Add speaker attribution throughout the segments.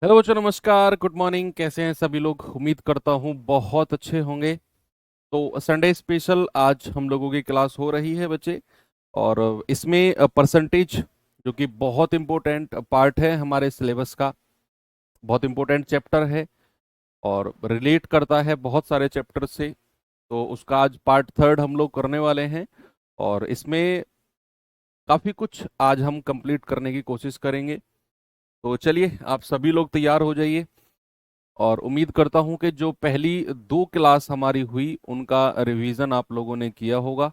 Speaker 1: Hello बच्चों, नमस्कार, good morning. कैसे हैं सभी लोग? उम्मीद करता हूँ बहुत अच्छे होंगे। तो संडे स्पेशल आज हम लोगों की क्लास हो रही है बच्चे। और इसमें परसेंटेज, जो कि बहुत इम्पोर्टेंट पार्ट है हमारे सिलेबस का, बहुत इम्पोर्टेंट चैप्टर है और रिलेट करता है बहुत सारे चैप्टर से। तो उसका आज पार्ट थर्ड हम लोग करने वाले हैं और इसमें काफ़ी कुछ आज हम कंप्लीट करने की कोशिश करेंगे। तो चलिए, आप सभी लोग तैयार हो जाइए। और उम्मीद करता हूं कि जो पहली दो क्लास हमारी हुई उनका रिवीजन आप लोगों ने किया होगा।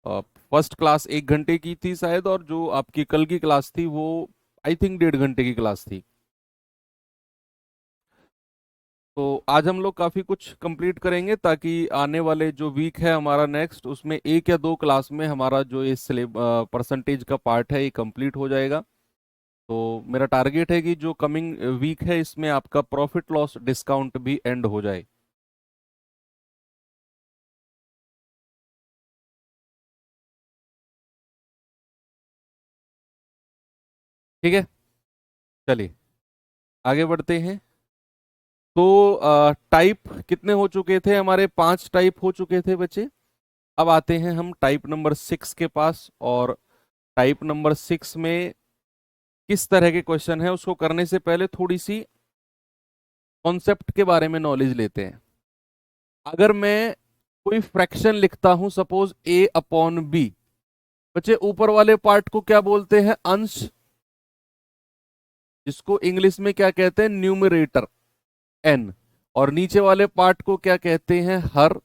Speaker 1: फर्स्ट क्लास 1 घंटे की थी शायद, और जो आपकी कल की क्लास थी वो आई थिंक 1.5 घंटे की क्लास थी। तो आज हम लोग काफ़ी कुछ कंप्लीट करेंगे ताकि आने वाले जो वीक है हमारा नेक्स्ट, उसमें एक या दो क्लास में हमारा जो ये परसेंटेज का पार्ट है ये कंप्लीट हो जाएगा। तो मेरा टारगेट है कि जो कमिंग वीक है इसमें आपका प्रॉफिट लॉस डिस्काउंट भी एंड हो जाए। ठीक है, चलिए आगे बढ़ते हैं। तो टाइप कितने हो चुके थे? हमारे 5 टाइप हो चुके थे बच्चे। अब आते हैं हम टाइप नंबर 6 के पास। और टाइप नंबर 6 में किस तरह के क्वेश्चन है उसको करने से पहले थोड़ी सी कॉन्सेप्ट के बारे में नॉलेज लेते हैं। अगर मैं कोई फ्रैक्शन लिखता हूं, सपोज ए अपॉन बी, बच्चे ऊपर वाले पार्ट को क्या बोलते हैं? अंश, जिसको इंग्लिश में क्या कहते हैं? Numerator, N. और नीचे वाले पार्ट को क्या कहते हैं? हर,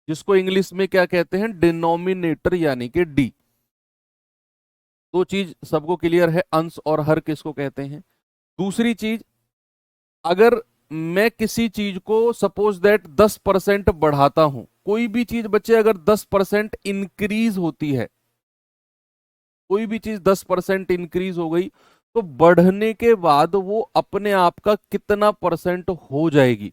Speaker 1: जिसको इंग्लिश में क्या कहते हैं? डिनोमिनेटर, यानी कि डी। दो चीज सबको क्लियर है, अंश और हर किसको कहते हैं। दूसरी चीज, अगर मैं किसी चीज को सपोज दैट 10% बढ़ाता हूं, कोई भी चीज बच्चे अगर 10% इंक्रीज होती है, कोई भी चीज 10% इंक्रीज हो गई, तो बढ़ने के बाद वो अपने आप का कितना परसेंट हो जाएगी?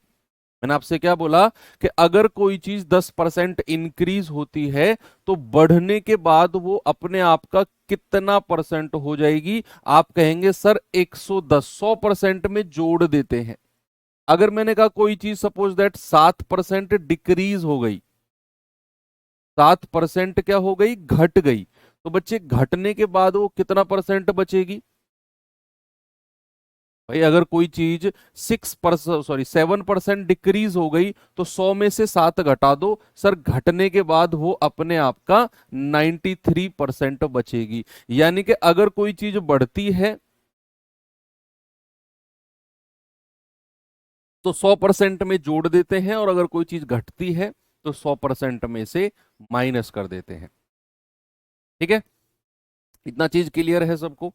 Speaker 1: मैंने आपसे क्या बोला कि अगर कोई चीज 10% इंक्रीज होती है तो बढ़ने के बाद वो अपने आप का कितना परसेंट हो जाएगी? आप कहेंगे सर 110, 100% में जोड़ देते हैं। अगर मैंने कहा कोई चीज सपोज दैट 7% डिक्रीज हो गई, 7% क्या हो गई? घट गई, तो बच्चे घटने के बाद वो कितना परसेंट बचेगी? भाई अगर कोई चीज 7% डिक्रीज हो गई तो 100 में से 7 घटा दो, सर घटने के बाद वो अपने आप का 93% बचेगी। यानी कि अगर कोई चीज बढ़ती है तो 100% में जोड़ देते हैं, और अगर कोई चीज घटती है तो 100% में से माइनस कर देते हैं। ठीक है, इतना चीज क्लियर है सबको?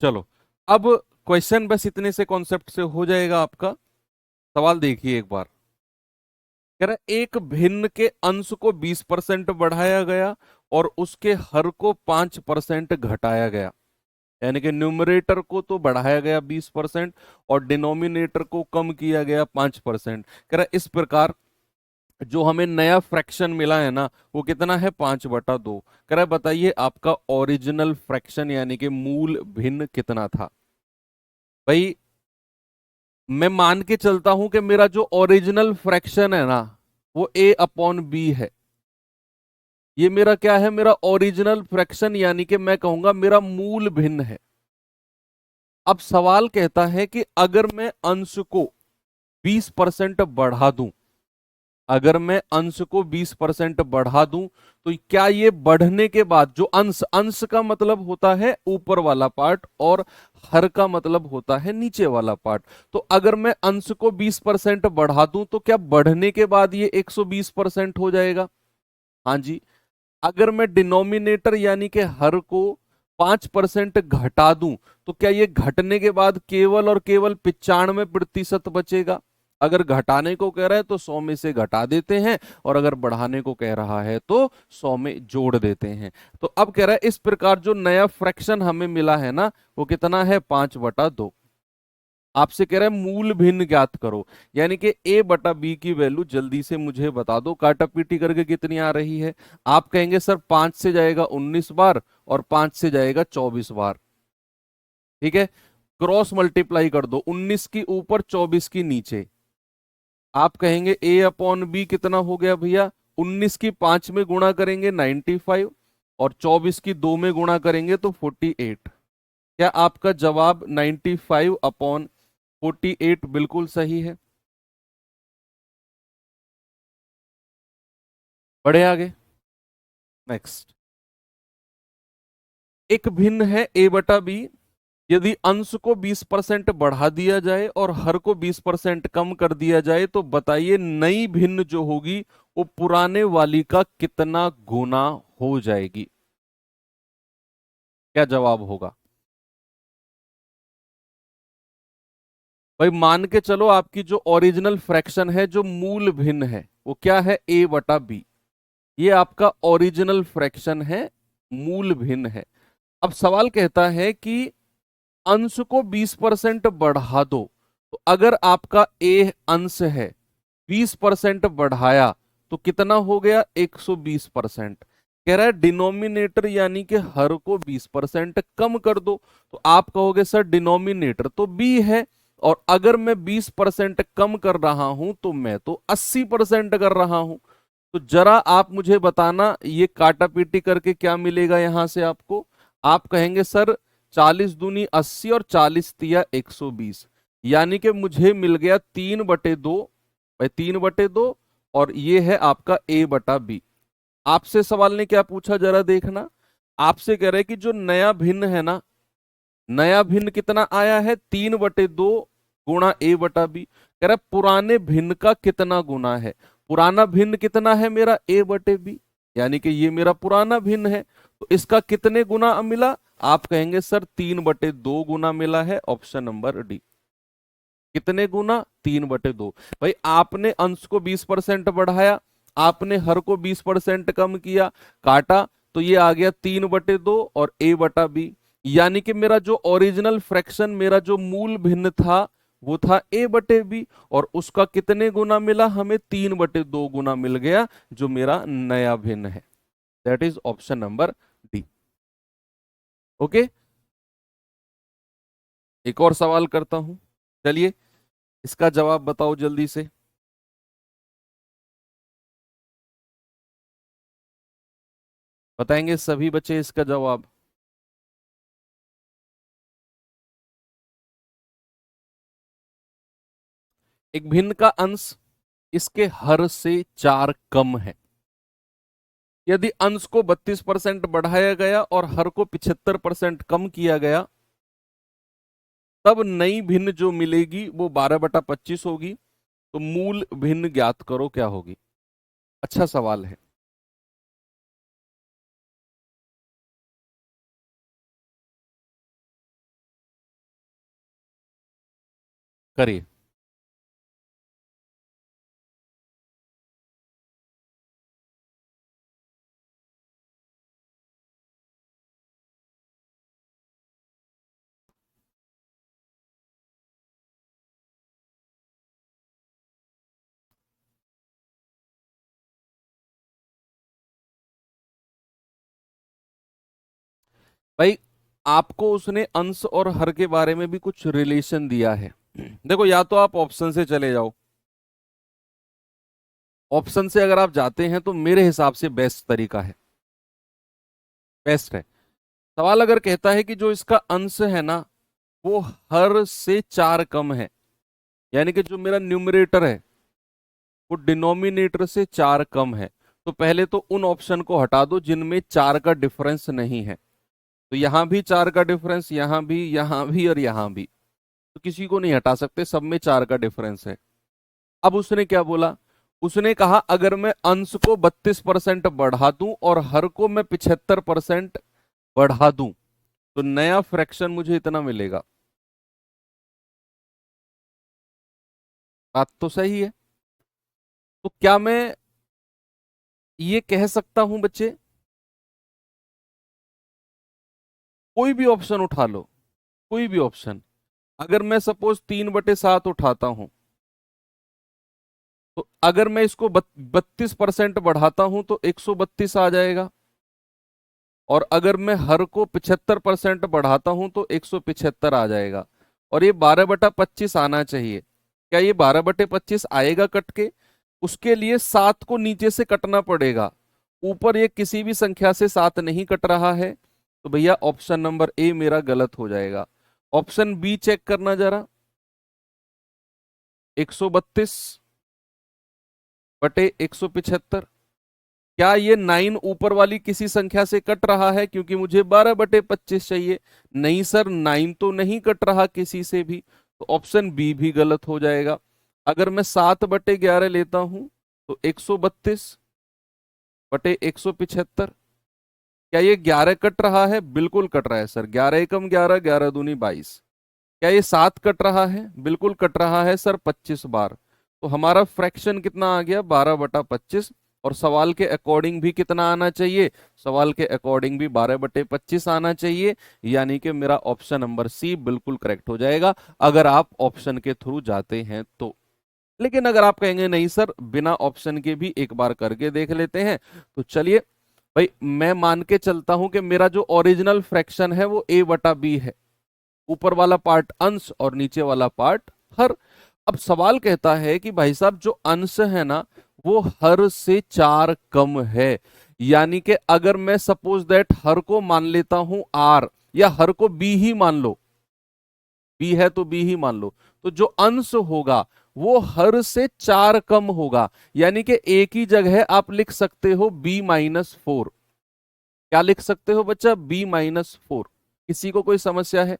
Speaker 1: चलो, अब क्वेश्चन बस इतने से कॉन्सेप्ट से हो जाएगा आपका। सवाल देखिए एक बार। कह रहा है एक भिन्न के अंश को 20% बढ़ाया गया और उसके हर को 5% घटाया गया। यानी कि न्यूमरेटर को तो बढ़ाया गया 20% और डिनोमिनेटर को कम किया गया 5%। कह रहा है इस प्रकार जो हमें नया फ्रैक्शन मिला है ना, वो कितना है? 5/2। कह रहा है बताइए आपका ओरिजिनल फ्रैक्शन यानी कि मूल भिन्न कितना था? भाई मैं मान के चलता हूं कि मेरा जो ओरिजिनल फ्रैक्शन है ना, वो ए अपॉन बी है। ये मेरा क्या है? मेरा ओरिजिनल फ्रैक्शन, यानी कि मैं कहूंगा मेरा मूल भिन्न है। अब सवाल कहता है कि अगर मैं अंश को 20% बढ़ा दूं, अगर मैं अंश को 20% बढ़ा दूं, तो क्या ये बढ़ने के बाद जो अंश, अंश का मतलब होता है ऊपर वाला पार्ट और हर का मतलब होता है नीचे वाला पार्ट। तो अगर मैं अंश को 20% बढ़ा दूं तो क्या बढ़ने के बाद ये 120% हो जाएगा? हाँ जी। अगर मैं डिनोमिनेटर यानी कि हर को 5% घटा दूं तो क्या ये घटने के बाद केवल और केवल 95% बचेगा? अगर घटाने को कह रहा है तो 100 में से घटा देते हैं, और अगर बढ़ाने को कह रहा है तो 100 में जोड़ देते हैं। तो अब कह रहा है इस प्रकार जो नया फ्रैक्शन हमें मिला है ना, वो कितना है? 5/2। आपसे कह रहा है मूल भिन्न ज्ञात करो, यानी कि ए बटा बी की वैल्यू जल्दी से मुझे बता दो। काटा पीटी करके कितनी आ रही है? आप कहेंगे सर 5 से जाएगा 19 बार और 5 से जाएगा 24 बार। ठीक है, क्रॉस मल्टीप्लाई कर दो, 19 की ऊपर 24 की नीचे। आप कहेंगे ए अपॉन बी कितना हो गया भैया, 19 की 5 में गुणा करेंगे 95 और 24 की 2 में गुणा करेंगे तो 48। क्या आपका जवाब 95 अपॉन 48 बिल्कुल सही है? बढ़े आगे। नेक्स्ट, एक भिन्न है a बटा बी, यदि अंश को 20% बढ़ा दिया जाए और हर को 20% कम कर दिया जाए तो बताइए नई भिन्न जो होगी वो पुराने वाली का कितना गुना हो जाएगी? क्या जवाब होगा? भाई मान के चलो आपकी जो ओरिजिनल फ्रैक्शन है, जो मूल भिन्न है, वो क्या है, a बटा बी। ये आपका ओरिजिनल फ्रैक्शन है, मूल भिन्न है। अब सवाल कहता है कि अंश को 20% बढ़ा दो, तो अगर आपका ए अंश है, 20% बढ़ाया तो कितना हो गया, 120%। कह रहा है डिनोमिनेटर यानी कि हर को 20% कम कर दो, तो आप कहोगे सर डिनोमिनेटर तो बी है, और अगर मैं 20% कम कर रहा हूं तो मैं तो 80% कर रहा हूं। तो जरा आप मुझे बताना ये काटा पीटी करके क्या मिलेगा यहां से आपको। आप कहेंगे सर 40 दूनी 80 और 40 तिया 120, यानी कि मुझे मिल गया 3/2। भाई 3/2, और ये है आपका a बटा बी। आपसे सवाल ने क्या पूछा जरा देखना, आपसे कह रहे कि जो नया भिन्न है ना, नया भिन्न कितना आया है, 3/2 गुणा a बटा बी। कह रहा है पुराने भिन्न का कितना गुना है। पुराना भिन्न कितना है मेरा, a बटे बी, यानी कि ये मेरा पुराना भिन्न है, तो इसका कितने गुना मिला? आप कहेंगे सर 3/2 गुना मिला है, ऑप्शन नंबर डी। कितने गुना, 3/2। भाई आपने अंश को 20% बढ़ाया, आपने हर को 20% कम किया, काटा, तो ये आ गया 3/2 और a बटा बी। यानी कि मेरा जो ओरिजिनल फ्रैक्शन, मेरा जो मूल भिन्न था, वो था a बटे बी, और उसका कितने गुना मिला हमें, 3/2 गुना मिल गया, जो मेरा नया भिन्न है। That is option number D. Okay, एक और सवाल करता हूं, चलिए इसका जवाब बताओ जल्दी से। बताएंगे सभी बच्चे इसका जवाब? एक भिन्न का अंश इसके हर से 4 कम है। यदि अंश को 32% बढ़ाया गया और हर को 75% कम किया गया, तब नई भिन्न जो मिलेगी वो 12/25 होगी। तो मूल भिन्न ज्ञात करो क्या होगी। अच्छा सवाल है, करिए। भाई आपको उसने अंश और हर के बारे में भी कुछ रिलेशन दिया है। देखो, या तो आप ऑप्शन से चले जाओ, ऑप्शन से अगर आप जाते हैं तो मेरे हिसाब से बेस्ट तरीका है, बेस्ट है। सवाल अगर कहता है कि जो इसका अंश है ना, वो हर से 4 कम है, यानी कि जो मेरा न्यूमरेटर है वो डिनोमिनेटर से 4 कम है, तो पहले तो उन ऑप्शन को हटा दो जिनमें 4 का डिफरेंस नहीं है। तो यहां भी 4 का डिफरेंस, यहां भी और यहां भी, तो किसी को नहीं हटा सकते, सब में 4 का डिफरेंस है। अब उसने क्या बोला, उसने कहा अगर मैं अंश को 32% बढ़ा दूं और हर को मैं 75% बढ़ा दूं, तो नया फ्रैक्शन मुझे इतना मिलेगा। बात तो सही है। तो क्या मैं ये कह सकता हूं बच्चे, कोई भी ऑप्शन उठा लो, कोई भी ऑप्शन, अगर मैं सपोज 3/7 उठाता हूं, तो अगर मैं इसको 32% बढ़ाता हूं तो 132 आ जाएगा, और अगर मैं हर को 75% बढ़ाता हूं तो 175 आ जाएगा। और ये 12/25 आना चाहिए। क्या ये 12/25 आएगा कट के? उसके लिए 7 को नीचे से कटना पड़ेगा। ऊपर ये किसी भी संख्या से 7 नहीं कट रहा है, तो भैया ऑप्शन नंबर ए मेरा गलत हो जाएगा। ऑप्शन बी चेक करना जरा, 132/175। क्या ये 9 ऊपर वाली किसी संख्या से कट रहा है? क्योंकि मुझे 12/25 चाहिए। नहीं सर, 9 तो नहीं कट रहा किसी से भी, तो ऑप्शन बी भी गलत हो जाएगा। अगर मैं 7/11 लेता हूं तो 132/175। क्या ये 11 कट रहा है? बिल्कुल कट रहा है सर। 11 एकम 11, 11 दूनी 22। क्या ये 7 कट रहा है? बिल्कुल कट रहा है सर, 25 बार। तो हमारा फ्रैक्शन कितना आ गया? 12/25। और सवाल के अकॉर्डिंग भी कितना आना चाहिए? सवाल के अकॉर्डिंग भी 12/25 आना चाहिए। यानी कि मेरा ऑप्शन नंबर सी बिल्कुल करेक्ट हो जाएगा, अगर आप ऑप्शन के थ्रू जाते हैं तो। लेकिन अगर आप कहेंगे नहीं सर, बिना ऑप्शन के भी एक बार करके देख लेते हैं, तो चलिए भाई, मैं मान के चलता हूं कि मेरा जो ओरिजिनल फ्रैक्शन है वो a/b है। ऊपर वाला पार्ट अंश और नीचे वाला पार्ट हर। अब सवाल कहता है कि भाई साहब, जो अंश है ना वो हर से 4 कम है। यानी कि अगर मैं सपोज दैट हर को मान लेता हूं r, या हर को b ही मान लो, b है तो b ही मान लो, तो जो अंश होगा वो हर से 4 कम होगा। यानी कि एक ही जगह आप लिख सकते हो b-4। क्या लिख सकते हो बच्चा? b-4। किसी को कोई समस्या है?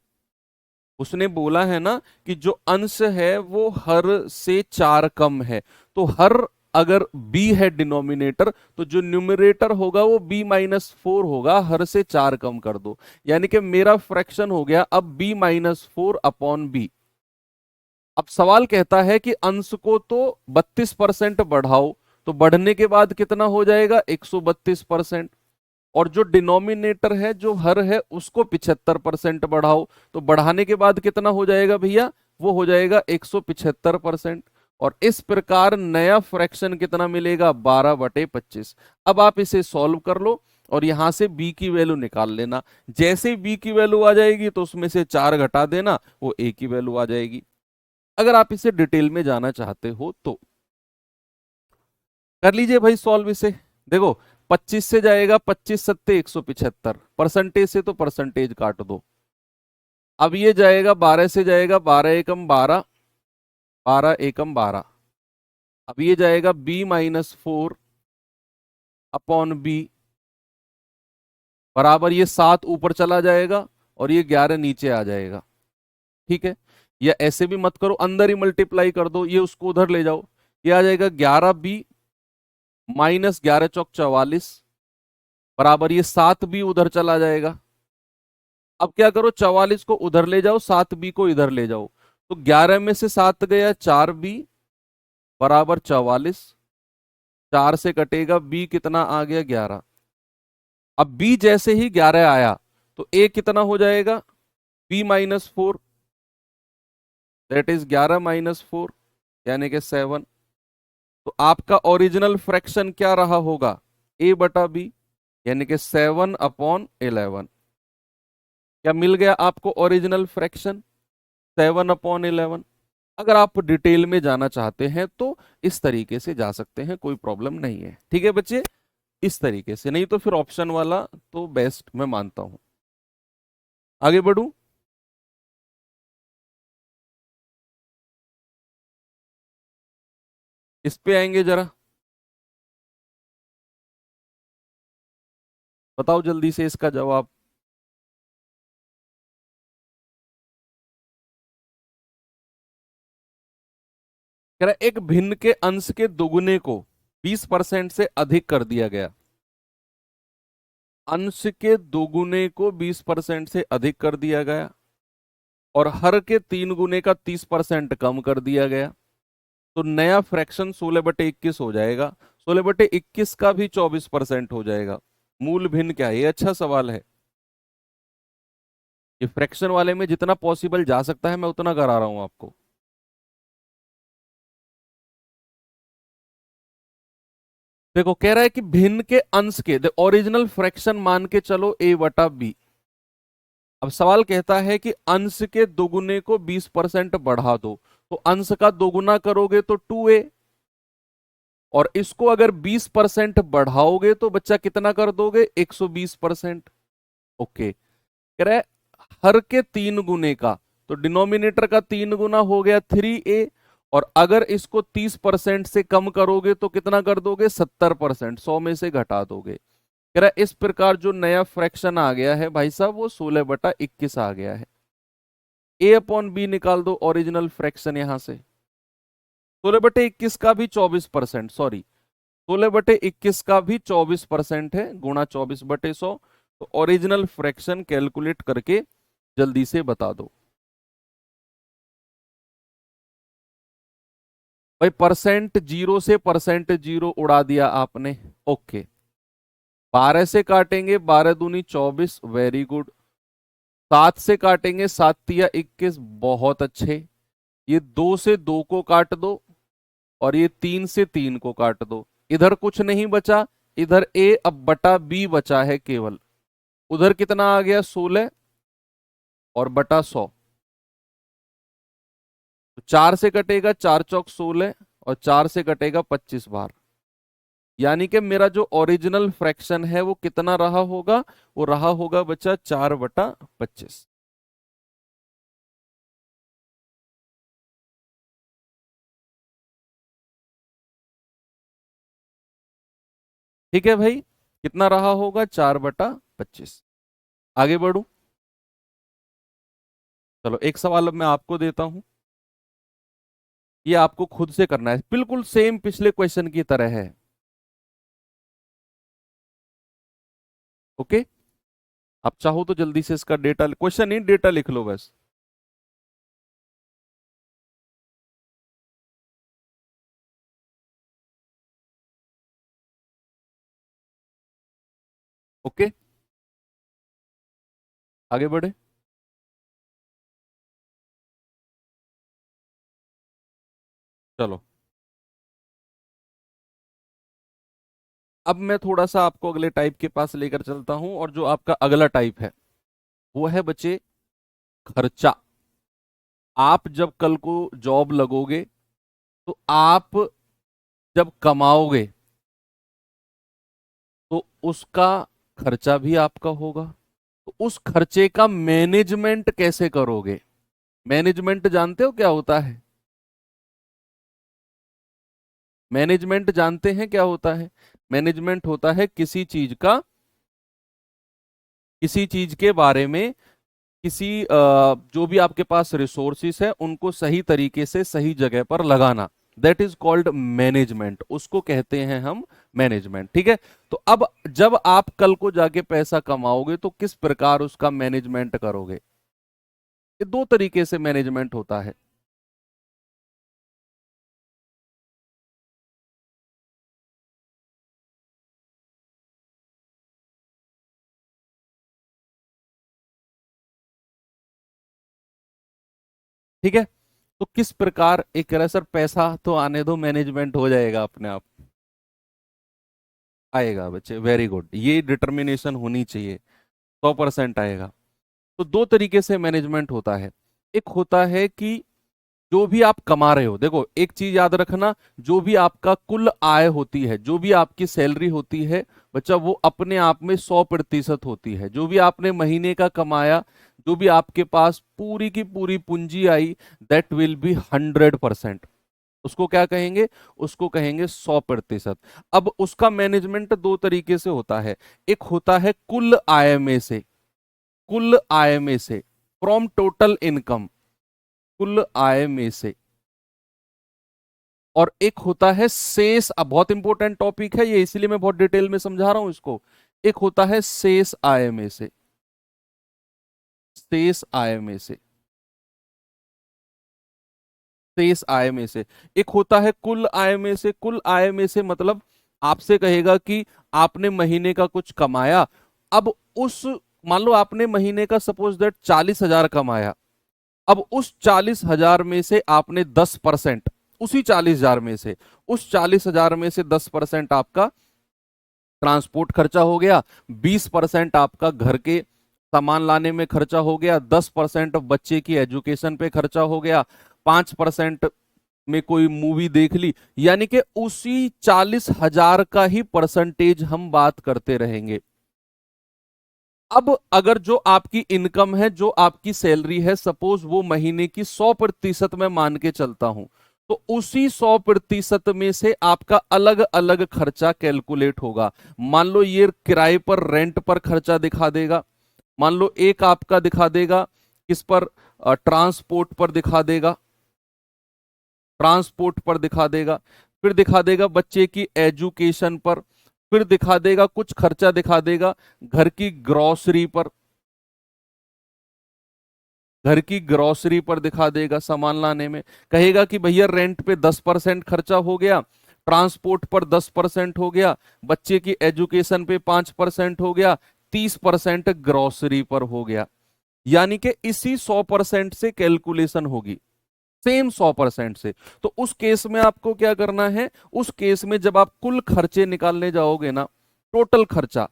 Speaker 1: उसने बोला है ना कि जो अंश है वो हर से 4 कम है, तो हर अगर b है डिनोमिनेटर, तो जो न्यूमरेटर होगा वो b-4 होगा। हर से 4 कम कर दो, यानी कि मेरा फ्रैक्शन हो गया अब b-4/b। अब सवाल कहता है कि अंश को तो 32% बढ़ाओ, तो बढ़ने के बाद कितना हो जाएगा? 132%। और जो डिनोमिनेटर है, जो हर है, उसको 75% बढ़ाओ, तो बढ़ाने के बाद कितना हो जाएगा भैया? वो हो जाएगा 175%। और इस प्रकार नया फ्रैक्शन कितना मिलेगा? 12/25। अब आप इसे सॉल्व कर लो और यहां से b की वैल्यू निकाल लेना। जैसे ही b की वैल्यू आ जाएगी तो उसमें से 4 घटा देना, वो a की वैल्यू आ जाएगी। अगर आप इसे डिटेल में जाना चाहते हो तो कर लीजिए भाई सॉल्व इसे। देखो, 25 से जाएगा 25×7=175, परसेंटेज से तो परसेंटेज काट दो। अब ये जाएगा 12 से जाएगा 12 एकम 12, 12 एकम 12। अब ये जाएगा b-4/b, बराबर ये 7 ऊपर चला जाएगा और ये 11 नीचे आ जाएगा। ठीक है, या ऐसे भी मत करो, अंदर ही मल्टीप्लाई कर दो, ये उसको उधर ले जाओ। ये आ जाएगा 11b -11×4 = 44, बराबर ये 7b उधर चला जाएगा। अब क्या करो, 44 को उधर ले जाओ, 7b को इधर ले जाओ, तो 11 में से 7 गया, 4b बराबर 44। 4 से कटेगा b, कितना आ गया? 11। अब b जैसे ही 11 आया तो a कितना हो जाएगा? b-4, दैट इज 11-4, यानी कि 7। तो आपका ओरिजिनल फ्रैक्शन क्या रहा होगा? a/b, यानी कि 7/11। क्या मिल गया आपको ओरिजिनल फ्रैक्शन? 7/11। अगर आप डिटेल में जाना चाहते हैं तो इस तरीके से जा सकते हैं, कोई प्रॉब्लम नहीं है। ठीक है बच्चे, इस तरीके से, नहीं तो फिर ऑप्शन वाला तो बेस्ट मैं मानता हूं। आगे बढ़ूं? इस पे आएंगे जरा, बताओ जल्दी से इसका जवाब। कह रहा है, एक भिन्न के अंश के दोगुने को 20% से अधिक कर दिया गया। अंश के दोगुने को 20% से अधिक कर दिया गया और हर के 3 गुने का 30% कम कर दिया गया, तो नया फ्रैक्शन 16/21 हो जाएगा। 16/21 का भी 24% हो जाएगा। मूल भिन्न क्या है? ये अच्छा सवाल है। ये फ्रैक्शन वाले में जितना पॉसिबल जा सकता है मैं उतना करा रहा हूं आपको। देखो, कह रहा है कि भिन्न के अंश के, ओरिजिनल फ्रैक्शन मान के चलो a/b, अब सवाल कहता है कि अंश के दोगुने को 20% बढ़ा दो, तो अंश का दोगुना करोगे तो 2a, और इसको अगर 20% बढ़ाओगे तो बच्चा कितना कर दोगे, 120%। ओके, कह रहा है हर के 3 गुने का, तो डिनोमिनेटर का 3 गुना हो गया 3a, और अगर इसको 30% से कम करोगे तो कितना कर दोगे, 70%, 100 में से घटा दोगे। कह रहा है इस प्रकार जो नया फ्रैक्शन आ गया है भाई साहब वो 16/21 आ गया है। a/b निकाल दो, ओरिजिनल फ्रैक्शन यहां से 16/21 का भी 24%, सॉरी 16/21 का भी 24% है, गुणा 24/100। तो ओरिजिनल फ्रैक्शन कैलकुलेट करके जल्दी से बता दो भाई। परसेंट जीरो से परसेंट जीरो उड़ा दिया आपने। ओके, 12 से काटेंगे, 12 दूनी 24, वेरी गुड। 7 से काटेंगे, 7 तिया 21, बहुत अच्छे। ये 2 से 2 को काट दो, और ये 3 से 3 को काट दो। इधर कुछ नहीं बचा, इधर a अब बटा b बचा है केवल। उधर कितना आ गया, 16 और बटा 100। तो 4 से कटेगा, 4 चौक 16, और 4 से कटेगा 25 बार। यानी कि मेरा जो ओरिजिनल फ्रैक्शन है वो कितना रहा होगा, वो रहा होगा बच्चा 4/25। ठीक है भाई, कितना रहा होगा, 4/25। आगे बढ़ू, चलो एक सवाल अब मैं आपको देता हूं। ये आपको खुद से करना है, बिल्कुल सेम पिछले क्वेश्चन की तरह है। ओके, आप चाहो तो जल्दी से इसका डेटा, क्वेश्चन नहीं डेटा लिख लो बस। ओके, आगे बढ़े। चलो, अब मैं थोड़ा सा आपको अगले टाइप के पास लेकर चलता हूं, और जो आपका अगला टाइप है वो है बच्चे खर्चा। आप जब कल को जॉब लगोगे तो आप जब कमाओगे तो उसका खर्चा भी आपका होगा। तो उस खर्चे का मैनेजमेंट कैसे करोगे। मैनेजमेंट जानते हो क्या होता है, मैनेजमेंट जानते हैं क्या होता है। मैनेजमेंट होता है किसी चीज का, किसी चीज के बारे में, किसी जो भी आपके पास रिसोर्सिस है उनको सही तरीके से सही जगह पर लगाना। दैट इज कॉल्ड मैनेजमेंट, उसको कहते हैं हम मैनेजमेंट। ठीक है, तो अब जब आप कल को जाके पैसा कमाओगे तो किस प्रकार उसका मैनेजमेंट करोगे। ये दो तरीके से मैनेजमेंट होता है। ठीक है, तो किस प्रकार एक तरह सर पैसा तो आने दो, मैनेजमेंट हो जाएगा अपने आप। आएगा बच्चे, वेरी गुड, ये डिटर्मिनेशन होनी चाहिए, 100% आएगा। तो दो तरीके से मैनेजमेंट होता है। एक होता है कि जो भी आप कमा रहे हो, देखो एक चीज याद रखना, जो भी आपका कुल आय होती है, जो भी आपकी सैलरी होती है बच्चा, वो अपने आप में 100% होती है। जो भी आपने महीने का कमाया, जो भी आपके पास पूरी की पूरी पूंजी आई, दैट विल बी 100%। उसको क्या कहेंगे, उसको कहेंगे 100%। अब उसका मैनेजमेंट दो तरीके से होता है। एक होता है कुल आय में से, कुल आय में से, फ्रॉम टोटल इनकम, कुल आय में से। और एक होता है शेष, अब बहुत इंपॉर्टेंट टॉपिक है ये, इसलिए मैं बहुत डिटेल में समझा रहा हूं इसको। एक होता है शेष आय में से, शेष आय में से, शेष आय में से। एक होता है कुल आय में से। कुल आय में से मतलब आपसे कहेगा कि आपने महीने का कुछ कमाया, अब उस, मान लो आपने महीने का सपोज दैट 40,000 कमाया, अब उस 40,000 में से आपने 10%, उसी 40,000 में से, उस 40,000 में से 10% आपका ट्रांसपोर्ट खर्चा हो गया, 20% आपका घर के सामान लाने में खर्चा हो गया, 10% बच्चे की एजुकेशन पे खर्चा हो गया, 5% में कोई मूवी देख ली, यानी कि उसी 40,000 का ही परसेंटेज हम बात करते रहेंगे। अब अगर जो आपकी इनकम है, जो आपकी सैलरी है, सपोज वो महीने की 100% में मान के चलता हूं, तो उसी 100% में से आपका अलग अलग खर्चा कैलकुलेट होगा। मान लो ये किराए पर, रेंट पर खर्चा दिखा देगा, मान लो एक आपका दिखा देगा किस पर, ट्रांसपोर्ट पर दिखा देगा, ट्रांसपोर्ट पर दिखा देगा, फिर दिखा देगा बच्चे की एजुकेशन पर, फिर दिखा देगा कुछ खर्चा दिखा देगा घर की ग्रोसरी पर, घर की ग्रोसरी पर दिखा देगा सामान लाने में, कहेगा कि भैया रेंट पे 10% खर्चा हो गया, ट्रांसपोर्ट पर 10% हो गया, बच्चे की एजुकेशन पे 5% हो गया, 30% ग्रोसरी पर हो गया। यानी कि इसी 100% से कैलकुलेशन होगी, सेम 100% से। तो उस केस में आपको क्या करना है, उस केस में जब आप कुल खर्चे निकालने जाओगे ना, टोटल खर्चा,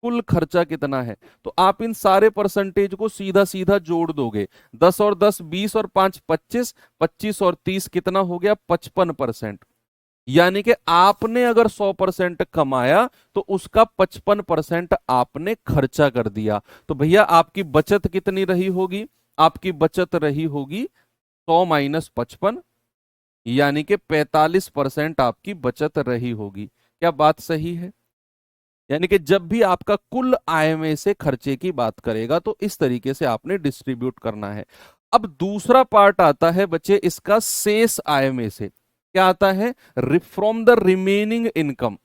Speaker 1: कुल खर्चा कितना है, तो आप इन सारे परसेंटेज को सीधा सीधा जोड़ दोगे। 10 और 10 20 और 5 25, 25 और 30 कितना हो गया, 55%। यानी कि आपने अगर 100% कमाया तो उसका 55% आपने खर्चा कर दिया। तो भैया आपकी बचत कितनी रही होगी, आपकी बचत रही होगी 100 माइनस 55, यानी कि 45% आपकी बचत रही होगी। क्या बात सही है? यानी कि जब भी आपका कुल आय में से खर्चे की बात करेगा तो इस तरीके से आपने डिस्ट्रीब्यूट करना है। अब दूसरा पार्ट आता है बच्चे इसका शेष आय में से, क्या आता है, from the remaining income,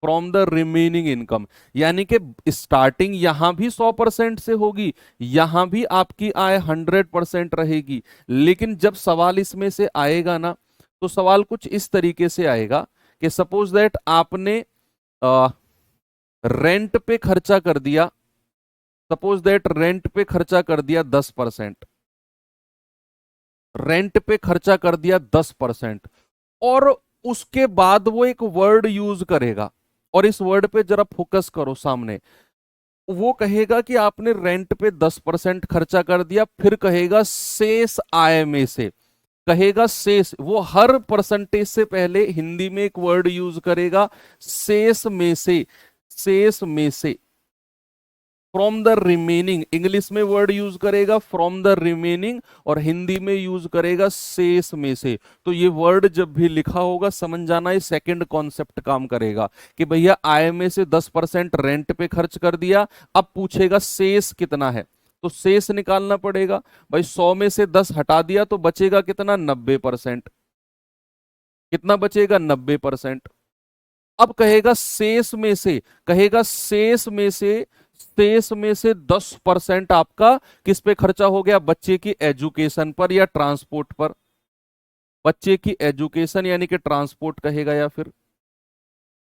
Speaker 1: from the remaining income. यानी कि स्टार्टिंग यहां भी 100% से होगी, यहां भी आपकी आय 100% रहेगी, लेकिन जब सवाल इसमें से आएगा ना, तो सवाल कुछ इस तरीके से आएगा कि सपोज दैट आपने रेंट पे खर्चा कर दिया, सपोज दैट रेंट पे खर्चा कर दिया 10%, रेंट पे खर्चा कर दिया 10%, और उसके बाद वो एक वर्ड यूज करेगा, और इस वर्ड पे जरा फोकस करो सामने, वो कहेगा कि आपने रेंट पे 10% खर्चा कर दिया, फिर कहेगा शेष आय में से, कहेगा शेष, वो हर परसेंटेज से पहले हिंदी में एक वर्ड यूज करेगा, शेष में से, शेष में से, फ्रॉम द रिमेनिंग, इंग्लिश में वर्ड यूज करेगा फ्रॉम द रिमेनिंग, और हिंदी में यूज करेगा शेष में से। तो ये वर्ड जब भी लिखा होगा समझ जाना ये सेकंड कॉन्सेप्ट काम करेगा कि भैया आय में से 10% रेंट पे खर्च कर दिया, अब पूछेगा शेष कितना है, तो शेष निकालना पड़ेगा। भाई 100 में से 10 हटा दिया तो बचेगा कितना, 90%। कितना बचेगा, 90%। अब कहेगा शेष में से, कहेगा शेष में से, शेष में से 10% आपका किस पे खर्चा हो गया, बच्चे की एजुकेशन पर या ट्रांसपोर्ट पर, बच्चे की एजुकेशन यानी कि ट्रांसपोर्ट कहेगा, या फिर,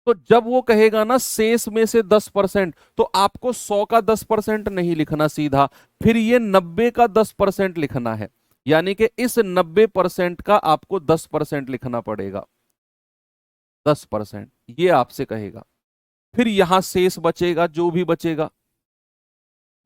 Speaker 1: तो जब वो कहेगा ना शेष में से 10%, तो आपको 100 का 10% नहीं लिखना सीधा, फिर ये 90 का 10% लिखना है, यानी कि इस 90% का आपको 10% लिखना पड़ेगा, 10% ये आपसे कहेगा। फिर यहां शेष बचेगा, जो भी बचेगा,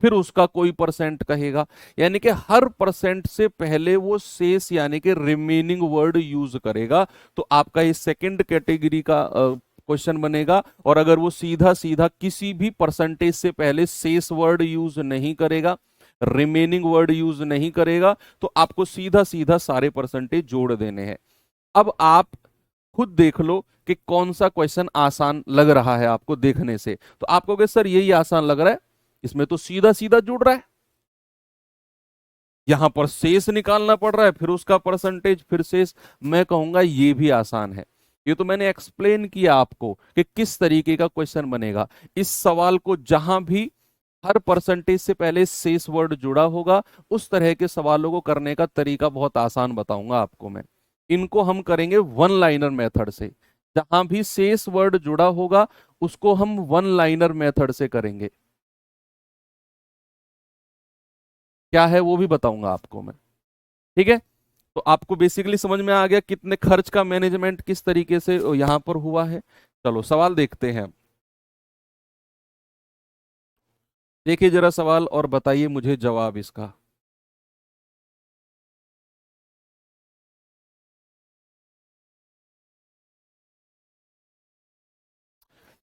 Speaker 1: फिर उसका कोई परसेंट कहेगा, यानी कि हर परसेंट से पहले वो शेष यानी कि रिमेनिंग वर्ड यूज करेगा। तो आपका ये सेकंड कैटेगरी का क्वेश्चन बनेगा। और अगर वो सीधा सीधा किसी भी परसेंटेज से पहले शेष वर्ड यूज नहीं करेगा, रिमेनिंग वर्ड यूज नहीं करेगा, तो आपको सीधा सीधा सारे परसेंटेज जोड़ देने हैं। अब आप खुद देख लो कि कौन सा क्वेश्चन आसान लग रहा है आपको देखने से। तो आप कहोगे सर यही आसान लग रहा है, इसमें तो सीधा सीधा जुड़ रहा है, यहां पर शेष निकालना पड़ रहा है, फिर उसका परसेंटेज, फिर शेष। मैं कहूंगा ये भी आसान है। ये तो मैंने एक्सप्लेन किया आपको कि किस तरीके का क्वेश्चन बनेगा। इस सवाल को जहां भी हर परसेंटेज से पहले शेष वर्ड जुड़ा होगा, उस तरह के सवालों को करने का तरीका बहुत आसान बताऊंगा आपको मैं। इनको हम करेंगे वन लाइनर मेथड से, जहां भी शेष वर्ड जुड़ा होगा उसको हम वन लाइनर मेथड से करेंगे। क्या है वो भी बताऊंगा आपको मैं, ठीक है। तो आपको बेसिकली समझ में आ गया कितने खर्च का मैनेजमेंट किस तरीके से यहां पर हुआ है। चलो सवाल देखते हैं। देखिए जरा सवाल और बताइए मुझे जवाब इसका।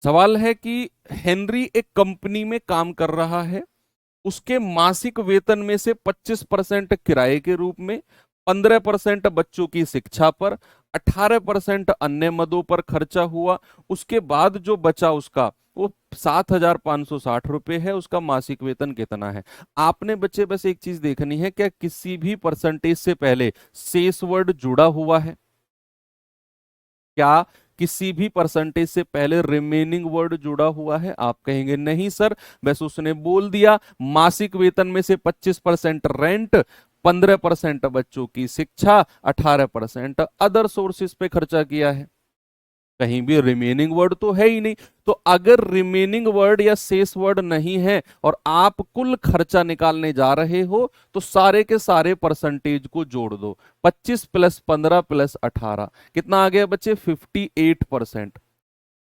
Speaker 1: सवाल है कि हेनरी एक कंपनी में काम कर रहा है, उसके मासिक वेतन में से 25% किराए के रूप में, 15% बच्चों की शिक्षा पर, 18% अन्य मदों पर खर्चा हुआ। उसके बाद जो बचा उसका वो 7,560 रुपए है। उसका मासिक वेतन कितना है? आपने बच्चे बस एक चीज देखनी है, क्या किसी भी परसेंटेज से पहले शेष वर्ड जुड़ा हुआ है? क्या किसी भी परसेंटेज से पहले रिमेनिंग वर्ड जुड़ा हुआ है? आप कहेंगे नहीं सर, बस उसने बोल दिया मासिक वेतन में से 25% रेंट, 15% बच्चों की शिक्षा, 18% अदर सोर्सेस पे खर्चा किया है। कहीं भी रिमेनिंग वर्ड तो है ही नहीं। तो अगर रिमेनिंग वर्ड या शेष वर्ड नहीं है और आप कुल खर्चा निकालने जा रहे हो, तो सारे के सारे परसेंटेज को जोड़ दो। 25 प्लस 15 प्लस 18 कितना आ गया बच्चे? 58%।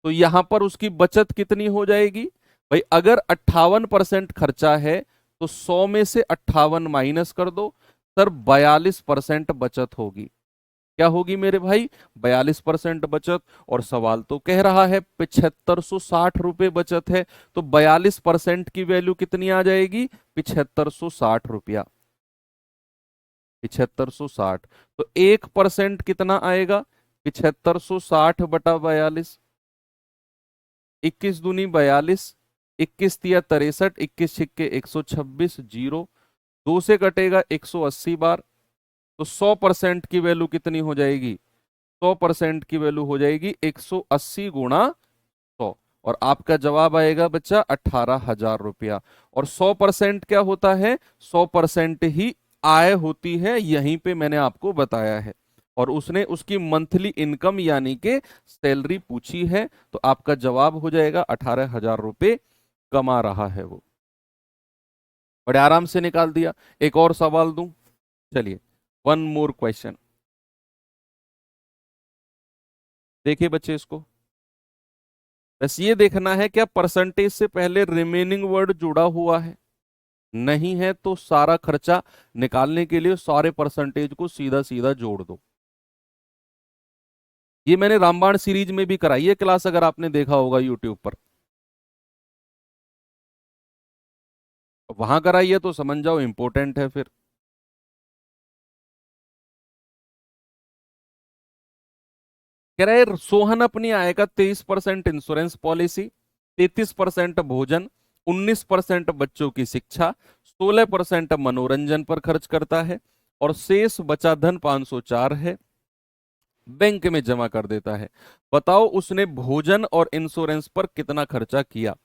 Speaker 1: तो यहां पर उसकी बचत कितनी हो जाएगी भाई? अगर 58% खर्चा है तो 100 में से 58 माइनस कर दो सर, 42% बचत होगी। क्या होगी मेरे भाई? 42% बचत। और सवाल तो कह रहा है 7560 रुपए बचत है, तो 42% की वैल्यू कितनी आ जाएगी? 7560 रुपया। 7560। तो 1% कितना आएगा? 7560/42। 21 दूनी 42, 21 तिया 63, 21 छिक्के 126, जीरो। 2 से कटेगा 180 बार। तो 100% की वैल्यू कितनी हो जाएगी? 100% की वैल्यू हो जाएगी 180 गुणा 100। और आपका जवाब आएगा बच्चा 18,000 रुपया। और 100% क्या होता है? 100% ही आय होती है, यहीं पे मैंने आपको बताया है। और उसने उसकी मंथली इनकम यानी कि सैलरी पूछी है, तो आपका जवाब हो जाएगा 18,000 रुपये कमा रहा है वो। बड़े आराम से निकाल दिया। एक और सवाल दूं? चलिए, वन मोर क्वेश्चन। देखिए बच्चे इसको, बस ये देखना है क्या परसेंटेज से पहले रिमेनिंग वर्ड जुड़ा हुआ है। नहीं है तो सारा खर्चा निकालने के लिए सारे परसेंटेज को सीधा सीधा जोड़ दो। ये मैंने रामबाण सीरीज में भी कराई है क्लास, अगर आपने देखा होगा यूट्यूब पर। वहां कराई है तो समझ जाओ इंपॉर्टेंट है फिर। कह रहे सोहन अपनी आय का 23% इंश्योरेंस पॉलिसी, 33% भोजन, 19% बच्चों की शिक्षा, 16% मनोरंजन पर खर्च करता है और शेष बचा धन 504 है, बैंक में जमा कर देता है। बताओ उसने भोजन और इंश्योरेंस पर कितना खर्चा किया?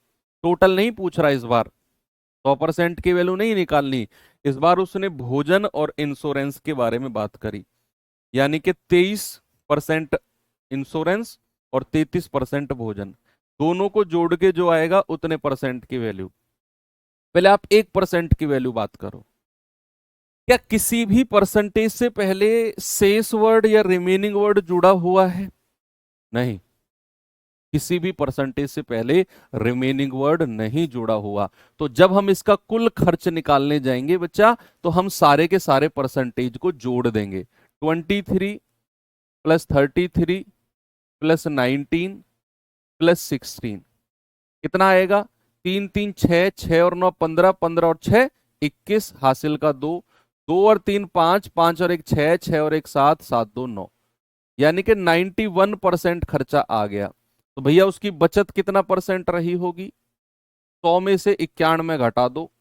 Speaker 1: टोटल नहीं पूछ रहा इस बार, 100% की वैल्यू नहीं निकालनी। इस बार उसने भोजन और इंश्योरेंस के बारे में बात करी, यानी कि 23% इंश्योरेंस और 33% भोजन, दोनों को जोड़ के जो आएगा उतने परसेंट की वैल्यू। पहले आप 1% की वैल्यू बात करो। क्या किसी भी परसेंटेज से पहले शेष वर्ड या रिमेनिंग वर्ड जुड़ा हुआ है? नहीं, किसी भी परसेंटेज से पहले रिमेनिंग वर्ड नहीं जुड़ा हुआ। तो जब हम इसका कुल खर्च निकालने जाएंगे बच्चा, तो हम सारे के सारे परसेंटेज को जोड़ देंगे। 23 प्लस 33 प्लस 19 प्लस 16 कितना आएगा? 3 3 6, 6 और 9 15, 15 और 6 21, हासिल का 2, 2 और 3 5, 5 और 1 6, 6 और 1 7, 7 2 9, यानी कि 91% खर्चा आ गया। तो भैया उसकी बचत कितना परसेंट रही होगी? 100 में से 91 घटा दो।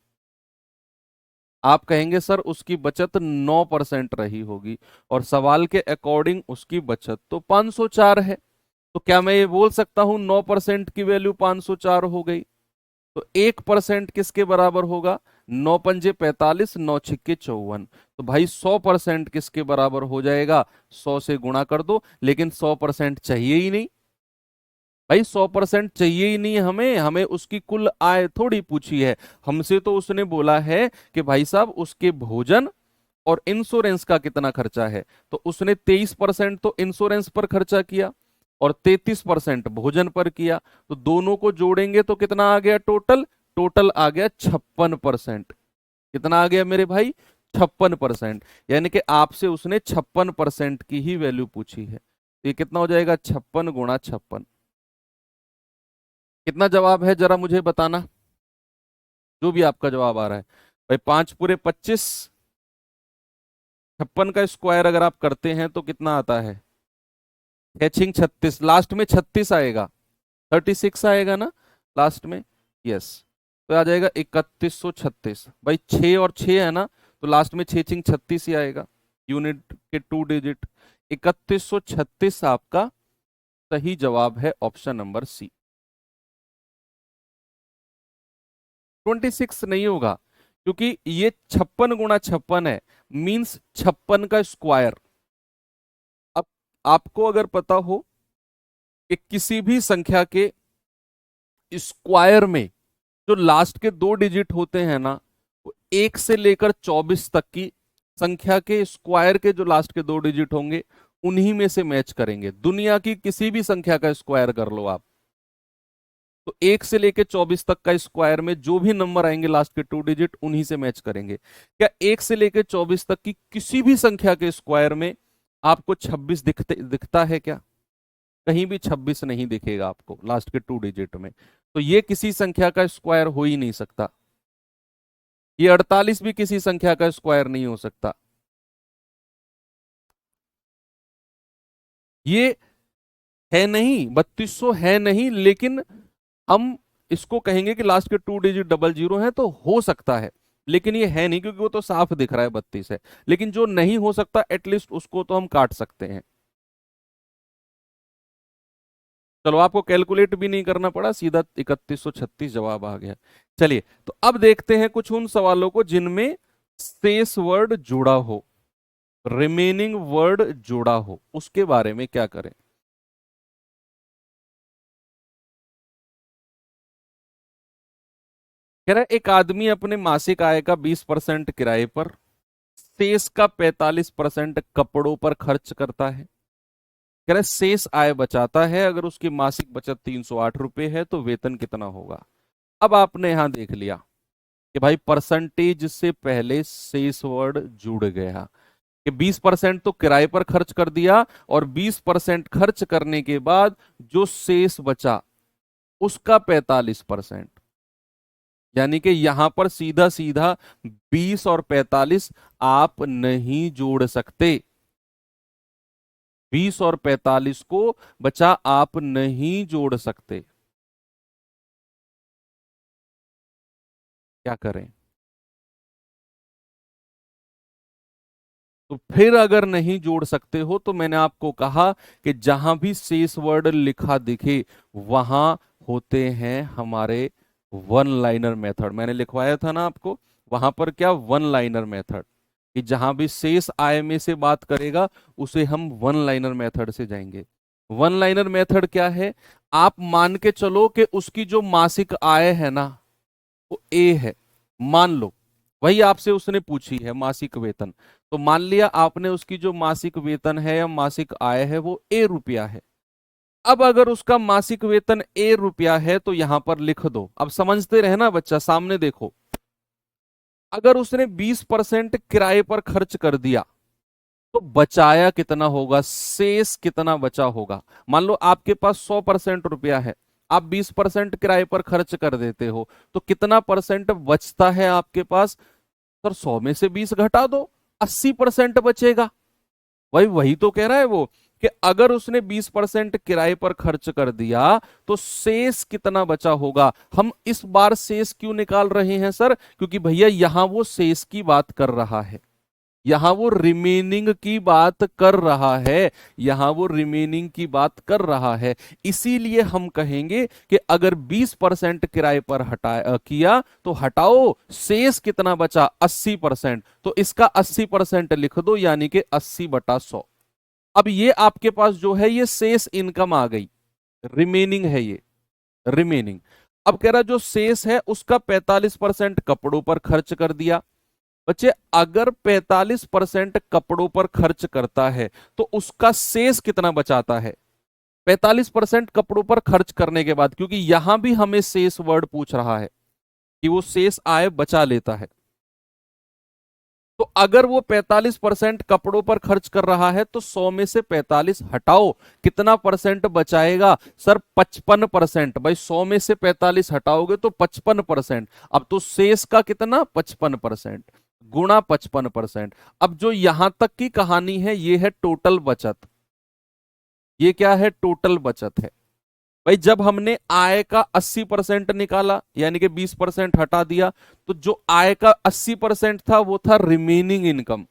Speaker 1: आप कहेंगे सर उसकी बचत 9% रही होगी, और सवाल के अकॉर्डिंग उसकी बचत तो 504 है। तो क्या मैं ये बोल सकता हूं 9% की वैल्यू 504 हो गई? तो 1% किसके बराबर होगा? 9 पंजे 45, 9 छिक्के 54। तो भाई 100% किसके बराबर हो जाएगा? 100 से गुणा कर दो। लेकिन 100% चाहिए ही नहीं भाई, 100% चाहिए ही नहीं हमें। हमें उसकी कुल आय थोड़ी पूछी है, हमसे तो उसने बोला है कि भाई साहब उसके भोजन और इंश्योरेंस का कितना खर्चा है। तो उसने 23% तो इंश्योरेंस पर खर्चा किया और 33% भोजन पर किया। तो दोनों को जोड़ेंगे तो कितना आ गया टोटल? टोटल आ गया 56%। कितना आ गया मेरे भाई? 56%। यानी कि आपसे उसने 56% की ही वैल्यू पूछी है। तो ये कितना हो जाएगा? 56 × 56। कितना जवाब है जरा मुझे बताना, जो भी आपका जवाब आ रहा है। भाई 5×25, 56 का स्क्वायर अगर आप करते हैं तो कितना आता है? 6×36, लास्ट में 36 आएगा, 36 आएगा ना लास्ट में। यस, तो आ जाएगा 3136। भाई 6 और 6 है ना, तो लास्ट में 6×36 ही आएगा, यूनिट के 2 डिजिट। 3136 आपका सही जवाब है, ऑप्शन नंबर सी। 26 नहीं होगा, क्योंकि ये 56 × 56 है, मींस 56 का स्क्वायर। अब आपको अगर पता हो कि किसी भी संख्या के स्क्वायर में जो लास्ट के 2 डिजिट होते हैं ना, वो 1 से लेकर 24 तक की संख्या के स्क्वायर के जो लास्ट के 2 डिजिट होंगे उन्हीं में से मैच करेंगे। दुनिया की किसी भी संख्या का स्क्वायर कर लो आप, तो 1 से लेकर 24 तक का स्क्वायर में जो भी नंबर आएंगे लास्ट के 2 डिजिट उन्हीं से मैच करेंगे। क्या 1 से लेकर 24 तक की किसी भी संख्या के स्क्वायर में आपको 26 दिखता है क्या? कहीं भी 26 नहीं दिखेगा आपको लास्ट के 2 डिजिट में। तो ये किसी संख्या का स्क्वायर हो ही नहीं सकता। ये 48 भी किसी संख्या का स्क्वायर नहीं हो सकता। ये है नहीं, 3200 है नहीं, लेकिन हम इसको कहेंगे कि लास्ट के 2 डिजिट डबल जीरो है तो हो सकता है, लेकिन ये है नहीं, क्योंकि वो तो साफ दिख रहा है 32 है। लेकिन जो नहीं हो सकता एटलीस्ट उसको तो हम काट सकते हैं। चलो, आपको कैलकुलेट भी नहीं करना पड़ा, सीधा 3136 जवाब आ गया। चलिए, तो अब देखते हैं कुछ उन सवालों को जिनमें शेष वर्ड जुड़ा हो, रिमेनिंग वर्ड जुड़ा हो, उसके बारे में क्या करें। कह रहा है एक आदमी अपने मासिक आय का 20% किराए पर, शेष का 45% कपड़ों पर खर्च करता है। कह रहा है शेष आय बचाता है, अगर उसकी मासिक बचत 308 रुपए है तो वेतन कितना होगा। अब आपने यहां देख लिया कि भाई परसेंटेज से पहले शेष वर्ड जुड़ गया, कि 20% तो किराए पर खर्च कर दिया, और 20% खर्च करने के बाद जो शेष बचा उसका 45%। यानी कि यहां पर सीधा सीधा 20 और 45 आप नहीं जोड़ सकते। 20 और 45 को बचा आप नहीं जोड़ सकते। क्या करें? तो फिर अगर नहीं जोड़ सकते हो तो मैंने आपको कहा कि जहां भी शेष वर्ड लिखा दिखे वहां होते हैं हमारे वन लाइनर मेथड। मैंने लिखवाया था ना आपको, वहां पर क्या, वन लाइनर मेथड, कि जहां भी शेष आय में से बात करेगा उसे हम वन लाइनर मेथड से जाएंगे। वन लाइनर मेथड क्या है? आप मान के चलो कि उसकी जो मासिक आय है ना वो ए है, मान लो, वही आपसे उसने पूछी है मासिक वेतन। तो मान लिया आपने उसकी जो मासिक वेतन है या मासिक आय है वो ए रुपया है। अब अगर उसका मासिक वेतन ए रुपया है तो यहां पर लिख दो। अब समझते रहे ना बच्चा, सामने देखो, अगर उसने 20% किराए पर खर्च कर दिया तो बचाया कितना होगा, शेष कितना बचा होगा। मान लो आपके पास 100% रुपया है, आप 20% किराए पर खर्च कर देते हो, तो कितना परसेंट बचता है आपके पास? सर 100 में से 20 घटा दो, 80% बचेगा। वही वही तो कह रहा है वो, कि अगर उसने 20% किराए पर खर्च कर दिया तो शेष कितना बचा होगा। हम इस बार शेष क्यों निकाल रहे हैं सर? क्योंकि भैया यहां वो शेष की बात कर रहा है, यहां वो रिमेनिंग की बात कर रहा है, यहां वो रिमेनिंग की बात कर रहा है। इसीलिए हम कहेंगे कि अगर 20% किराए पर किया तो हटाओ, शेष कितना बचा, 80%। तो इसका 80% लिख दो, यानी कि 80/100। अब ये आपके पास जो है ये शेष इनकम आ गई, रिमेनिंग है ये, रिमेनिंग। अब कह रहा जो शेष है उसका 45% कपड़ों पर खर्च कर दिया। बच्चे अगर 45% कपड़ों पर खर्च करता है तो उसका शेष कितना बचाता है? 45% कपड़ों पर खर्च करने के बाद, क्योंकि यहां भी हमें शेष वर्ड पूछ रहा है, कि वो शेष आय बचा लेता है। तो अगर वो 45% कपड़ों पर खर्च कर रहा है तो 100 में से 45 हटाओ, कितना परसेंट बचाएगा सर? 55%। भाई 100 में से 45 हटाओगे तो 55%। अब तो शेष का कितना? 55% गुणा 55%। अब जो यहां तक की कहानी है ये है टोटल बचत। ये क्या है? टोटल बचत है। भाई जब हमने आय का 80% निकाला यानी कि 20% हटा दिया, तो जो आय का 80% था वो था रिमेनिंग इनकम,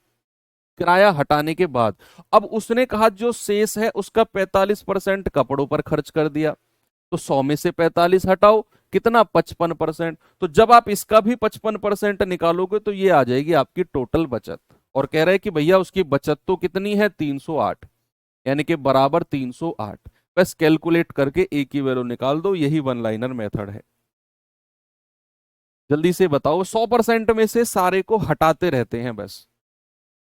Speaker 1: किराया हटाने के बाद। अब उसने कहा जो शेष है उसका 45% कपड़ों पर खर्च कर दिया, तो 100 में से 45 हटाओ, कितना? 55%। तो जब आप इसका भी 55% निकालोगे तो ये आ जाएगी आपकी टोटल बचत। और कह रहे हैं कि भैया उसकी बचत तो कितनी है? 308, यानी कि बराबर 308। बस कैलकुलेट करके एक ही वैल्यू निकाल दो, यही वन लाइनर मेथड है। जल्दी से बताओ, 100% में से सारे को हटाते रहते हैं बस।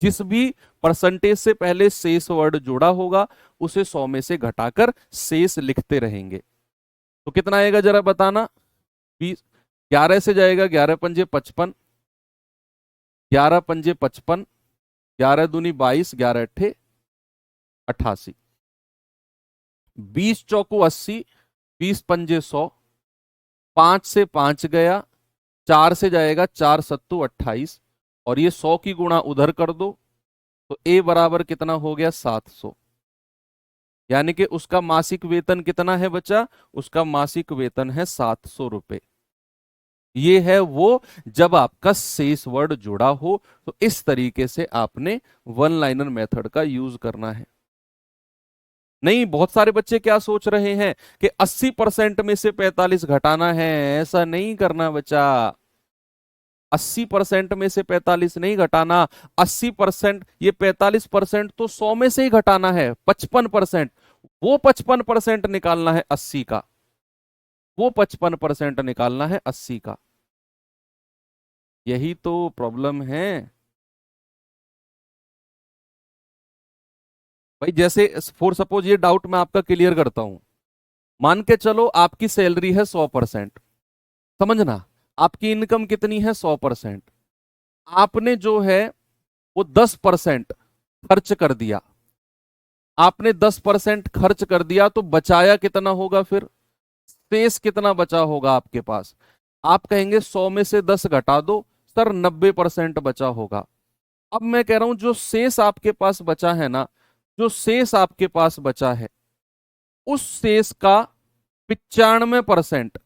Speaker 1: जिस भी परसेंटेज से पहले शेष वर्ड जुड़ा होगा उसे 100 में से घटाकर शेष लिखते रहेंगे। तो कितना आएगा जरा बताना? 20, 11 से जाएगा, 11 पंजे 55, 11 पंजे 55, 11 दूनी 22, 11 अट्ठे 88, 20 चौको 80, 20 पंजे 100, 5 से 5 गया, 4 से जाएगा 4 सत्तू 28, और ये 100 की गुणा उधर कर दो तो ए बराबर कितना हो गया? 700। यानी कि उसका मासिक वेतन कितना है बच्चा? उसका मासिक वेतन है 700 रुपए। ये है वो जब आपका शेष वर्ड जुड़ा हो। तो इस तरीके से आपने वन लाइनर मेथड का यूज करना है। नहीं, बहुत सारे बच्चे क्या सोच रहे हैं कि 80% में से 45 घटाना है। ऐसा नहीं करना बच्चा। 80% में से 45 नहीं घटाना। 80%, ये 45% तो 100 में से ही घटाना है। 55%, वो 55% निकालना है 80 का। वो 55% निकालना है 80 का। यही तो प्रॉब्लम है भाई। जैसे फॉर सपोज ये डाउट मैं आपका क्लियर करता हूं। मान के चलो आपकी सैलरी है 100%, समझना। आपकी इनकम कितनी है? 100%। आपने जो है वो 10% खर्च कर दिया। आपने 10% खर्च कर दिया तो बचाया कितना होगा फिर? शेष कितना बचा होगा आपके पास? आप कहेंगे 100 में से 10 घटा दो सर, 90% बचा होगा। अब मैं कह रहा हूं जो शेष आपके पास बचा है ना, जो शेष आपके पास बचा है उस शेष का 95%,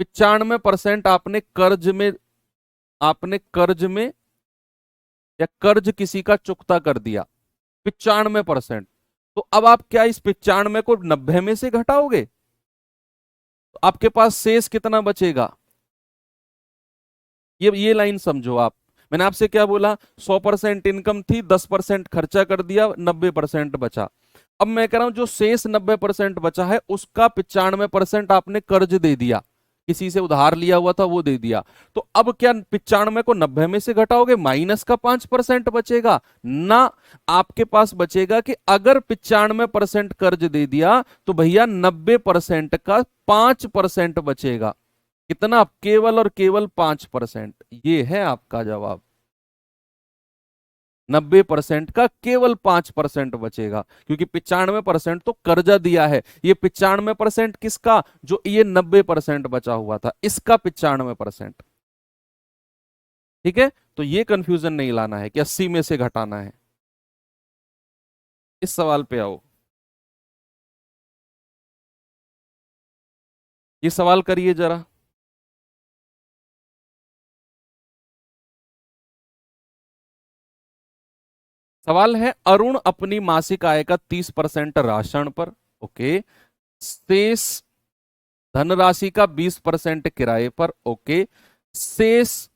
Speaker 1: 95% आपने कर्ज में या कर्ज किसी का चुकता कर दिया। 95%। तो अब आप क्या इस 95 को 90 में से घटाओगे? तो आपके पास शेष कितना बचेगा? ये लाइन समझो आप। मैंने आपसे क्या बोला? 100% इनकम थी, 10% खर्चा कर दिया, 90% बचा। अब मैं कह रहा हूं जो शेष 90% बचा है उसका 95% आपने कर्ज दे दिया, किसी से उधार लिया हुआ था वो दे दिया। तो अब क्या 95 को 90 में से घटाओगे? माइनस का 5% बचेगा ना। आपके पास बचेगा कि अगर 95% कर्ज दे दिया तो भैया 90% का 5% बचेगा। कितना? केवल और केवल 5%। ये है आपका जवाब। 90% का केवल 5% बचेगा, क्योंकि 95% तो कर्जा दिया है। ये 95% किसका? जो ये 90% बचा हुआ था, इसका 95%। ठीक है, तो ये कंफ्यूजन नहीं लाना है कि 80 में से घटाना है। इस सवाल पे आओ। ये सवाल करिए जरा। सवाल है, अरुण अपनी मासिक आय का 30% राशन पर, ओके, शेष धनराशि का 20% किराए पर, ओके, शेष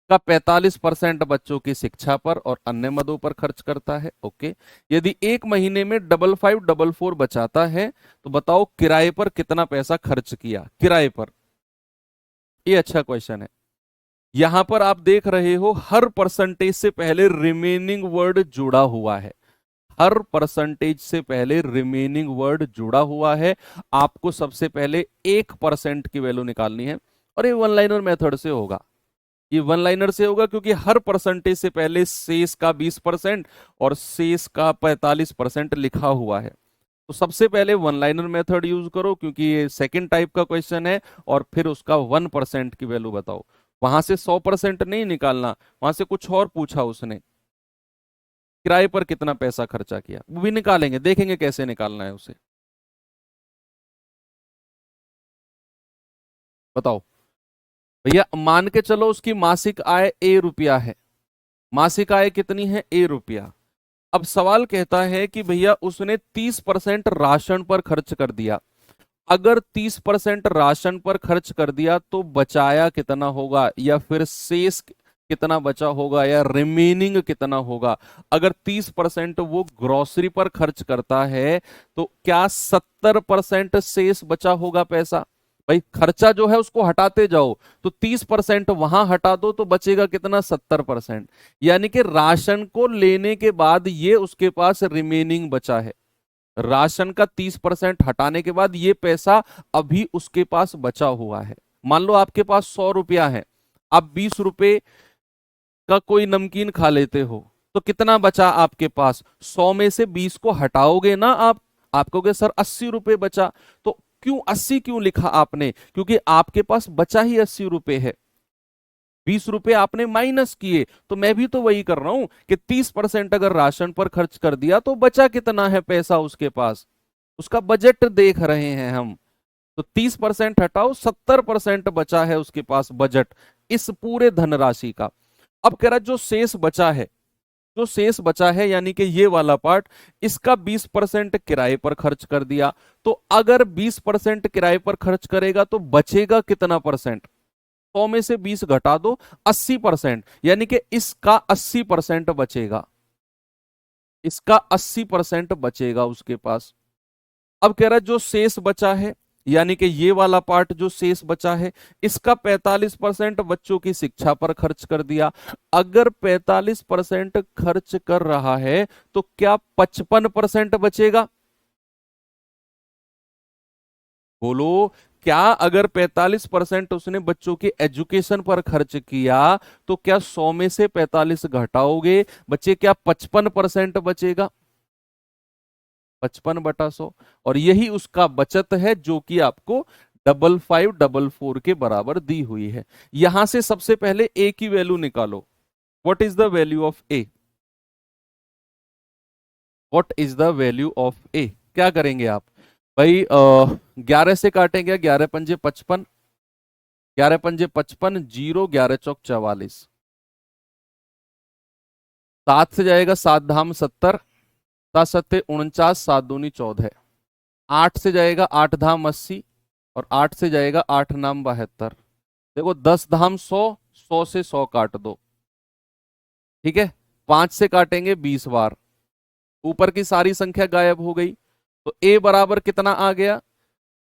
Speaker 1: का 45% बच्चों की शिक्षा पर और अन्य मदों पर खर्च करता है, ओके। यदि एक महीने में 5544 बचाता है तो बताओ किराए पर कितना पैसा खर्च किया? किराए पर। ये अच्छा क्वेश्चन है। यहां पर आप देख रहे हो हर परसेंटेज से पहले रिमेनिंग वर्ड जुड़ा हुआ है। हर परसेंटेज से पहले रिमेनिंग वर्ड जुड़ा हुआ है। आपको सबसे पहले 1% की वैल्यू निकालनी है। और ये वन लाइनर मेथड से होगा, ये वन लाइनर से होगा क्योंकि हर परसेंटेज से पहले शेष का 20% और शेष का 45% लिखा हुआ है। तो सबसे पहले वन लाइनर मेथड यूज करो क्योंकि ये सेकंड टाइप का क्वेश्चन है, और फिर उसका 1% की वैल्यू बताओ। वहां से 100% नहीं निकालना, वहां से कुछ और पूछा उसने, किराए पर कितना पैसा खर्चा किया, वो भी निकालेंगे, देखेंगे कैसे निकालना है उसे। बताओ भैया, मान के चलो उसकी मासिक आय ₹A है, मासिक आय कितनी है? ₹A। अब सवाल कहता है कि भैया उसने 30% राशन पर खर्च कर दिया। अगर 30% राशन पर खर्च कर दिया तो बचाया कितना होगा, या फिर शेष कितना बचा होगा, या रिमेनिंग कितना होगा? अगर 30% वो ग्रोसरी पर खर्च करता है तो क्या 70% शेष बचा होगा पैसा? भाई खर्चा जो है उसको हटाते जाओ, तो 30% वहां हटा दो तो बचेगा कितना? 70%। यानी कि राशन को लेने के बाद ये उसके पास रिमेनिंग बचा है, राशन का 30% हटाने के बाद ये पैसा अभी उसके पास बचा हुआ है। मान लो आपके पास ₹100 है, आप ₹20 का कोई नमकीन खा लेते हो, तो कितना बचा आपके पास? 100 में से 20 को हटाओगे ना आप कहोगे सर ₹80 बचा। तो क्यों 80 क्यों लिखा आपने? क्योंकि आपके पास बचा ही ₹80 है, ₹20 आपने माइनस किए। तो मैं भी तो वही कर रहा हूं कि 30% अगर राशन पर खर्च कर दिया तो बचा कितना है पैसा उसके पास, उसका बजट देख रहे हैं हम। तो 30% हटाओ, 70% बचा है उसके पास बजट इस पूरे धनराशि का। अब कह रहा जो शेष बचा है, जो शेष बचा है यानी कि ये वाला पार्ट, इसका 20% किराए पर खर्च कर दिया। तो अगर 20% किराए पर खर्च करेगा तो बचेगा कितना परसेंट? 100 में से 20 घटा दो, 80%, यानी कि इसका 80% बचेगा, इसका 80% बचेगा उसके पास। अब कह रहा है जो शेष बचा है, यानी कि ये वाला पार्ट जो शेष बचा है, इसका 45% बच्चों की शिक्षा पर खर्च कर दिया। अगर 45% खर्च कर रहा है तो क्या 55% बचेगा? बोलो, क्या अगर 45% उसने बच्चों के एजुकेशन पर खर्च किया तो क्या 100 में से 45 घटाओगे, बच्चे क्या 55% बचेगा? 55/100। और यही उसका बचत है जो कि आपको 5544 के बराबर दी हुई है। यहां से सबसे पहले ए की वैल्यू निकालो। What is the value of A? What is the value of A? क्या करेंगे आप? भाई 11 से काटेंगे, 11 पंजे 55, 11 पंजे 55, 0, 11 चौक 44, 7 से जाएगा 7 धाम 70, 7 सत्ते 49, 7 दूनी 14, 8 से जाएगा 8 धाम 80, और 8 से जाएगा 8 नाम 72। देखो 10 धाम 100, 100 से 100 काट दो, ठीक है। 5 से काटेंगे 20 बार, ऊपर की सारी संख्या गायब हो गई। तो ए बराबर कितना आ गया?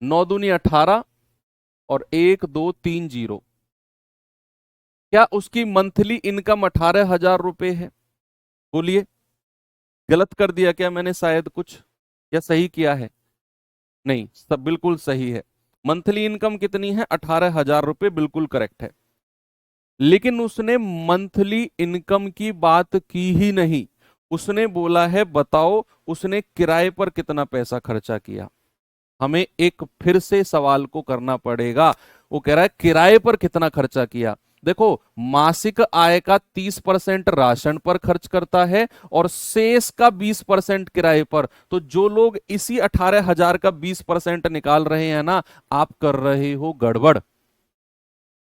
Speaker 1: 9 दूनी 18, और 1 2 3 0। क्या उसकी मंथली इनकम 18,000 है? बोलिए, गलत कर दिया क्या मैंने शायद कुछ, या सही किया है? नहीं, सब बिल्कुल सही है। मंथली इनकम कितनी है? 18,000, बिल्कुल करेक्ट है। लेकिन उसने मंथली इनकम की बात की ही नहीं, उसने बोला है बताओ उसने किराए पर कितना पैसा खर्चा किया। हमें एक फिर से सवाल को करना पड़ेगा। वो कह रहा है किराए पर कितना खर्चा किया। देखो, मासिक आय का 30% राशन पर खर्च करता है और शेष का 20% किराए पर। तो जो लोग इसी 18,000 का 20% निकाल रहे हैं ना, आप कर रहे हो गड़बड़,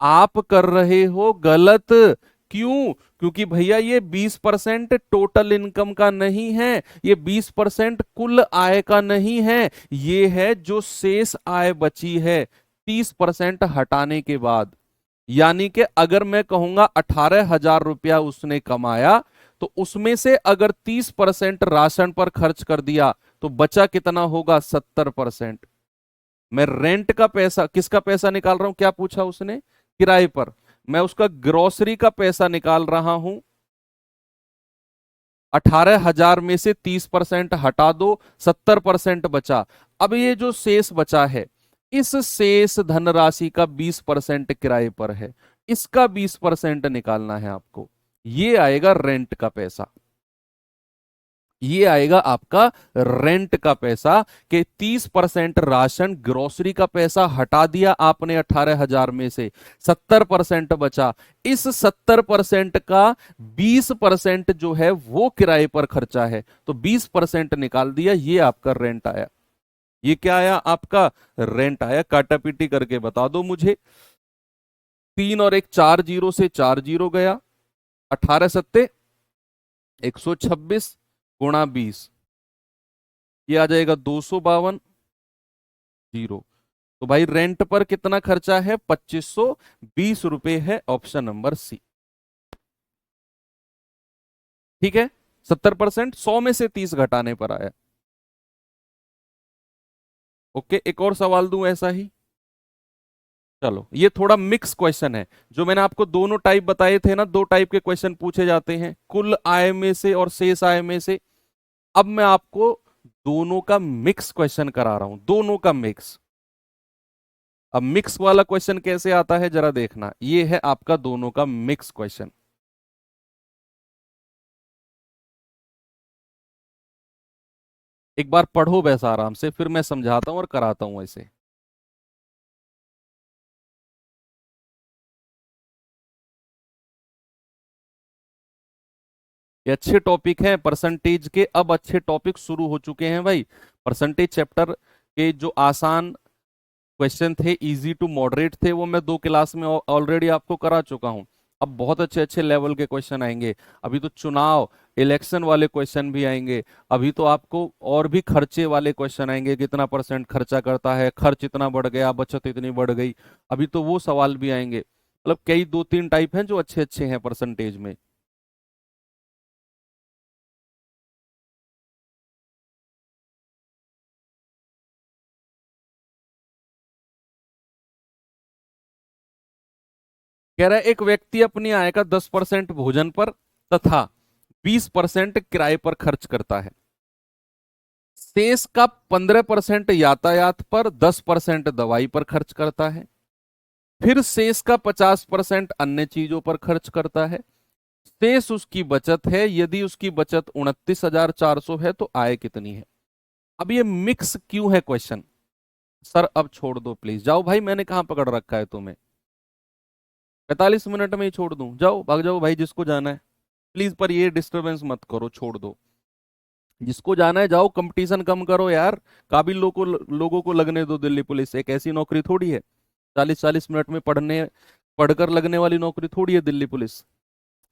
Speaker 1: आप कर रहे हो गलत। क्यों? क्योंकि भैया ये 20% टोटल इनकम का नहीं है, ये 20% कुल आय का नहीं है, ये है जो शेष आय बची है 30% हटाने के बाद। यानी कि अगर मैं कहूंगा 18,000 उसने कमाया, तो उसमें से अगर 30% राशन पर खर्च कर दिया तो बचा कितना होगा? 70%। मैं रेंट का पैसा, किसका पैसा निकाल रहा हूं? क्या पूछा उसने? किराए पर। मैं उसका ग्रोसरी का पैसा निकाल रहा हूं। 18,000 में से 30% हटा दो, 70% बचा। अब ये जो शेष बचा है, इस शेष धनराशि का 20% किराए पर है, इसका 20% निकालना है आपको। ये आएगा रेंट का पैसा, ये आएगा आपका रेंट का पैसा। कि 30% राशन ग्रोसरी का पैसा हटा दिया आपने 18,000 में से, 70% बचा। इस 70% का 20% जो है वो किराए पर खर्चा है, तो 20% निकाल दिया, ये आपका रेंट आया। ये क्या आया आपका? रेंट आया। काटापीटी करके बता दो मुझे। 3 और 1 4 जीरो से 4 जीरो गया, 18 सत्ते 126 गुणा 20, ये आ जाएगा 252 जीरो। तो भाई रेंट पर कितना खर्चा है? 2520 रुपए है, ऑप्शन नंबर सी। ठीक है, 70%, 100 में से 30 घटाने पर आया। ओके, एक और सवाल दूं ऐसा ही। चलो, ये थोड़ा मिक्स क्वेश्चन है। जो मैंने आपको दोनों टाइप बताए थे ना, 2 टाइप के क्वेश्चन पूछे जाते हैं, कुल आय में से और शेष आय में से। अब मैं आपको दोनों का मिक्स क्वेश्चन करा रहा हूं, दोनों का मिक्स। अब मिक्स वाला क्वेश्चन कैसे आता है जरा देखना, ये है आपका दोनों का मिक्स क्वेश्चन। एक बार पढ़ो वैसा आराम से, फिर मैं समझाता हूं और कराता हूं ऐसे। ये अच्छे टॉपिक हैं परसेंटेज के, अब अच्छे टॉपिक शुरू हो चुके हैं भाई। परसेंटेज चैप्टर के जो आसान क्वेश्चन थे, इजी टू मॉडरेट थे, वो मैं 2 क्लास में ऑलरेडी आपको करा चुका हूं। अब बहुत अच्छे अच्छे लेवल के क्वेश्चन आएंगे। अभी तो चुनाव इलेक्शन वाले क्वेश्चन भी आएंगे। अभी तो आपको और भी खर्चे वाले क्वेश्चन आएंगे, कितना परसेंट खर्चा करता है, खर्च इतना बढ़ गया, बचत इतनी बढ़ गई। अभी तो वो सवाल भी आएंगे। मतलब कई 2-3 टाइप हैं जो अच्छे अच्छे हैं परसेंटेज में। कह रहा है एक व्यक्ति अपनी आय का 10% भोजन पर तथा 20% किराए पर खर्च करता है। शेष का 15% यातायात पर, 10% दवाई पर खर्च करता है। फिर शेष का 50% अन्य चीजों पर खर्च करता है। शेष उसकी बचत है। यदि उसकी बचत 29,400 है तो आय कितनी है? अब ये मिक्स क्यों है क्वेश्चन? सर अब छोड़ दो प्लीज, जाओ भाई, मैंने कहां पकड़ रखा है तुम्हें? 45 मिनट में ही छोड़ दूं? जाओ, भाग जाओ भाई, जिसको जाना है प्लीज। पर ये डिस्टरबेंस मत करो, छोड़ दो। जिसको जाना है जाओ, कंपटीशन कम करो यार। काबिल लोगों को लगने दो दिल्ली पुलिस। एक ऐसी नौकरी थोड़ी है 40-40 मिनट में पढ़कर लगने वाली नौकरी थोड़ी है दिल्ली पुलिस।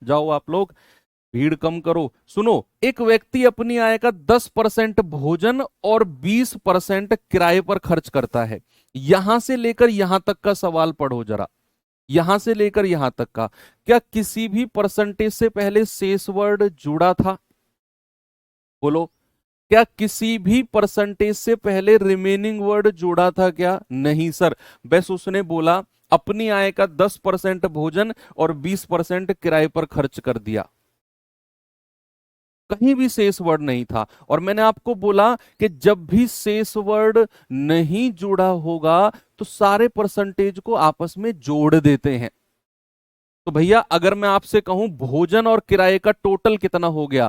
Speaker 1: जाओ आप लोग, भीड़ कम करो। सुनो, एक व्यक्ति अपनी आय का 10% भोजन और 20% किराए पर खर्च करता है। यहां से लेकर यहां तक का सवाल पढ़ो जरा, यहां से लेकर यहां तक का। क्या किसी भी परसेंटेज से पहले शेष वर्ड जुड़ा था? बोलो, क्या किसी भी परसेंटेज से पहले रिमेनिंग वर्ड जोड़ा था क्या? नहीं सर। बस उसने बोला अपनी आय का 10% भोजन और 20% किराए पर खर्च कर दिया, कहीं भी शेष वर्ड नहीं था। और मैंने आपको बोला कि जब भी शेष वर्ड नहीं जुड़ा होगा तो सारे परसेंटेज को आपस में जोड़ देते हैं। तो भैया अगर मैं आपसे कहूं भोजन और किराए का टोटल कितना हो गया,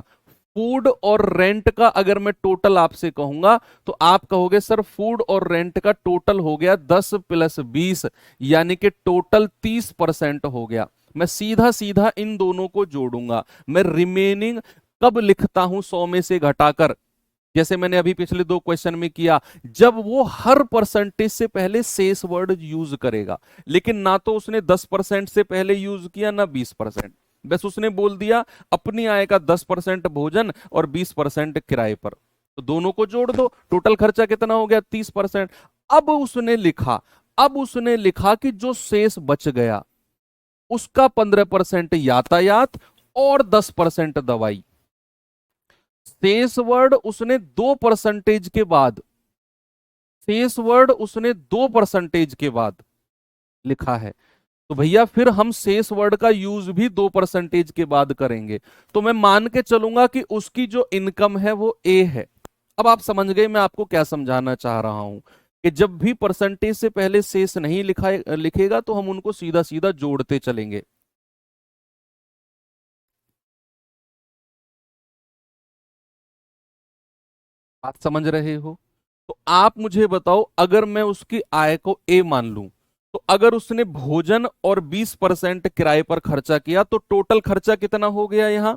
Speaker 1: फूड और रेंट का अगर मैं टोटल आपसे कहूंगा तो आप कहोगे सर फूड और रेंट का टोटल हो गया 10 + 20, यानी कि टोटल 30% हो गया। मैं सीधा सीधा इन दोनों को जोड़ूंगा। मैं रिमेनिंग कब लिखता हूं 100 में से घटाकर? जैसे मैंने अभी पिछले 2 क्वेश्चन में किया, जब वो हर परसेंटेज से पहले शेष वर्ड यूज करेगा। लेकिन ना तो उसने 10% से पहले यूज किया ना 20%। बस उसने बोल दिया अपनी आय का 10% भोजन और 20% किराए पर। तो दोनों को जोड़ दो, टोटल खर्चा कितना हो गया? 30%। अब उसने लिखा कि जो शेष बच गया उसका 15% यातायात और 10% दवाई। शेष वर्ड उसने 2% के बाद, शेष वर्ड उसने 2% के बाद लिखा है। तो भैया फिर हम शेष वर्ड का यूज भी 2% के बाद करेंगे। तो मैं मान के चलूंगा कि उसकी जो इनकम है वो ए है। अब आप समझ गए मैं आपको क्या समझाना चाह रहा हूं। कि जब भी परसेंटेज से पहले शेष नहीं लिखेगा तो हम उनको सीधा सीधा जोड़ते चलेंगे। बात समझ रहे हो? तो आप मुझे बताओ, अगर मैं उसकी आय को ए मान लूं, तो अगर उसने भोजन और 20% किराए पर खर्चा किया तो टोटल खर्चा कितना हो गया यहां?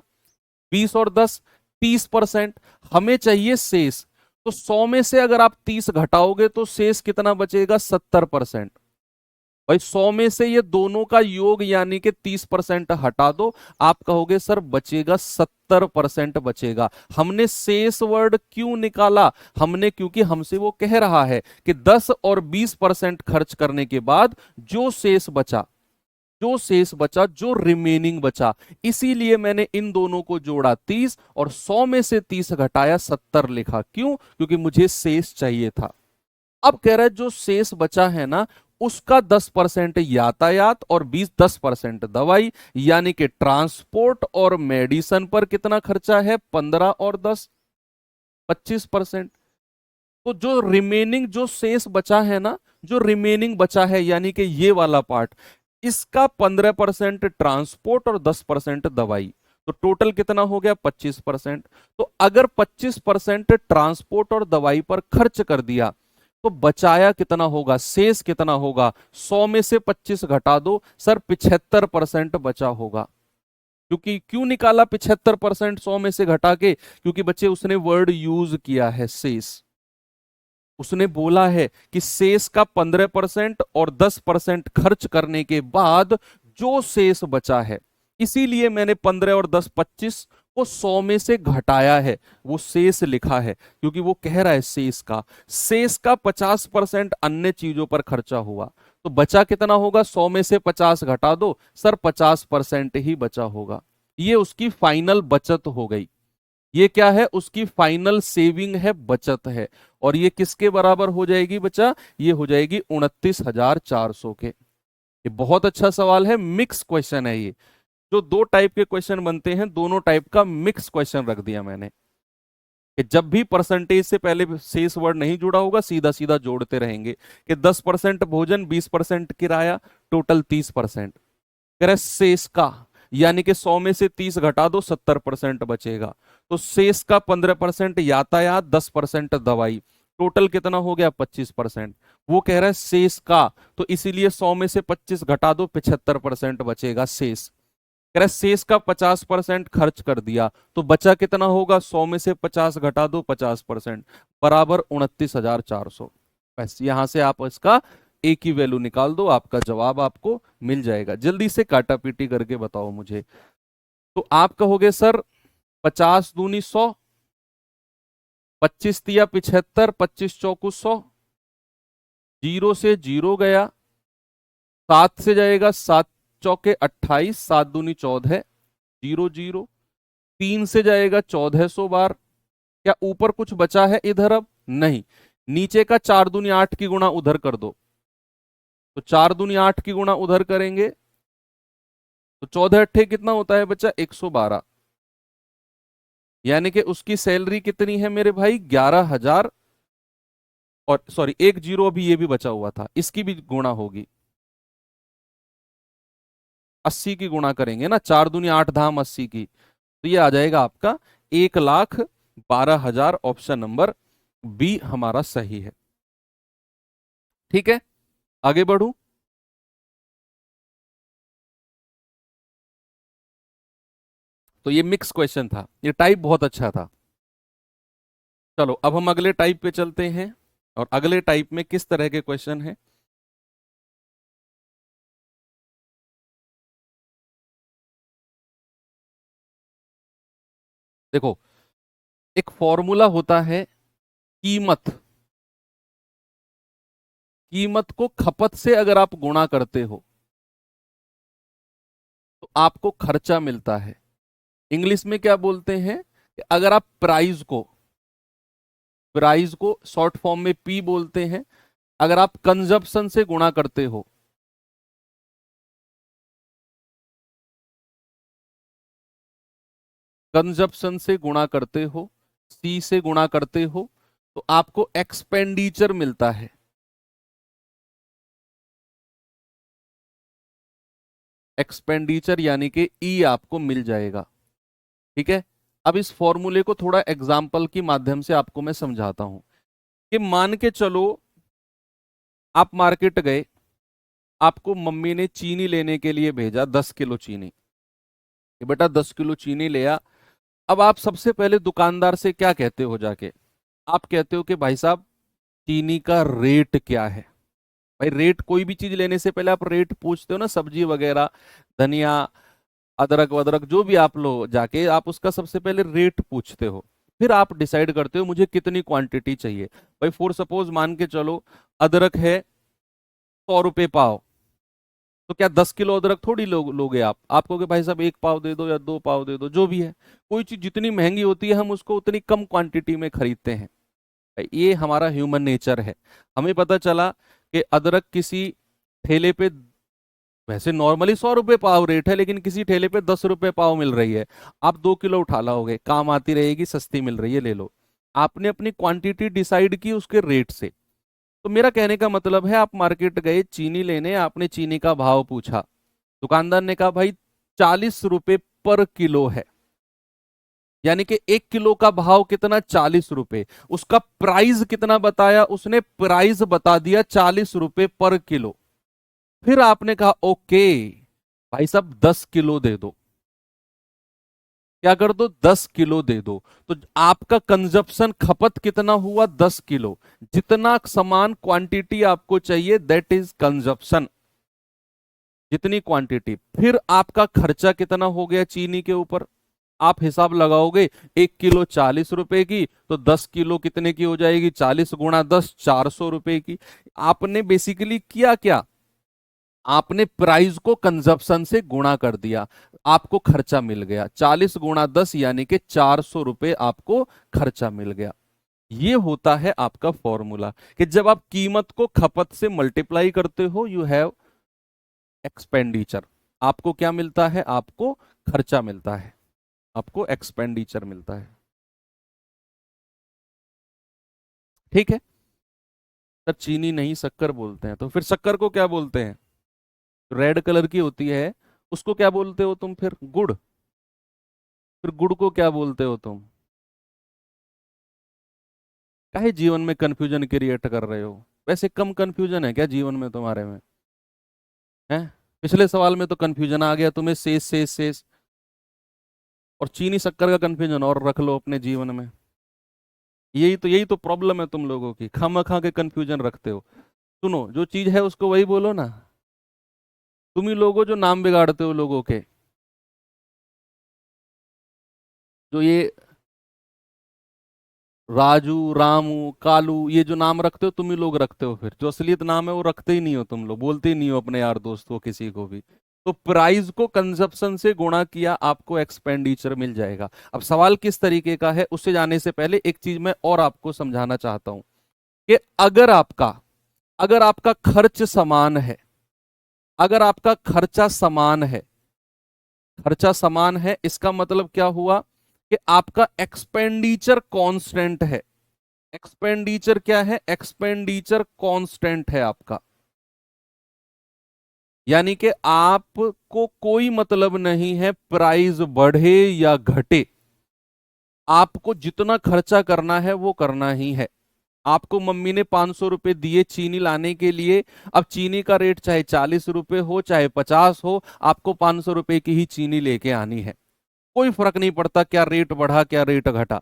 Speaker 1: 20 और 10, 30%। हमें चाहिए शेष। तो 100 में से अगर आप 30 घटाओगे तो शेष कितना बचेगा? 70%। भाई 100 में से ये दोनों का योग यानी कि 30% हटा दो, आप कहोगे सर बचेगा 70% बचेगा। हमने शेष वर्ड क्यों निकाला? हमने, क्योंकि हमसे वो कह रहा है कि 10 और 20% खर्च करने के बाद जो शेष बचा, जो शेष बचा, जो रिमेनिंग बचा, इसीलिए मैंने इन दोनों को जोड़ा 30 और 100 में से 30 घटाया 70 लिखा। क्यों? क्योंकि मुझे शेष चाहिए था। अब कह रहा है जो शेष बचा है ना, उसका 10% यातायात और 10% दवाई, यानी कि ट्रांसपोर्ट और मेडिसिन पर कितना खर्चा है? 15 और 10, 25%। तो जो रिमेनिंग, जो शेष बचा है ना, जो रिमेनिंग बचा है यानी कि ये वाला पार्ट, इसका 15% ट्रांसपोर्ट और 10% दवाई, तो टोटल कितना हो गया? 25%। तो अगर 25% ट्रांसपोर्ट और दवाई पर खर्च कर दिया तो बचाया कितना होगा? शेष कितना होगा? 100 में से 25 घटा दो सर, 75% बचा होगा। क्योंकि क्यों निकाला 75% 100 में से घटा के? क्योंकि बच्चे उसने वर्ड यूज किया है शेष। उसने बोला है कि शेष का 15% और 10% खर्च करने के बाद जो शेष बचा है, इसीलिए मैंने 15 और 10 25 को 100 में से घटाया है, वो शेष लिखा है, क्योंकि वो कह रहा है शेष का 50% अन्य चीजों पर खर्चा हुआ। तो बचा कितना होगा? 100 में से 50 घटा दो सर, 50% ही बचा होगा। ये उसकी फाइनल बचत हो गई। ये क्या है? उसकी फाइनल सेविंग है, बचत है। और ये किसके बराबर हो जाएगी बच्चा? ये हो जाएगी 29,400 के। ये बहुत अच्छा सवाल है, मिक्स क्वेश्चन है ये। जो दो टाइप के क्वेश्चन बनते हैं, दोनों टाइप का मिक्स क्वेश्चन रख दिया मैंने, कि जब भी परसेंटेज से पहले शेष वर्ड नहीं जुड़ा होगा सीधा सीधा जोड़ते रहेंगे। कि 10% भोजन, 20% किराया, टोटल 30%। कह रहे शेष का, यानी कि 100 में से 30 घटा दो, 70% बचेगा। तो शेष का 15% यातायात, 10% दवाई, टोटल कितना हो गया? 25%। वो कह रहा है शेष का, तो इसीलिए 100 में से 25 घटा दो, 75% बचेगा शेष। कह रहा है शेष का 50% खर्च कर दिया, तो बचा कितना होगा? 100 में से 50 घटा दो, 50%, बराबर 29,400। बस यहां से आप इसका एक ही वैल्यू निकाल दो, आपका जवाब आपको मिल जाएगा। जल्दी से काटा पीटी करके बताओ मुझे। तो आप कहोगे सर 50 दूनी 100, 25 तिया 75, 25 चौकू 100, जीरो से जीरो गया, 7 से जाएगा 7 चौके 28, 7 दूनी 14, जीरो जीरो, 3 से जाएगा 1400 बार। क्या ऊपर कुछ बचा है इधर? अब नहीं। नीचे का 4 दूनी 8 की गुणा उधर कर दो, तो 4 दूनी 8 की गुणा उधर करेंगे तो 14 अट्ठे कितना होता है बच्चा? 112। यानी कि उसकी सैलरी कितनी है मेरे भाई? 11,000। और सॉरी, एक जीरो अभी ये भी बचा हुआ था, इसकी भी गुणा होगी, 80 की गुणा करेंगे ना, 4 दूनी 8 धाम 80 की, तो ये आ जाएगा आपका 1,12,000। ऑप्शन नंबर बी हमारा सही है। ठीक है, आगे बढ़ू। तो ये मिक्स क्वेश्चन था, ये टाइप बहुत अच्छा था। चलो अब हम अगले टाइप पे चलते हैं, और अगले टाइप में किस तरह के क्वेश्चन है। देखो, एक फॉर्मूला होता है कीमत। कीमत को खपत से अगर आप गुणा करते हो तो आपको खर्चा मिलता है। इंग्लिश में क्या बोलते हैं कि अगर आप प्राइस को शॉर्ट फॉर्म में पी बोलते हैं, अगर आप कंजप्शन से गुणा करते हो, कंजप्शन से गुणा करते हो, सी से गुणा करते हो, तो आपको एक्सपेंडिचर मिलता है। एक्सपेंडिचर यानी कि ई आपको मिल जाएगा। ठीक है, अब इस फॉर्मूले को थोड़ा एग्जाम्पल की माध्यम से आपको मैं समझाता हूं कि मान के चलो आप मार्केट गए, आपको मम्मी ने चीनी लेने के लिए भेजा, 10 किलो चीनी, कि बेटा 10 किलो चीनी ले आ। अब आप सबसे पहले दुकानदार से क्या कहते हो जाके, आप कहते हो कि भाई साहब चीनी का रेट क्या है। भाई रेट, कोई भी चीज लेने से पहले आप रेट पूछते हो ना, सब्जी वगैरह, धनिया, अदरक वदरक जो भी आप लो जाके, आप उसका सबसे पहले रेट पूछते हो, फिर आप डिसाइड करते हो मुझे कितनी क्वांटिटी चाहिए। भाई फॉर सपोज मान के चलो अदरक है 100 रुपये पाव, तो क्या 10 किलो अदरक थोड़ी लोगे आप कहोगे भाई साहब 1 पाव दे दो या 2 पाव दे दो, जो भी है। कोई चीज जितनी महंगी होती है हम उसको उतनी कम क्वांटिटी में खरीदते हैं। ये हमारा ह्यूमन नेचर है। हमें पता चला कि अदरक किसी ठेले पे, वैसे नॉर्मली 100 रुपये पाव रेट है, लेकिन किसी ठेले पे 10 रुपये पाव मिल रही है। आप 2 किलो उठा लाओगे, काम आती रहेगी, सस्ती मिल रही है, ले लो। आपने अपनी क्वांटिटी डिसाइड की उसके रेट से। तो मेरा कहने का मतलब है, आप मार्केट गए चीनी लेने, आपने चीनी का भाव पूछा, दुकानदार ने कहा भाई 40 रुपये पर किलो है, यानी कि 1 किलो का भाव कितना, 40 रुपये। उसका प्राइस कितना बताया उसने, प्राइस बता दिया 40 रुपये पर किलो। फिर आपने कहा ओके भाई साहब 10 किलो दे दो, क्या कर दो, 10 किलो दे दो। तो आपका कंजप्शन, खपत कितना हुआ, 10 किलो। जितना समान क्वांटिटी आपको चाहिए दैट इज कंजप्शन, जितनी क्वांटिटी। फिर आपका खर्चा कितना हो गया चीनी के ऊपर, आप हिसाब लगाओगे, 1 किलो 40 रुपए की, तो 10 किलो कितने की हो जाएगी, 40 गुणा 10, 400 रुपए की। आपने बेसिकली किया क्या, आपने प्राइस को कंजप्शन से गुणा कर दिया, आपको खर्चा मिल गया। 40 गुणा 10 यानी कि 400 रुपए आपको खर्चा मिल गया। ये होता है आपका फॉर्मूला, कि जब आप कीमत को खपत से मल्टीप्लाई करते हो यू हैव एक्सपेंडिचर। आपको क्या मिलता है, आपको खर्चा मिलता है, आपको एक्सपेंडिचर मिलता है। ठीक है, सर चीनी नहीं शक्कर बोलते हैं, तो फिर शक्कर को क्या बोलते हैं, रेड कलर की होती है, उसको क्या बोलते हो तुम, फिर गुड़। फिर गुड़ को क्या बोलते हो तुम। काहे जीवन में कंफ्यूजन क्रिएट कर रहे हो, वैसे कम कंफ्यूजन है क्या जीवन में तुम्हारे में, है। पिछले सवाल में तो कंफ्यूजन आ गया तुम्हें, शेष शेष शेष, और चीनी शक्कर का कंफ्यूजन और रख लो अपने जीवन में। यही तो प्रॉब्लम है तुम लोगों की, खामखा के कंफ्यूजन रखते हो। सुनो, जो चीज है उसको वही बोलो ना। तुम ही लोगों जो नाम बिगाड़ते हो लोगों के, जो ये राजू, रामू, कालू, ये जो नाम रखते हो तुम ही लोग रखते हो। फिर जो असलियत नाम है वो रखते ही नहीं हो तुम लोग, बोलते ही नहीं हो अपने यार दोस्तों किसी को भी। तो प्राइस को कंजप्शन से गुणा किया, आपको एक्सपेंडिचर मिल जाएगा। अब सवाल किस तरीके का है उससे जाने से पहले एक चीज मैं और आपको समझाना चाहता हूं, कि अगर आपका खर्च समान है, अगर आपका खर्चा समान है, खर्चा समान है, इसका मतलब क्या हुआ कि आपका एक्सपेंडिचर कांस्टेंट है। एक्सपेंडिचर क्या है, एक्सपेंडिचर कांस्टेंट है आपका, यानी कि आपको कोई मतलब नहीं है प्राइस बढ़े या घटे, आपको जितना खर्चा करना है वो करना ही है। आपको मम्मी ने 500 रुपए दिए चीनी लाने के लिए, अब चीनी का रेट चाहे 40 रुपए हो चाहे 50 हो, आपको 500 रुपए की ही चीनी लेके आनी है। कोई फर्क नहीं पड़ता क्या रेट बढ़ा क्या रेट घटा।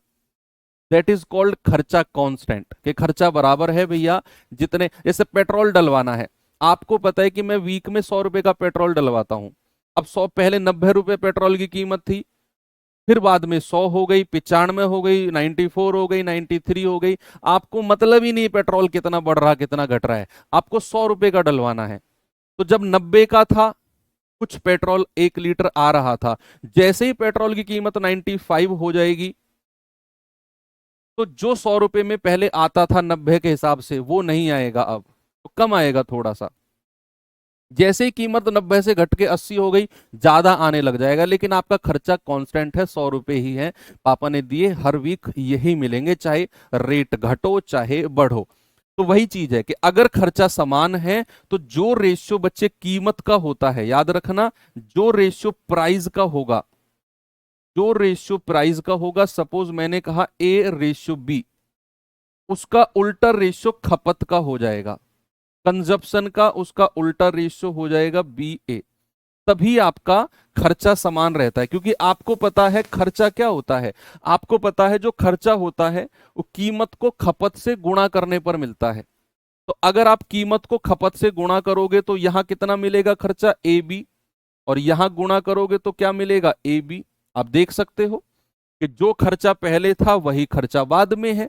Speaker 1: दैट इज कॉल्ड खर्चा कांस्टेंट, कि खर्चा बराबर है भैया। जितने, जैसे पेट्रोल डलवाना है, आपको पता है कि मैं वीक में 100 रुपए का पेट्रोल डलवाता हूं। अब 100, पहले 90 रुपए पेट्रोल की कीमत थी, फिर बाद में 100 हो गई, 95 हो गई, 94 हो गई, 93 हो गई। आपको मतलब ही नहीं पेट्रोल कितना बढ़ रहा कितना घट रहा है, आपको 100 रुपए का डलवाना है। तो जब 90 का था, कुछ पेट्रोल 1 लीटर आ रहा था, जैसे ही पेट्रोल की कीमत 95 हो जाएगी, तो जो 100 रुपए में पहले आता था 90 के हिसाब से, वो नहीं आएगा, अब तो कम आएगा थोड़ा सा। जैसे ही कीमत 90 से घट के 80 हो गई, ज्यादा आने लग जाएगा, लेकिन आपका खर्चा कांस्टेंट है, 100 रुपए ही है। पापा ने दिए, हर वीक यही मिलेंगे, चाहे रेट घटो चाहे बढ़ो। तो वही चीज है कि अगर खर्चा समान है तो जो रेशियो बच्चे कीमत का होता है, याद रखना, जो रेशियो प्राइस का होगा, जो रेशियो प्राइस का होगा, सपोज मैंने कहा ए रेशियो बी, उसका उल्टा रेशियो खपत का हो जाएगा, कंजप्शन का उसका उल्टा रेशियो हो जाएगा बी ए। तभी आपका खर्चा समान रहता है, क्योंकि आपको पता है खर्चा क्या होता है, आपको पता है जो खर्चा होता है वो कीमत को खपत से गुणा करने पर मिलता है। तो अगर आप कीमत को खपत से गुणा करोगे तो यहां कितना मिलेगा खर्चा ए बी, और यहां गुणा करोगे तो क्या मिलेगा ए बी। आप देख सकते हो कि जो खर्चा पहले था वही खर्चा बाद में है।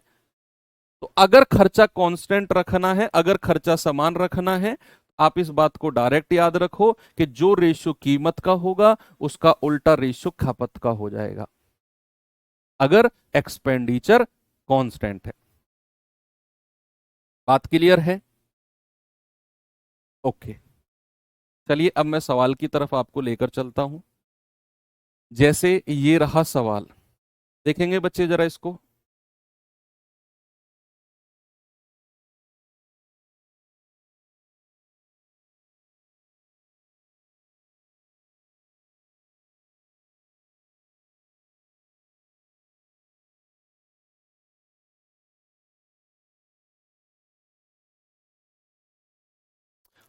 Speaker 1: तो अगर खर्चा कांस्टेंट रखना है, अगर खर्चा समान रखना है, आप इस बात को डायरेक्ट याद रखो कि जो रेशियो कीमत का होगा उसका उल्टा रेशियो खपत का हो जाएगा, अगर एक्सपेंडिचर कांस्टेंट है। बात क्लियर है? ओके, चलिए अब मैं सवाल की तरफ आपको लेकर चलता हूं। जैसे ये रहा सवाल, देखेंगे बच्चे जरा इसको।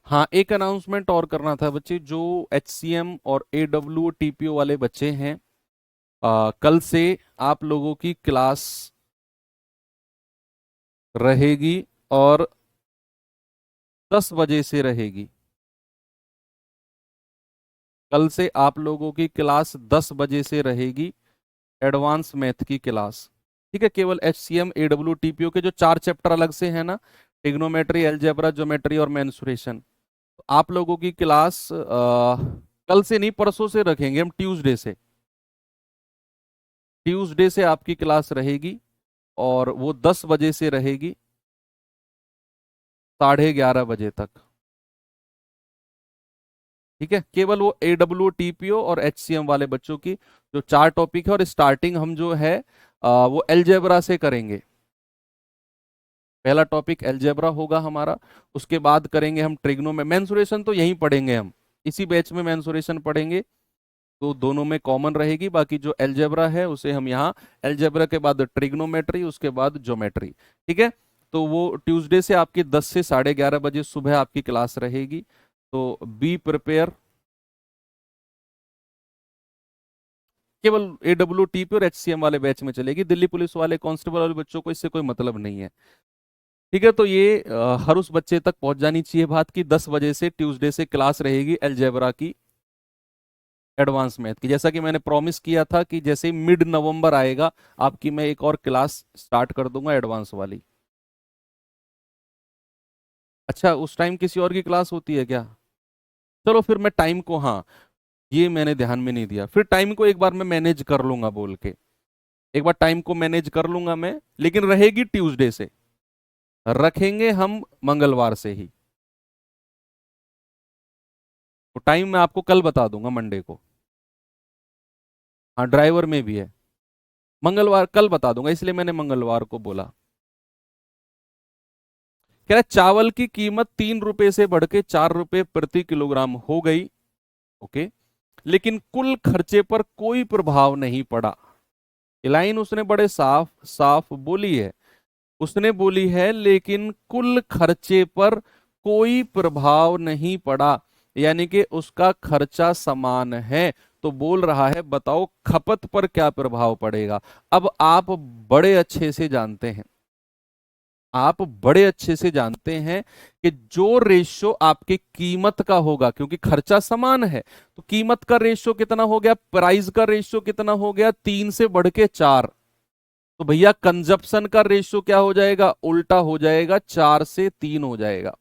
Speaker 1: हाँ, एक अनाउंसमेंट और करना था बच्चे, जो HCM और AW TPO वाले बच्चे हैं, कल से आप लोगों की क्लास रहेगी और 10 बजे से रहेगी। कल से आप लोगों की क्लास 10 बजे से रहेगी, एडवांस मैथ की क्लास। ठीक है, केवल HCM AW TPO के जो 4 चैप्टर अलग से हैं ना, ट्रिग्नोमेट्री, अलजेब्रा, ज्योमेट्री और मेंसुरेशन, तो आप लोगों की क्लास कल से नहीं, परसों से रखेंगे हम, ट्यूसडे से। ट्यूसडे से आपकी क्लास रहेगी और वो 10 बजे से रहेगी 11:30 बजे तक। ठीक है, केवल वो AW TPO और HCM वाले बच्चों की जो 4 टॉपिक है, और स्टार्टिंग हम जो है वो अलजेब्रा से करेंगे। पहला टॉपिक अलजेब्रा होगा हमारा, उसके बाद करेंगे हम ट्रिग्नो में, मेंसुरेशन तो यहीं पढ़ेंगे हम, इसी बैच में मेंसुरेशन पढ़ेंगे, तो दोनों में कॉमन रहेगी। बाकी जो अलजेब्रा है उसे हम यहाँ, अलजेब्रा के बाद ट्रिग्नोमेट्री, उसके बाद ज्योमेट्री। ठीक है, तो वो ट्यूसडे से आपकी 10 से 11:30 बजे सुबह आपकी क्लास रहेगी। तो बी प्रिपेयर, केवल AWTP और HCM वाले बैच में चलेगी, दिल्ली पुलिस वाले, कांस्टेबल वाले बच्चों को इससे कोई मतलब नहीं है। ठीक है, तो ये हर उस बच्चे तक पहुंच जानी चाहिए बात की, 10 बजे से ट्यूसडे से क्लास रहेगी अलजेब्रा की, एडवांस मैथ की। जैसा कि मैंने प्रॉमिस किया था कि जैसे मिड नवंबर आएगा आपकी मैं एक और क्लास स्टार्ट कर दूंगा एडवांस वाली। अच्छा, उस टाइम किसी और की क्लास होती है क्या? चलो फिर मैं टाइम को, हाँ ये मैंने ध्यान में नहीं दिया, फिर टाइम को एक बार मैं मैनेज कर लूंगा बोल के, एक बार टाइम को मैनेज कर लूंगा मैं, लेकिन रहेगी ट्यूसडे से, रखेंगे हम मंगलवार से ही। तो टाइम मैं आपको कल बता दूंगा, मंडे को। हाँ, ड्राइवर में भी है, मंगलवार कल बता दूंगा, इसलिए मैंने मंगलवार को बोला। कह रहा है, चावल की कीमत 3 रुपए से बढ़ के 4 रुपए प्रति किलोग्राम हो गई। ओके, लेकिन कुल खर्चे पर कोई प्रभाव नहीं पड़ा। ये लाइन उसने बड़े साफ साफ बोली है, उसने बोली है लेकिन कुल खर्चे पर कोई प्रभाव नहीं पड़ा, यानी कि उसका खर्चा समान है। तो बोल रहा है बताओ खपत पर क्या प्रभाव पड़ेगा। अब आप बड़े अच्छे से जानते हैं, आप बड़े अच्छे से जानते हैं कि जो रेशियो आपके कीमत का होगा, क्योंकि खर्चा समान है, तो कीमत का रेशियो कितना हो गया, प्राइस का रेशियो कितना हो गया, 3 से बढ़ के 4। तो भैया कंजप्शन का रेशियो क्या हो जाएगा, उल्टा हो जाएगा, 4 से 3 हो जाएगा,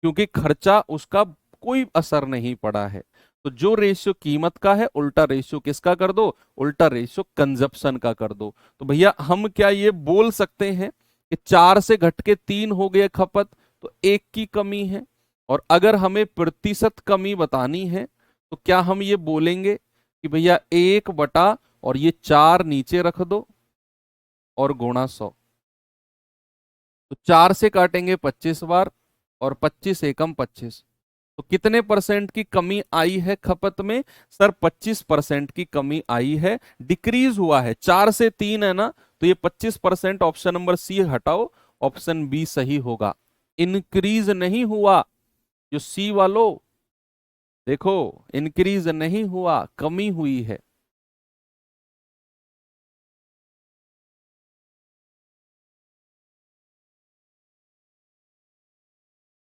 Speaker 1: क्योंकि खर्चा उसका कोई असर नहीं पड़ा है। तो जो रेशियो कीमत का है उल्टा रेशियो किसका कर दो, उल्टा रेशियो कंजप्शन का कर दो। तो भैया हम क्या ये बोल सकते हैं कि 4 से घट के 3 हो गए खपत, तो 1 की कमी है। और अगर हमें प्रतिशत कमी बतानी है तो क्या हम ये बोलेंगे कि भैया 1/, और ये 4 नीचे रख दो और गुणा 100। तो 4 से काटेंगे 25 बार, और 25 एकम 25, तो कितने परसेंट की कमी आई है खपत में? सर 25% की कमी आई है, डिक्रीज हुआ है, 4 से 3 है ना, तो ये 25%, ऑप्शन नंबर सी हटाओ, ऑप्शन बी सही होगा। इंक्रीज नहीं हुआ, जो सी वालों देखो, इंक्रीज नहीं हुआ, कमी हुई है।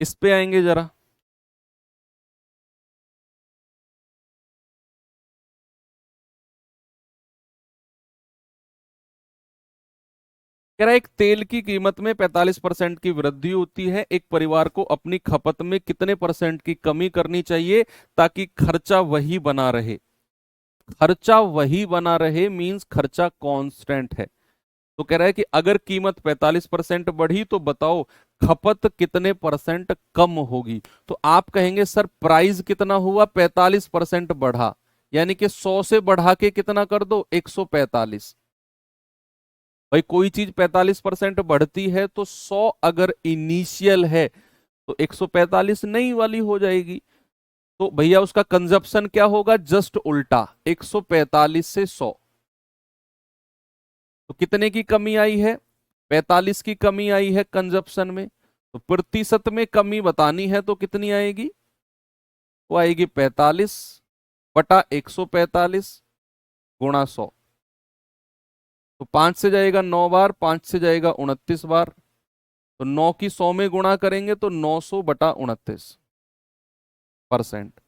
Speaker 1: इस पे आएंगे जरा। कह रहा है एक तेल की कीमत में 45% की वृद्धि होती है, एक परिवार को अपनी खपत में कितने परसेंट की कमी करनी चाहिए ताकि खर्चा वही बना रहे? खर्चा वही बना रहे मींस खर्चा कांस्टेंट है। तो कह रहा है कि अगर कीमत 45% बढ़ी तो बताओ खपत कितने परसेंट कम होगी? तो आप कहेंगे सर प्राइस कितना हुआ? 45% बढ़ा, यानी कि 100 से बढ़ा के कितना कर दो? 145। भाई कोई चीज 45% बढ़ती है तो 100 अगर इनिशियल है तो 145 नई वाली हो जाएगी। तो भैया उसका कंजप्शन क्या होगा? जस्ट उल्टा, 145 से 100। तो कितने की कमी आई है? 45 की कमी आई है कंजप्शन में। तो प्रतिशत में कमी बतानी है तो कितनी आएगी? वो आएगी 45 बटा 145 गुणा 100। तो 5 से जाएगा 9 बार, 5 से जाएगा 29 बार, तो 9 की 100 में गुणा करेंगे तो 900 बटा 29%।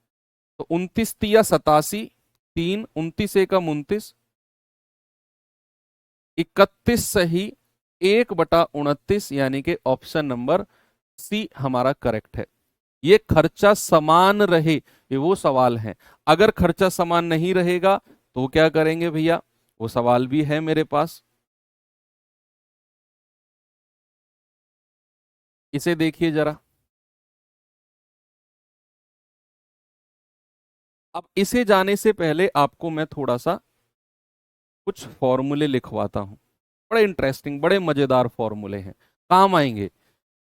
Speaker 1: तो 29 तिया 87, 3 29 एकम 29, 31 सही, 1/29, यानी कि ऑप्शन नंबर सी हमारा करेक्ट है। ये खर्चा समान रहे, ये वो सवाल है। अगर खर्चा समान नहीं रहेगा तो क्या करेंगे भैया? वो सवाल भी है मेरे पास, इसे देखिए जरा। अब इसे जाने से पहले आपको मैं थोड़ा सा कुछ फॉर्मूले लिखवाता हूं। बड़े इंटरेस्टिंग, बड़े मजेदार फॉर्मूले हैं, काम आएंगे।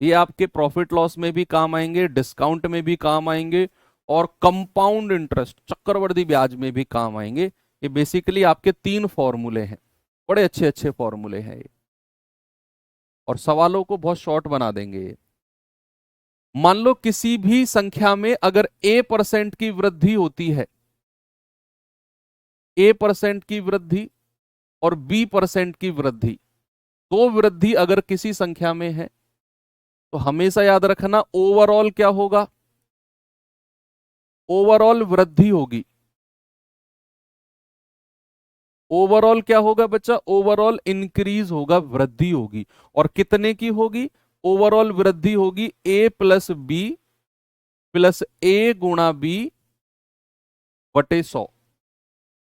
Speaker 1: ये आपके प्रॉफिट लॉस में भी काम आएंगे, डिस्काउंट में भी काम आएंगे, और कंपाउंड इंटरेस्ट चक्रवृद्धि ब्याज में भी काम आएंगे। ये बेसिकली आपके 3 फॉर्मूले हैं, बड़े अच्छे अच्छे फॉर्मूले हैं ये, और सवालों को बहुत शॉर्ट बना देंगे ये। मान लो किसी भी संख्या में अगर a% की वृद्धि होती है, a% की वृद्धि और b% की वृद्धि, दो वृद्धि अगर किसी संख्या में है तो हमेशा याद रखना ओवरऑल क्या होगा? ओवरऑल वृद्धि होगी। ओवरऑल क्या होगा बच्चा? ओवरऑल इंक्रीज होगा, वृद्धि होगी। और कितने की होगी? ओवरऑल वृद्धि होगी a+b प्लस a गुणा b बटे 100।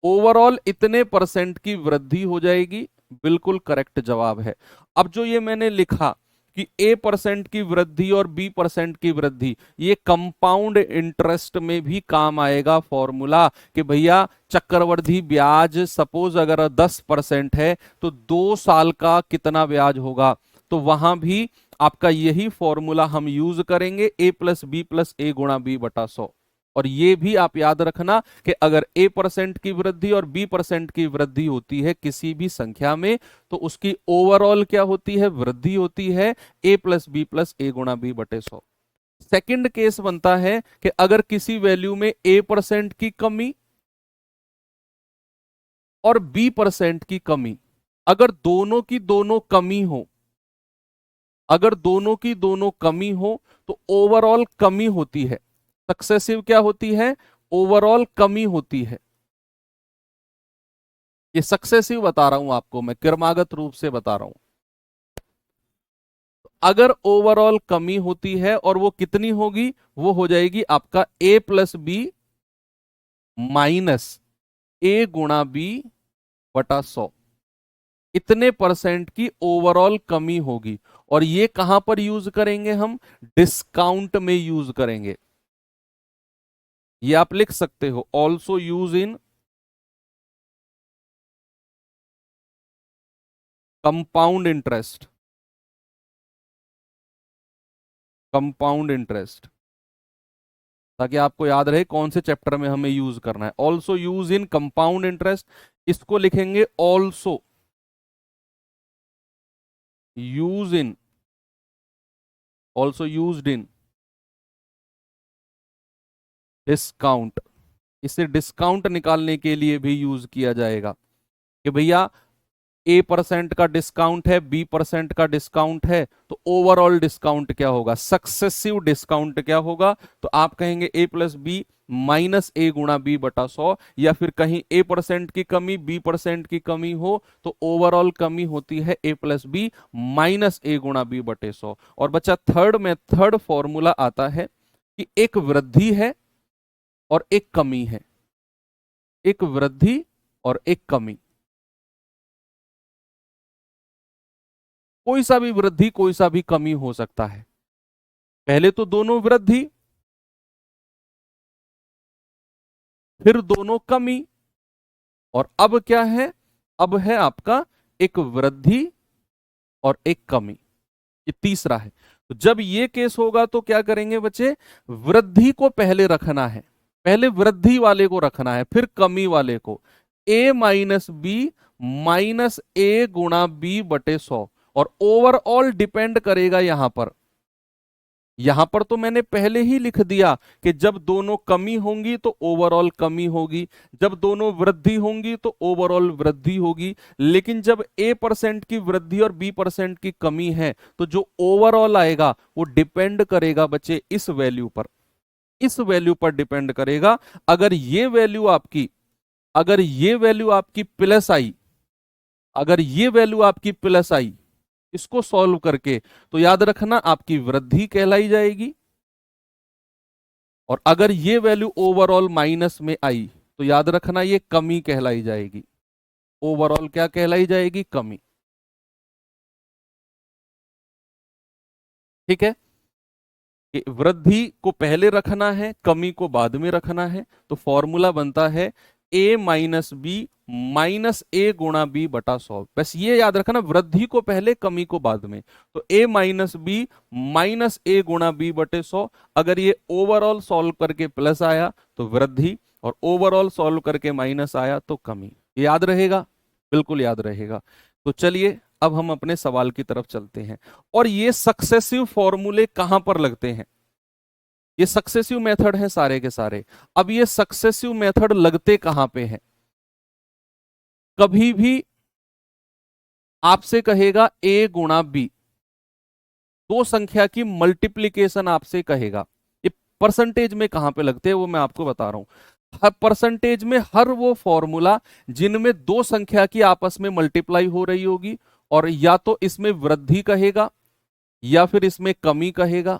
Speaker 1: ओवरऑल इतने परसेंट की वृद्धि हो जाएगी, बिल्कुल करेक्ट जवाब है। अब जो ये मैंने लिखा कि a% की वृद्धि और b% की वृद्धि, ये कंपाउंड इंटरेस्ट में भी काम आएगा फॉर्मूला, कि भैया चक्रवृद्धि ब्याज सपोज अगर 10% है तो 2 साल का कितना ब्याज होगा? तो वहां भी आपका यही फॉर्मूला हम यूज करेंगे, a+b+a गुणा b/100। और ये भी आप याद रखना कि अगर a% की वृद्धि और b% की वृद्धि होती है किसी भी संख्या में, तो उसकी ओवरऑल क्या होती है? वृद्धि होती है, a+b+a गुणा b/100। सेकंड केस बनता है कि अगर किसी वैल्यू में a% की कमी और b% की कमी, अगर दोनों की दोनों कमी हो, अगर दोनों की दोनों कमी हो तो ओवरऑल कमी होती है। सक्सेसिव क्या होती है? ओवरऑल कमी होती है। ये सक्सेसिव बता रहा हूं आपको, मैं क्रमागत रूप से बता रहा हूं। अगर ओवरऑल कमी होती है और वो कितनी होगी? वो हो जाएगी आपका a+b माइनस a गुणा b/100। इतने परसेंट की ओवरऑल कमी होगी। और ये कहां पर यूज करेंगे हम? डिस्काउंट में यूज करेंगे। ये आप लिख सकते हो, also use in compound interest. Compound interest, ताकि आपको याद रहे कौन से चैप्टर में हमें यूज करना है। Also use in compound interest, इसको लिखेंगे also use in, also used in discount. इसे डिस्काउंट निकालने के लिए भी यूज किया जाएगा कि भैया A% का डिस्काउंट है, B% का डिस्काउंट है, तो ओवरऑल डिस्काउंट क्या होगा, सक्सेसिव डिस्काउंट क्या होगा। तो आप कहेंगे A+B माइनस A गुणा B बटा 100, या फिर कहीं A% की कमी B% की कमी हो तो ओवरऑल कमी होती है A+B माइनस A गुणा B बटे 100। और बच्चा थर्ड फॉर्मूला आता है कि एक वृद्धि है और एक कमी है, एक वृद्धि और एक कमी, कोई सा भी वृद्धि कोई सा भी कमी हो सकता है। पहले तो दोनों वृद्धि, फिर दोनों कमी, और अब क्या है, अब है आपका एक वृद्धि और एक कमी, ये तीसरा है। तो जब ये केस होगा तो क्या करेंगे बच्चे, वृद्धि को पहले रखना है, पहले वृद्धि वाले को रखना है, फिर कमी वाले को। A-B माइनस A गुणा B बटे 100, और ओवरऑल डिपेंड करेगा यहां पर तो मैंने पहले ही लिख दिया कि जब दोनों कमी होंगी तो ओवरऑल कमी होगी, जब दोनों वृद्धि होंगी तो ओवरऑल वृद्धि होगी। लेकिन जब A% की वृद्धि और B% की कमी है तो जो ओवरऑल आएगा वो डिपेंड करेगा बच्चे इस वैल्यू पर, इस वैल्यू पर डिपेंड करेगा। अगर ये वैल्यू आपकी प्लस आई, अगर ये वैल्यू आपकी प्लस आई, इसको सॉल्व करके, तो याद रखना आपकी वृद्धि कहलाई जाएगी। और अगर ये वैल्यू ओवरऑल माइनस में आई तो याद रखना ये कमी कहलाई जाएगी। ओवरऑल क्या कहलाई जाएगी, कमी। ठीक है, कि वृद्धि को पहले रखना है, कमी को बाद में रखना है। तो फॉर्मूला बनता है A-B माइनस A गुणा B बटा 100। बस ये याद रखना, वृद्धि को पहले, कमी को बाद में। तो A-B माइनस A गुणा B बटे 100। अगर ये ओवरऑल सॉल्व करके प्लस आया तो वृद्धि, और ओवरऑल सॉल्व करके माइनस आया तो कमी। याद रहेगा, बिल्कुल याद रहेगा। तो चलिए अब हम अपने सवाल की तरफ चलते हैं। और ये सक्सेसिव फॉर्मूले कहां पर लगते हैं, ये सक्सेसिव मेथड है सारे के सारे। अब ये सक्सेसिव मेथड लगते कहां पे हैं, कभी भी आपसे कहेगा A गुणा B, दो संख्या की मल्टीप्लीकेशन आपसे कहेगा, ये परसेंटेज में कहां पे लगते हैं वो मैं आपको बता रहा हूं। हर परसेंटेज में हर वो फॉर्मूला जिनमें दो संख्या की आपस में मल्टीप्लाई हो रही होगी, और या तो इसमें वृद्धि कहेगा या फिर इसमें कमी कहेगा,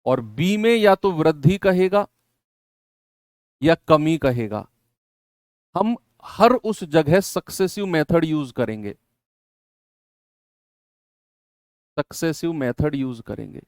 Speaker 1: और बी में या तो वृद्धि कहेगा या कमी कहेगा। हम हर उस जगह सक्सेसिव मेथड यूज करेंगे, सक्सेसिव मेथड यूज करेंगे।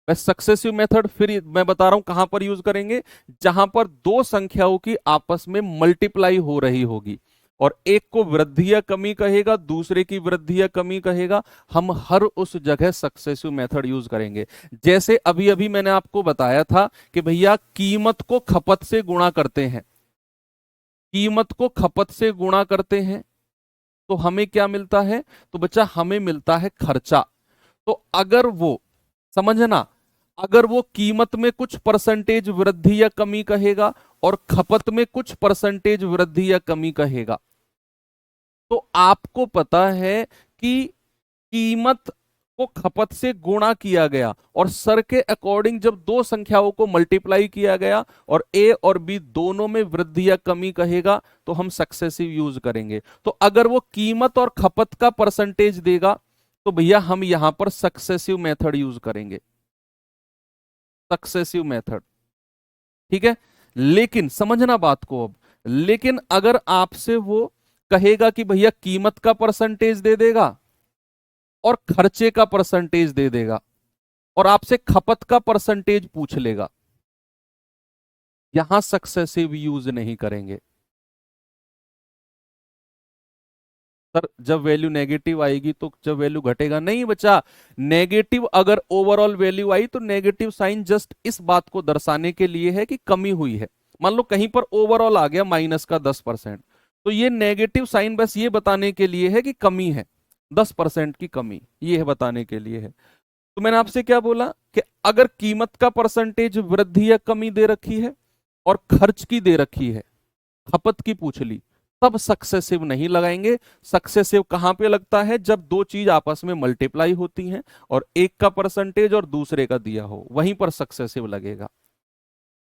Speaker 1: बस सक्सेसिव मेथड फिर मैं बता रहा हूं कहां पर यूज करेंगे, जहां पर दो संख्याओं की आपस में मल्टीप्लाई हो रही होगी, और एक को वृद्धि या कमी कहेगा, दूसरे की वृद्धि या कमी कहेगा। हम हर उस जगह सक्सेसिव मेथड यूज करेंगे। जैसे अभी अभी मैंने आपको बताया था कि भैया कीमत को खपत से गुणा करते हैं, कीमत को खपत से गुणा करते हैं तो हमें क्या मिलता है, तो बच्चा हमें मिलता है खर्चा। तो अगर वो, समझना, अगर वो कीमत में कुछ परसेंटेज वृद्धि या कमी कहेगा और खपत में कुछ परसेंटेज वृद्धि या कमी कहेगा, तो आपको पता है कि कीमत को खपत से गुणा किया गया और सर के अकॉर्डिंग जब दो संख्याओं को मल्टीप्लाई किया गया और ए और बी दोनों में वृद्धि या कमी कहेगा तो हम सक्सेसिव यूज करेंगे। तो अगर वो कीमत और खपत का परसेंटेज देगा तो भैया हम यहां पर सक्सेसिव मेथड यूज करेंगे, सक्सेसिव मेथड। ठीक है, लेकिन समझना बात को अब, लेकिन अगर आपसे वो कहेगा कि भैया कीमत का परसेंटेज दे देगा और खर्चे का परसेंटेज दे देगा और आपसे खपत का परसेंटेज पूछ लेगा, यहां सक्सेसिव यूज नहीं करेंगे। सर जब वैल्यू नेगेटिव आएगी तो जब वैल्यू घटेगा नहीं बच्चा, नेगेटिव अगर ओवरऑल वैल्यू आई तो नेगेटिव साइन जस्ट इस बात को दर्शाने के लिए है कि कमी हुई है। मान लो कहीं पर ओवरऑल आ गया -10%, तो ये नेगेटिव साइन बस ये बताने के लिए है कि कमी है, 10% की कमी, ये है बताने के लिए है। तो मैंने आपसे क्या बोला कि अगर कीमत का परसेंटेज वृद्धि या कमी दे रखी है और खर्च की दे रखी है, खपत की पूछ ली, तब सक्सेसिव नहीं लगाएंगे। सक्सेसिव कहां पे लगता है? जब दो चीज आपस में मल्टीप्लाई होती हैं और एक का परसेंटेज और दूसरे का दिया हो, वहीं पर सक्सेसिव लगेगा।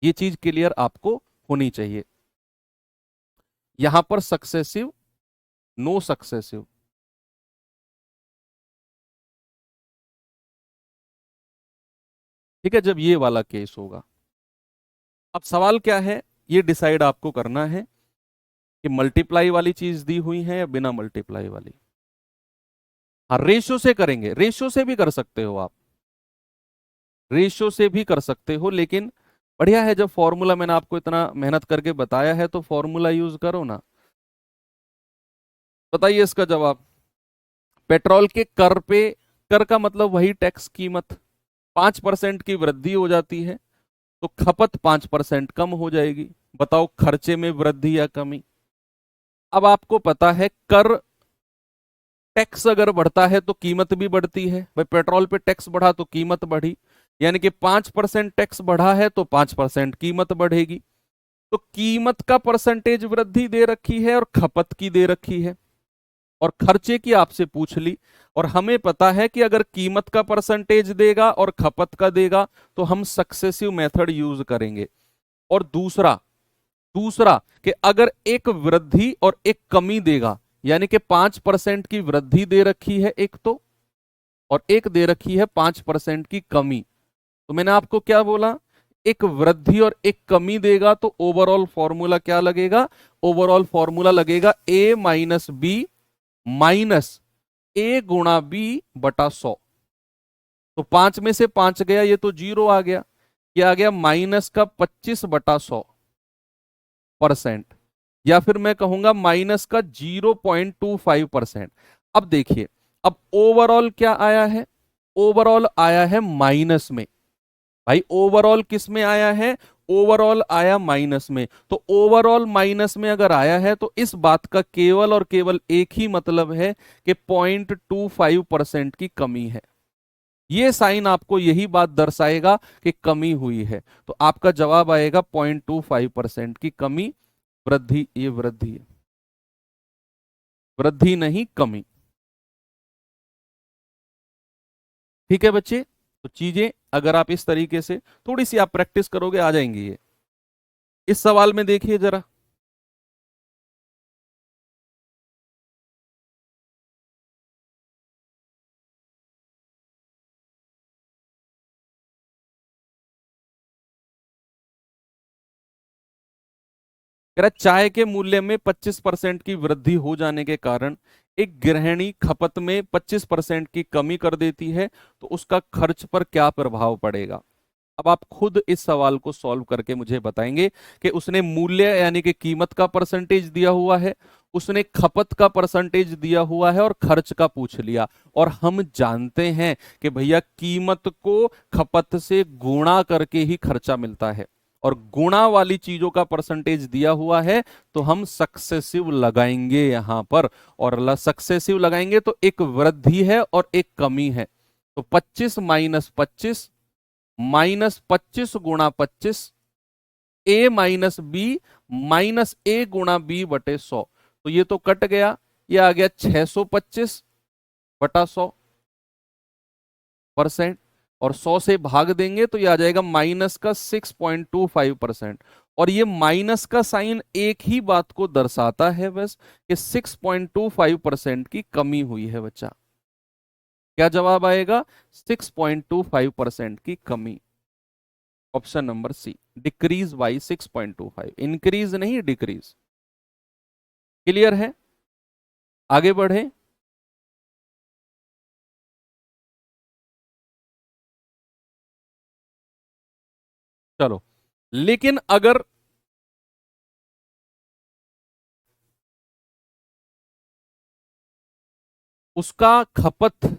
Speaker 1: ये चीज क्लियर आपको होनी चाहिए। यहां पर सक्सेसिव, नो सक्सेसिव। ठीक है, जब ये वाला केस होगा। अब सवाल क्या है, ये डिसाइड आपको करना है कि मल्टीप्लाई वाली चीज दी हुई है या बिना मल्टीप्लाई वाली। हाँ, रेशो से करेंगे, रेशो से भी कर सकते हो आप, रेशो से भी कर सकते हो, लेकिन बढ़िया है जब फॉर्मूला मैंने आपको इतना मेहनत करके बताया है तो फॉर्मूला यूज करो ना। बताइए इसका जवाब। पेट्रोल के कर पे, कर का मतलब वही टैक्स कीमत, 5% की वृद्धि हो जाती है तो खपत 5% कम हो जाएगी। बताओ खर्चे में वृद्धि या कमी। अब आपको पता है कर, टैक्स अगर बढ़ता है तो कीमत भी बढ़ती है। भाई पेट्रोल पे टैक्स बढ़ा तो कीमत बढ़ी, यानी कि 5% टैक्स बढ़ा है तो 5% कीमत बढ़ेगी। तो कीमत का परसेंटेज वृद्धि दे रखी है और खपत की दे रखी है, और खर्चे की आपसे पूछ ली। और हमें पता है कि अगर कीमत का परसेंटेज देगा और खपत का देगा तो हम सक्सेसिव मेथड यूज करेंगे। और दूसरा, दूसरा कि अगर एक वृद्धि और एक कमी देगा, यानी कि 5% की वृद्धि दे रखी है एक तो, और एक दे रखी है 5% की कमी, तो मैंने आपको क्या बोला, एक वृद्धि और एक कमी देगा तो ओवरऑल फॉर्मूला क्या लगेगा? ओवरऑल फॉर्मूला लगेगा ए माइनस बी माइनस ए गुणा बी बटा 100। तो 5 में से 5 गया, ये तो 0 आ गया, ये आ गया माइनस का 25/100%, या फिर मैं कहूंगा माइनस का 0.25%। अब देखिए, अब ओवरऑल क्या आया है? ओवरऑल आया है माइनस में। भाई ओवरऑल किस में आया है? ओवरऑल आया माइनस में। तो ओवरऑल माइनस में अगर आया है तो इस बात का केवल और केवल एक ही मतलब है कि 0.25% की कमी है। ये साइन आपको यही बात दर्शाएगा कि कमी हुई है। तो आपका जवाब आएगा 0.25% की कमी, वृद्धि, ये वृद्धि है, वृद्धि नहीं कमी। ठीक है बच्चे, तो चीजें अगर आप इस तरीके से थोड़ी सी आप प्रैक्टिस करोगे आ जाएंगी ये। इस सवाल में देखिए जरा, कह रहा है, चाय के मूल्य में 25% की वृद्धि हो जाने के कारण एक गृहिणी खपत में 25% की कमी कर देती है, तो उसका खर्च पर क्या प्रभाव पड़ेगा? अब आप खुद इस सवाल को सॉल्व करके मुझे बताएंगे कि उसने मूल्य यानी कि कीमत का परसेंटेज दिया हुआ है, उसने खपत का परसेंटेज दिया हुआ है और खर्च का पूछ लिया। और हम जानते हैं कि भैया कीमत को खपत से गुणा करके ही खर्चा मिलता है, और गुणा वाली चीजों का परसेंटेज दिया हुआ है तो हम सक्सेसिव लगाएंगे यहां पर। और सक्सेसिव लगाएंगे तो एक वृद्धि है और एक कमी है, तो 25 माइनस 25 माइनस 25 गुणा 25, ए माइनस बी माइनस ए गुणा बी बटे 100। तो ये तो कट गया, ये आ गया 625/100%, और 100 से भाग देंगे तो ये आ जाएगा माइनस का 6.25%। और ये माइनस का साइन एक ही बात को दर्शाता है बस, कि 6.25% की कमी हुई है बच्चा। क्या जवाब आएगा? 6.25% की कमी। Option number C, decrease by 6.25, increase नहीं डिक्रीज। क्लियर है? आगे बढ़े। चलो, लेकिन अगर उसका खपत,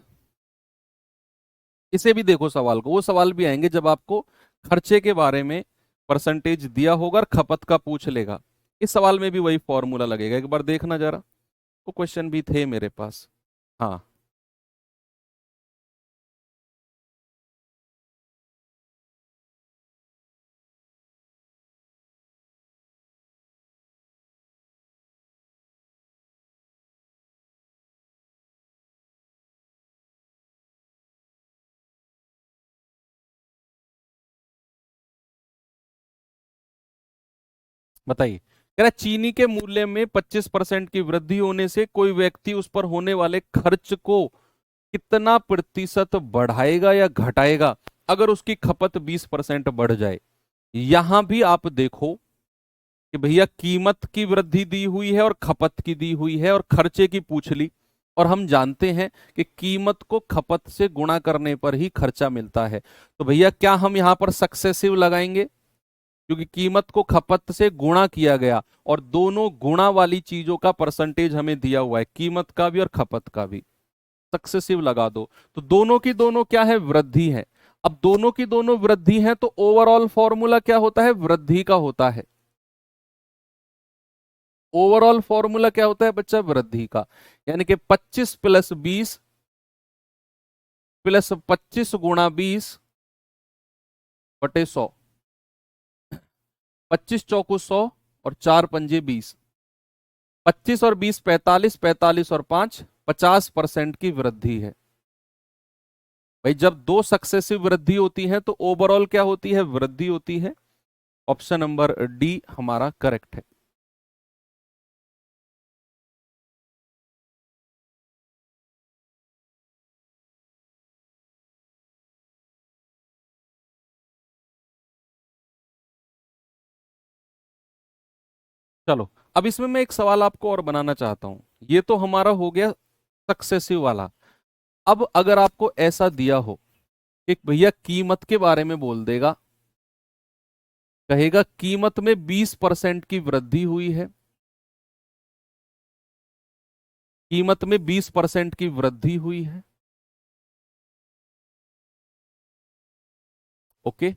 Speaker 1: इसे भी देखो सवाल को, वो सवाल भी आएंगे जब आपको खर्चे के बारे में परसेंटेज दिया होगा और खपत का पूछ लेगा। इस सवाल में भी वही फॉर्मूला लगेगा, एक बार देखना जरा, वो क्वेश्चन भी थे मेरे पास। हाँ, बताइए। कह रहा है, चीनी के मूल्य में 25% की वृद्धि होने से कोई व्यक्ति उस पर होने वाले खर्च को कितना प्रतिशत बढ़ाएगा या घटाएगा अगर उसकी खपत 20% बढ़ जाए। यहां भी आप देखो कि भैया कीमत की वृद्धि दी हुई है और खपत की दी हुई है और खर्चे की पूछ ली, और हम जानते हैं कि कीमत को खपत से गुणा करने पर ही खर्चा मिलता है। तो भैया क्या हम यहां पर सक्सेसिव लगाएंगे, क्योंकि कीमत को खपत से गुणा किया गया और दोनों गुणा वाली चीजों का परसेंटेज हमें दिया हुआ है, कीमत का भी और खपत का भी। सक्सेसिव लगा दो, तो दोनों की दोनों क्या है, वृद्धि है। अब दोनों की दोनों वृद्धि है तो ओवरऑल फॉर्मूला क्या होता है, वृद्धि का होता है। ओवरऑल फॉर्मूला क्या होता है बच्चा, वृद्धि का। यानी कि 25 प्लस 20 प्लस 25 गुणा 20 बटे 100, 25 चौको 100 और 4 पंजे 20, 25 और 20 45, 45 और 5 50% की वृद्धि है। भाई जब दो सक्सेसिव वृद्धि होती है तो ओवरऑल क्या होती है, वृद्धि होती है। ऑप्शन नंबर डी हमारा करेक्ट है। चलो, अब इसमें मैं एक सवाल आपको और बनाना चाहता हूं। ये तो हमारा हो गया सक्सेसिव वाला। अब अगर आपको ऐसा दिया हो कि भैया कीमत के बारे में बोल देगा, कहेगा कीमत में 20% की वृद्धि हुई है, कीमत में 20% की वृद्धि हुई है। ओके,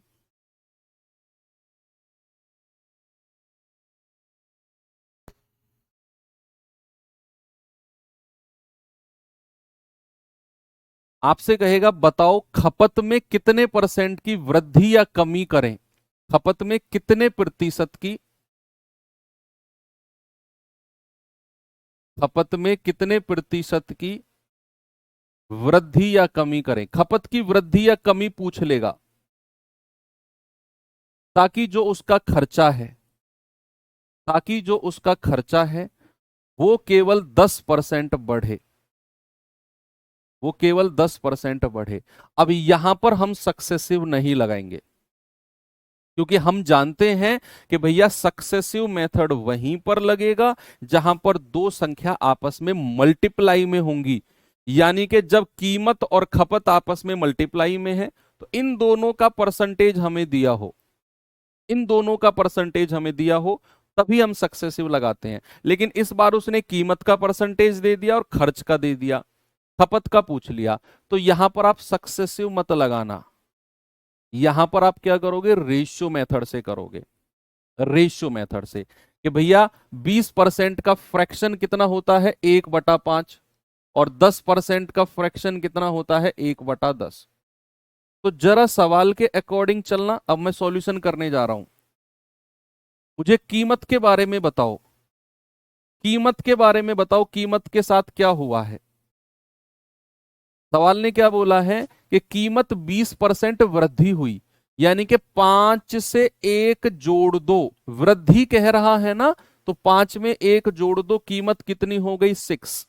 Speaker 1: आपसे कहेगा बताओ खपत में कितने परसेंट की वृद्धि या कमी करें, खपत में कितने प्रतिशत की, खपत में कितने प्रतिशत की वृद्धि या कमी करें। खपत की वृद्धि या कमी पूछ लेगा ताकि जो उसका खर्चा है, ताकि जो उसका खर्चा है वो केवल 10% बढ़े, वो केवल 10% बढ़े। अब यहां पर हम सक्सेसिव नहीं लगाएंगे, क्योंकि हम जानते हैं कि भैया सक्सेसिव मेथड वहीं पर लगेगा जहां पर दो संख्या आपस में मल्टीप्लाई में होंगी। यानी कि जब कीमत और खपत आपस में मल्टीप्लाई में है तो इन दोनों का परसेंटेज हमें दिया हो, इन दोनों का परसेंटेज हमें दिया हो, तभी हम सक्सेसिव लगाते हैं। लेकिन इस बार उसने कीमत का परसेंटेज दे दिया और खर्च का दे दिया, खपत का पूछ लिया, तो यहां पर आप सक्सेसिव मत लगाना। यहां पर आप क्या करोगे, रेशियो मेथड से करोगे, रेशियो मेथड से कि भैया 20% का फ्रैक्शन कितना होता है, 1/5, और 10% का फ्रैक्शन कितना होता है, 1/10। तो जरा सवाल के अकॉर्डिंग चलना। अब मैं सॉल्यूशन करने जा रहा हूं। मुझे कीमत के बारे में बताओ, कीमत के बारे में बताओ, कीमत के साथ क्या हुआ है। सवाल ने क्या बोला है कि कीमत 20% वृद्धि हुई, यानी कि 5 से 1 जोड़ दो, वृद्धि कह रहा है ना, तो 5 में 1 जोड़ दो, कीमत कितनी हो गई, 6।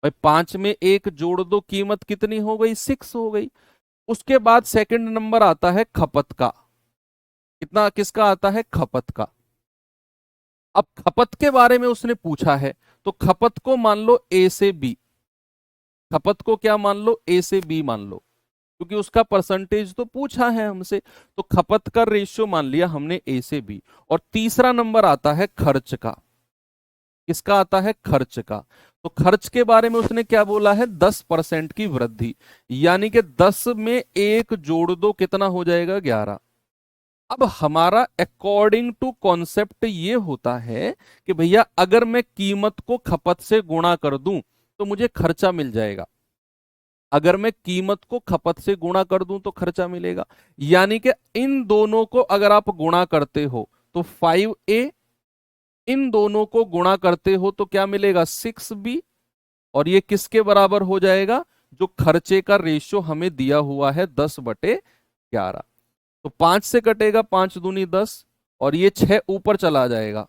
Speaker 1: भाई 5 में 1 जोड़ दो, कीमत कितनी हो गई, 6 हो गई। उसके बाद सेकंड नंबर आता है खपत का। कितना, किसका आता है, खपत का। अब खपत के बारे में उसने पूछा है तो खपत को मान लो ए से बी, खपत को क्या मान लो, ए से बी मान लो, क्योंकि उसका परसेंटेज तो पूछा है हमसे। तो खपत का रेशियो मान लिया हमने ए से बी। और तीसरा नंबर आता है खर्च का। किसका आता है? खर्च का। तो खर्च के बारे में उसने क्या बोला है? 10% की वृद्धि, यानी कि 10 में एक जोड़ दो, कितना हो जाएगा? 11। अब हमारा अकॉर्डिंग टू कॉन्सेप्ट ये होता है कि भैया अगर मैं कीमत को खपत से गुणा कर दूं तो मुझे खर्चा मिल जाएगा, अगर मैं कीमत को खपत से गुणा कर दूं तो खर्चा मिलेगा। यानी कि इन दोनों को अगर आप गुणा करते हो तो 5A, इन दोनों को गुणा करते हो तो क्या मिलेगा? 6B। और ये किसके बराबर हो जाएगा? जो खर्चे का रेशियो हमें दिया हुआ है 10/11। तो 5 से कटेगा, 5 दूनी 10, और ये 6 ऊपर चला जाएगा।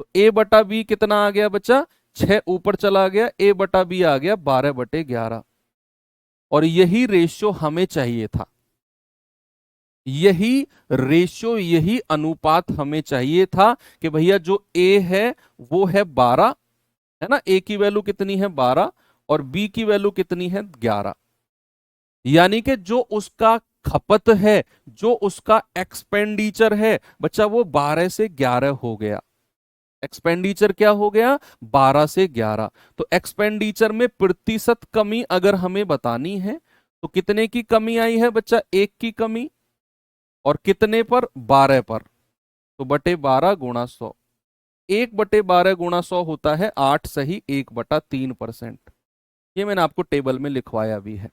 Speaker 1: तो A/B कितना आ गया बच्चा? 6 ऊपर चला गया, A/B आ गया 12/11। और यही रेशियो हमें चाहिए था, यही रेशियो, यही अनुपात हमें चाहिए था कि भैया जो A है वो है 12, है ना? A की वैल्यू कितनी है? 12, और B की वैल्यू कितनी है? 11। यानी कि जो उसका खपत है, जो उसका एक्सपेंडिचर है बच्चा, वो 12 से 11 हो गया। एक्सपेंडिचर क्या हो गया? 12 से 11। तो एक्सपेंडिचर में प्रतिशत कमी अगर हमें बतानी है तो कितने की कमी आई है बच्चा? 1 की कमी। और कितने पर? 12 पर। तो बटे 12 गुणा 100, 1/12 गुणा 100 होता है 8 सही 1/3%। ये मैंने आपको टेबल में लिखवाया भी है।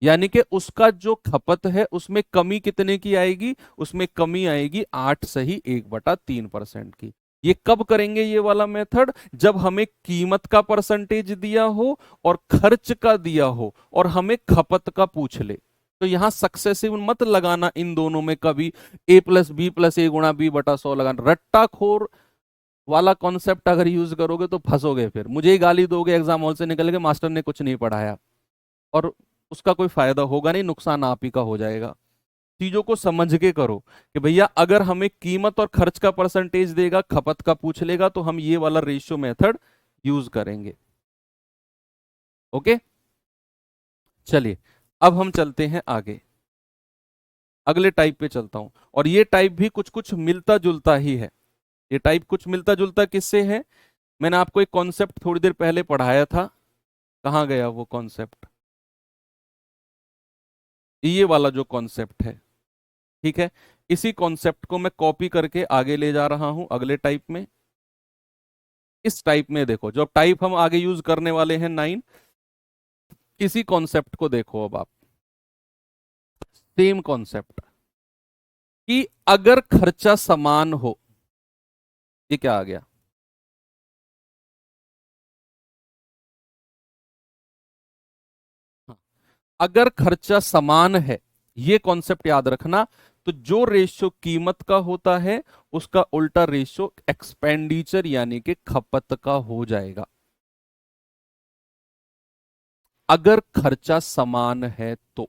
Speaker 1: यानी कि उसका जो खपत है उसमें कमी कितने की आएगी? उसमें कमी आएगी 8 सही 1/3% की। ये कब करेंगे ये वाला मेथड? जब हमें कीमत का परसेंटेज दिया हो और खर्च का दिया हो और हमें खपत का पूछ ले। तो यहां सक्सेसिव मत लगाना इन दोनों में कभी, A+B+A गुणा B/100 लगाना। रट्टाखोर वाला कॉन्सेप्ट अगर यूज करोगे तो फंसोगे, फिर मुझे ही गाली दोगे एग्जाम हॉल से निकल के, मास्टर ने कुछ नहीं पढ़ाया। और उसका कोई फायदा होगा नहीं, नुकसान आप ही का हो जाएगा। चीजों को समझ के करो कि भैया अगर हमें कीमत और खर्च का परसेंटेज देगा, खपत का पूछ लेगा, तो हम ये वाला रेशियो मेथड यूज करेंगे। ओके, चलिए अब हम चलते हैं आगे, अगले टाइप पे चलता हूं। और ये टाइप भी कुछ कुछ मिलता जुलता ही है। ये टाइप कुछ मिलता जुलता किससे है? मैंने आपको एक कॉन्सेप्ट थोड़ी देर पहले पढ़ाया था, कहां गया वो कॉन्सेप्ट? ये वाला जो कॉन्सेप्ट है, ठीक है, इसी कॉन्सेप्ट को मैं कॉपी करके आगे ले जा रहा हूं अगले टाइप में। इस टाइप में देखो, जो टाइप हम आगे यूज करने वाले हैं 9, इसी कॉन्सेप्ट को देखो अब आप। सेम कॉन्सेप्ट कि अगर खर्चा समान हो, ये क्या आ गया? हाँ, अगर खर्चा समान है, ये कॉन्सेप्ट याद रखना। तो जो रेशियो कीमत का होता है उसका उल्टा रेशियो एक्सपेंडिचर यानी कि खपत का हो जाएगा, अगर खर्चा समान है तो।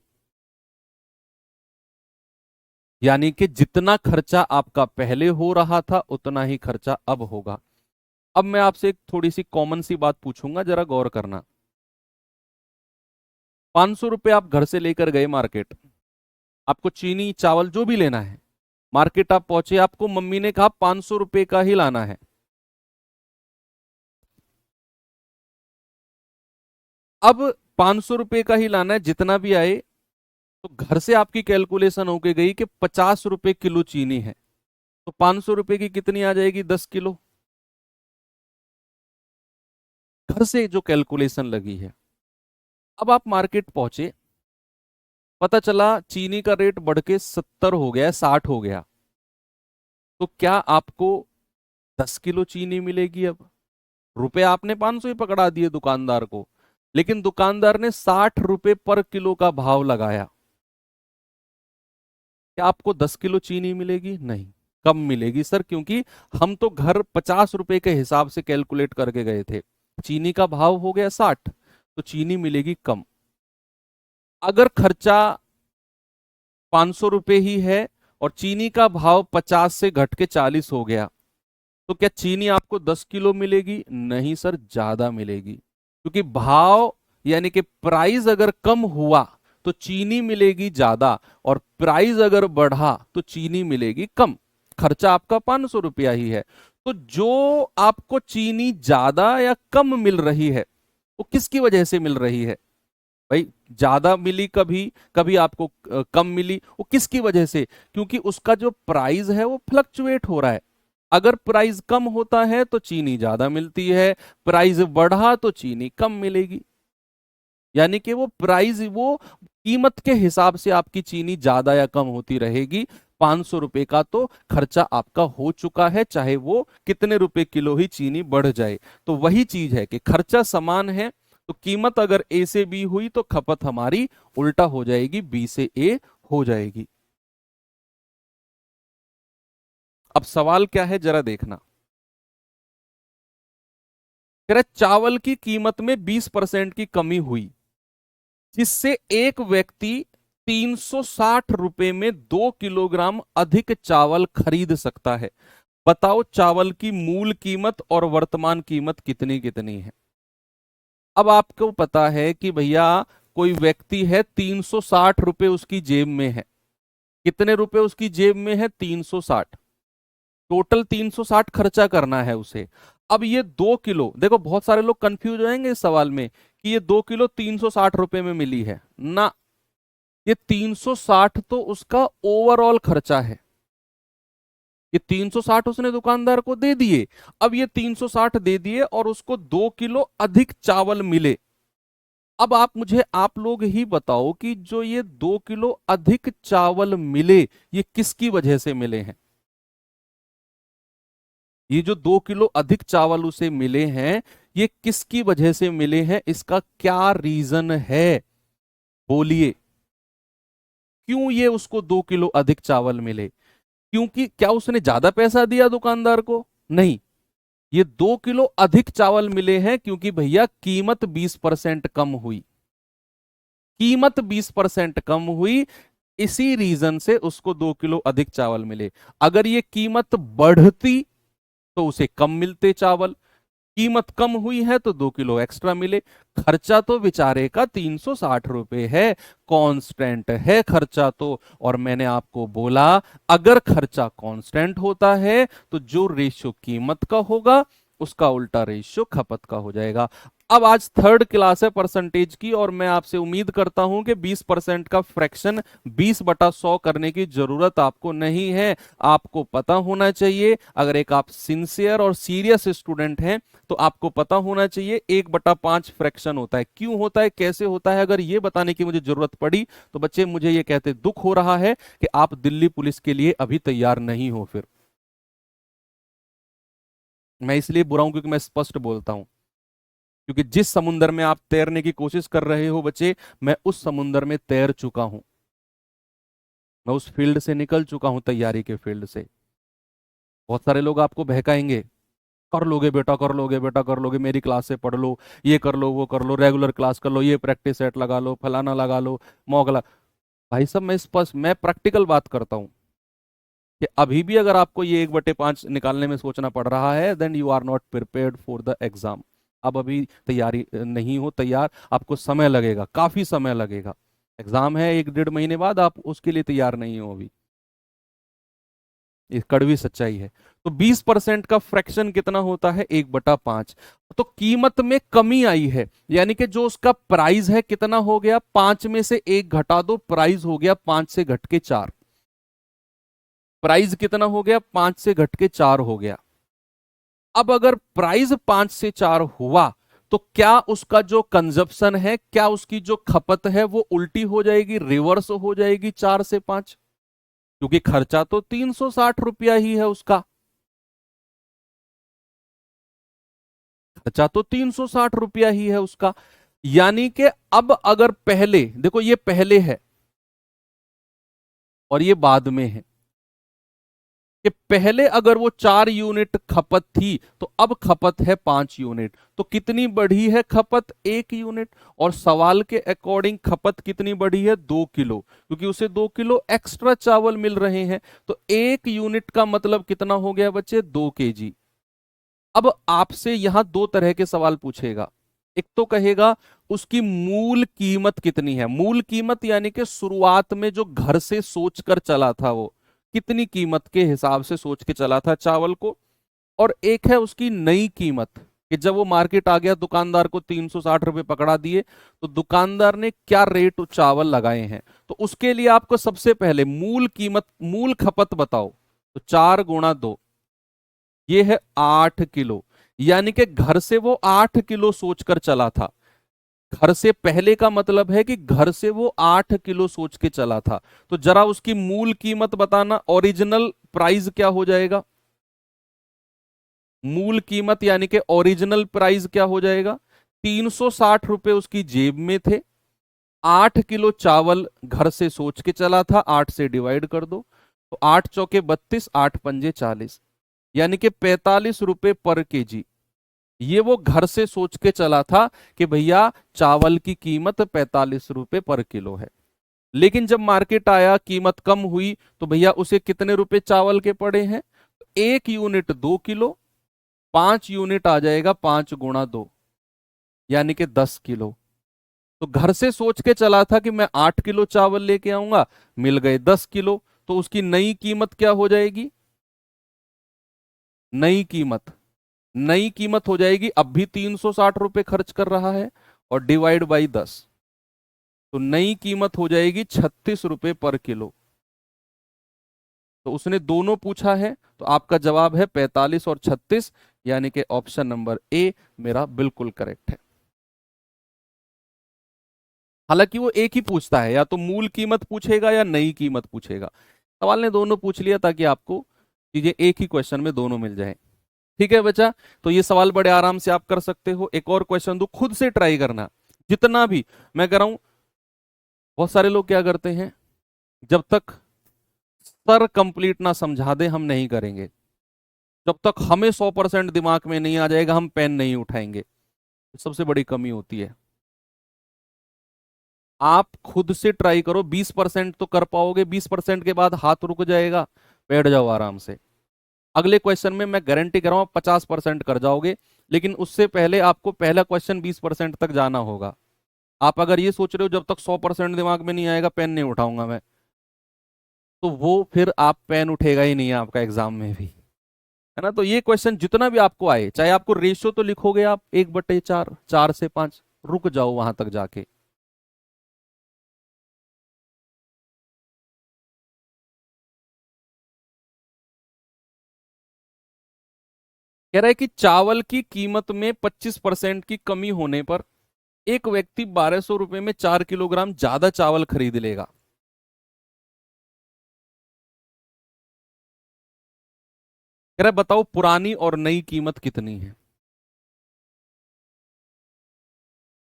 Speaker 1: यानी कि जितना खर्चा आपका पहले हो रहा था उतना ही खर्चा अब होगा। अब मैं आपसे एक थोड़ी सी कॉमन सी बात पूछूंगा, जरा गौर करना। 500 रुपए आप घर से लेकर गए मार्केट, आपको चीनी चावल जो भी लेना है, मार्केट आप पहुंचे, आपको मम्मी ने कहा 500 रुपए का ही लाना है। अब 500 रुपए का ही लाना है, जितना भी आए। तो घर से आपकी कैलकुलेशन होके गई कि 50 रुपए किलो चीनी है, तो 500 रुपए की कितनी आ जाएगी? 10 किलो। घर से जो कैलकुलेशन लगी है। अब आप मार्केट पहुंचे, पता चला चीनी का रेट बढ़ के 70 हो गया, 60 हो गया। तो क्या आपको 10 किलो चीनी मिलेगी? अब रुपए आपने 500 ही पकड़ा दिए दुकानदार को, लेकिन दुकानदार ने 60 रुपए पर किलो का भाव लगाया। क्या आपको 10 किलो चीनी मिलेगी? नहीं, कम मिलेगी सर, क्योंकि हम तो घर 50 रुपए के हिसाब से कैलकुलेट करके गए थे, चीनी का भाव हो गया 60, तो चीनी मिलेगी कम। अगर खर्चा 500 रुपए ही है और चीनी का भाव 50 से घट के 40 हो गया, तो क्या चीनी आपको 10 किलो मिलेगी? नहीं सर, ज्यादा मिलेगी। क्योंकि भाव यानी कि प्राइस अगर कम हुआ तो चीनी मिलेगी ज्यादा, और प्राइस अगर बढ़ा तो चीनी मिलेगी कम। खर्चा आपका 500 रुपया ही है। तो तो जो आपको चीनी ज्यादा या कम मिल रही है वो किसकी वजह से मिल रही है भाई? ज्यादा मिली कभी, कभी आपको कम मिली, वो किसकी वजह से? क्योंकि उसका जो प्राइस है वो फ्लक्चुएट हो रहा है। अगर प्राइस कम होता है तो चीनी ज्यादा मिलती है, प्राइस बढ़ा तो चीनी कम मिलेगी। यानी कि वो प्राइस, वो कीमत के हिसाब से आपकी चीनी ज्यादा या कम होती रहेगी। 500 रुपए का तो खर्चा आपका हो चुका है, चाहे वो कितने रुपए किलो ही चीनी बढ़ जाए। तो वही चीज है कि खर्चा समान है, तो कीमत अगर ए से बी हुई तो खपत हमारी उल्टा हो जाएगी, बी से ए हो जाएगी। अब सवाल क्या है जरा देखना। कह रहा है चावल की कीमत में 20% की कमी हुई, जिससे एक व्यक्ति 360 रुपए में 2 किलोग्राम अधिक चावल खरीद सकता है। बताओ चावल की मूल कीमत और वर्तमान कीमत कितनी कितनी है? अब आपको पता है कि भैया कोई व्यक्ति है, 360 रुपए उसकी जेब में है। कितने रुपए उसकी जेब में है? 360। टोटल 360 खर्चा करना है उसे। अब ये 2 किलो, देखो बहुत सारे लोग कंफ्यूज होंगे इस सवाल में कि ये 2 किलो 360 रुपए में मिली है ना। ये 360 तो उसका ओवरऑल खर्चा है। ये 360 उसने दुकानदार को दे दिए। अब ये 360 दे दिए और उसको 2 किलो अधिक चावल मिले। अब आप लोग ही बताओ कि जो ये 2 किलो अधिक चावल मिले, ये किसकी वजह से मिले हैं? ये जो 2 किलो अधिक चावल उसे मिले हैं, ये किसकी वजह से मिले हैं? इसका क्या रीजन है? बोलिए, क्यों ये उसको 2 किलो अधिक चावल मिले? क्योंकि क्या उसने ज्यादा पैसा दिया दुकानदार को? नहीं, ये 2 किलो अधिक चावल मिले हैं क्योंकि भैया कीमत 20% कम हुई। कीमत 20% कम हुई, इसी रीजन से उसको 2 किलो अधिक चावल मिले। अगर ये कीमत बढ़ती तो उसे कम मिलते चावल, कीमत कम हुई है तो 2 किलो एक्स्ट्रा मिले। खर्चा तो बेचारे का 360 रुपए है, कांस्टेंट है खर्चा तो। और मैंने आपको बोला अगर खर्चा कांस्टेंट होता है तो जो रेशियो कीमत का होगा उसका उल्टा रेशियो खपत का हो जाएगा। अब आज थर्ड क्लास है परसेंटेज की, और मैं आपसे उम्मीद करता हूं कि 20% का फ्रैक्शन 20/100 करने की जरूरत आपको नहीं है। आपको पता होना चाहिए, अगर एक आप सिंसियर और सीरियस स्टूडेंट हैं तो आपको पता होना चाहिए 1/5 फ्रैक्शन होता है। क्यों होता है, कैसे होता है, अगर ये बताने की मुझे जरूरत पड़ी तो बच्चे मुझे ये कहते दुख हो रहा है कि आप दिल्ली पुलिस के लिए अभी तैयार नहीं हो। फिर मैं इसलिए बुरा हूं क्योंकि मैं स्पष्ट बोलता हूं, क्योंकि जिस समुंदर में आप तैरने की कोशिश कर रहे हो बच्चे, मैं उस समुंदर में तैर चुका हूं। मैं उस फील्ड से निकल चुका हूं, तैयारी के फील्ड से। बहुत सारे लोग आपको बहकाएंगे, कर लोगे बेटा, कर लोगे बेटा, कर लोगे, मेरी क्लास से पढ़ लो, ये कर लो, वो कर लो, रेगुलर क्लास कर लो, ये प्रैक्टिस सेट लगा लो, फलाना लगा लो, मॉक लगा। भाई साहब मैं स्पष्ट, मैं प्रैक्टिकल बात करता हूं कि अभी भी अगर आपको ये 1/5 निकालने में सोचना पड़ रहा है, then you are not prepared for the exam. अब अभी तैयारी नहीं हो तैयार, आपको समय लगेगा, काफी समय लगेगा। एग्जाम है 1-1.5 महीने बाद, आप उसके लिए तैयार नहीं हो अभी। ये कड़वी सच्चाई है। तो 20% का फ्रैक्शन कितना होता है? 1/5। तो कीमत में कमी आई है, यानी कि जो उसका प्राइस है कितना हो गया? 5 में से 1 घटा दो, प्राइस हो गया 5 से घट के 4। प्राइस कितना हो गया? 5 से घट के 4 हो गया। अब अगर प्राइस 5 से 4 हुआ तो क्या उसका जो कंजप्शन है, क्या उसकी जो खपत है वो उल्टी हो जाएगी, रिवर्स हो जाएगी 4 से 5? क्योंकि खर्चा तो 360 रुपया ही है उसका। खर्चा तो 360 रुपया ही है उसका। यानी कि अब अगर पहले देखो, ये पहले है और ये बाद में है, कि पहले अगर वो 4 यूनिट खपत थी तो अब खपत है 5 यूनिट, तो कितनी बढ़ी है खपत? 1 यूनिट। और सवाल के अकॉर्डिंग खपत कितनी बढ़ी है? 2 किलो, क्योंकि उसे 2 किलो एक्स्ट्रा चावल मिल रहे हैं। तो 1 यूनिट का मतलब कितना हो गया बच्चे? 2 kg। अब आपसे यहां 2 तरह के सवाल पूछेगा। एक तो कहेगा उसकी मूल कीमत कितनी है। मूल कीमत यानी कि शुरुआत में जो घर से सोच कर चला था, वो कितनी कीमत के हिसाब से सोच के चला था चावल को। और एक है उसकी नई कीमत, कि जब वो मार्केट आ गया, दुकानदार को 360 रुपए पकड़ा दिए, तो दुकानदार ने क्या रेट चावल लगाए हैं। तो उसके लिए आपको सबसे पहले मूल कीमत, मूल खपत बताओ। तो 4 × 2, ये है 8 किलो। यानी कि घर से वो 8 किलो सोचकर चला था। घर से पहले का मतलब है कि घर से वो 8 किलो सोच के चला था। तो जरा उसकी मूल कीमत बताना, ओरिजिनल प्राइस क्या हो जाएगा। मूल कीमत यानी कि ओरिजिनल प्राइस क्या हो जाएगा। 360 रुपए उसकी जेब में थे, 8 किलो चावल घर से सोच के चला था, 8 से डिवाइड कर दो, तो 8 × 4 = 32, 8 × 5 = 40, यानी कि 45 रुपए पर केजी। ये वो घर से सोच के चला था कि भैया चावल की कीमत 45 रुपए पर किलो है। लेकिन जब मार्केट आया, कीमत कम हुई, तो भैया उसे कितने रुपए चावल के पड़े हैं। 1 यूनिट 2 किलो, 5 यूनिट आ जाएगा 5 × 2, यानी कि 10 किलो। तो घर से सोच के चला था कि मैं 8 किलो चावल लेके आऊंगा, मिल गए 10 किलो। तो उसकी नई कीमत क्या हो जाएगी। नई कीमत, नई कीमत हो जाएगी, अब भी 360 रुपए खर्च कर रहा है, और डिवाइड बाई 10, तो नई कीमत हो जाएगी 36 रुपए पर किलो। तो उसने दोनों पूछा है, तो आपका जवाब है 45 और 36, यानी कि ऑप्शन नंबर ए मेरा बिल्कुल करेक्ट है। हालांकि वो एक ही पूछता है, या तो मूल कीमत पूछेगा या नई कीमत पूछेगा। सवाल ने दोनों पूछ लिया ताकि आपको चीजें एक ही क्वेश्चन में दोनों मिल जाए। ठीक है बच्चा, तो ये सवाल बड़े आराम से आप कर सकते हो। एक और क्वेश्चन दो, खुद से ट्राई करना। जितना भी मैं कर रहा हूं, बहुत सारे लोग क्या करते हैं, जब तक सर कंप्लीट ना समझा दे हम नहीं करेंगे, जब तक हमें 100% दिमाग में नहीं आ जाएगा हम पेन नहीं उठाएंगे। सबसे बड़ी कमी होती है। आप खुद से ट्राई करो, 20% तो कर पाओगे, 20% के बाद हाथ रुक जाएगा, बैठ जाओ आराम से। अगले क्वेश्चन में मैं गारंटी कर रहा हूं आप 50% कर जाओगे, लेकिन उससे पहले आपको पहला क्वेश्चन 20% तक जाना होगा। आप अगर ये सोच रहे हो जब तक 100% दिमाग में नहीं आएगा पेन नहीं उठाऊंगा मैं, तो वो फिर आप पेन उठेगा ही नहीं है आपका एग्जाम में भी, है ना। तो ये क्वेश्चन जितना भी आपको आए, चाहे आपको रेशियो तो लिखोगे आप 1/4, 4 से 5, रुक जाओ वहां तक जाके। कह रहा है कि चावल की कीमत में 25% की कमी होने पर एक व्यक्ति 1200 रुपए में 4 किलोग्राम ज्यादा चावल खरीद लेगा। कह रहा है बताओ पुरानी और नई कीमत कितनी है।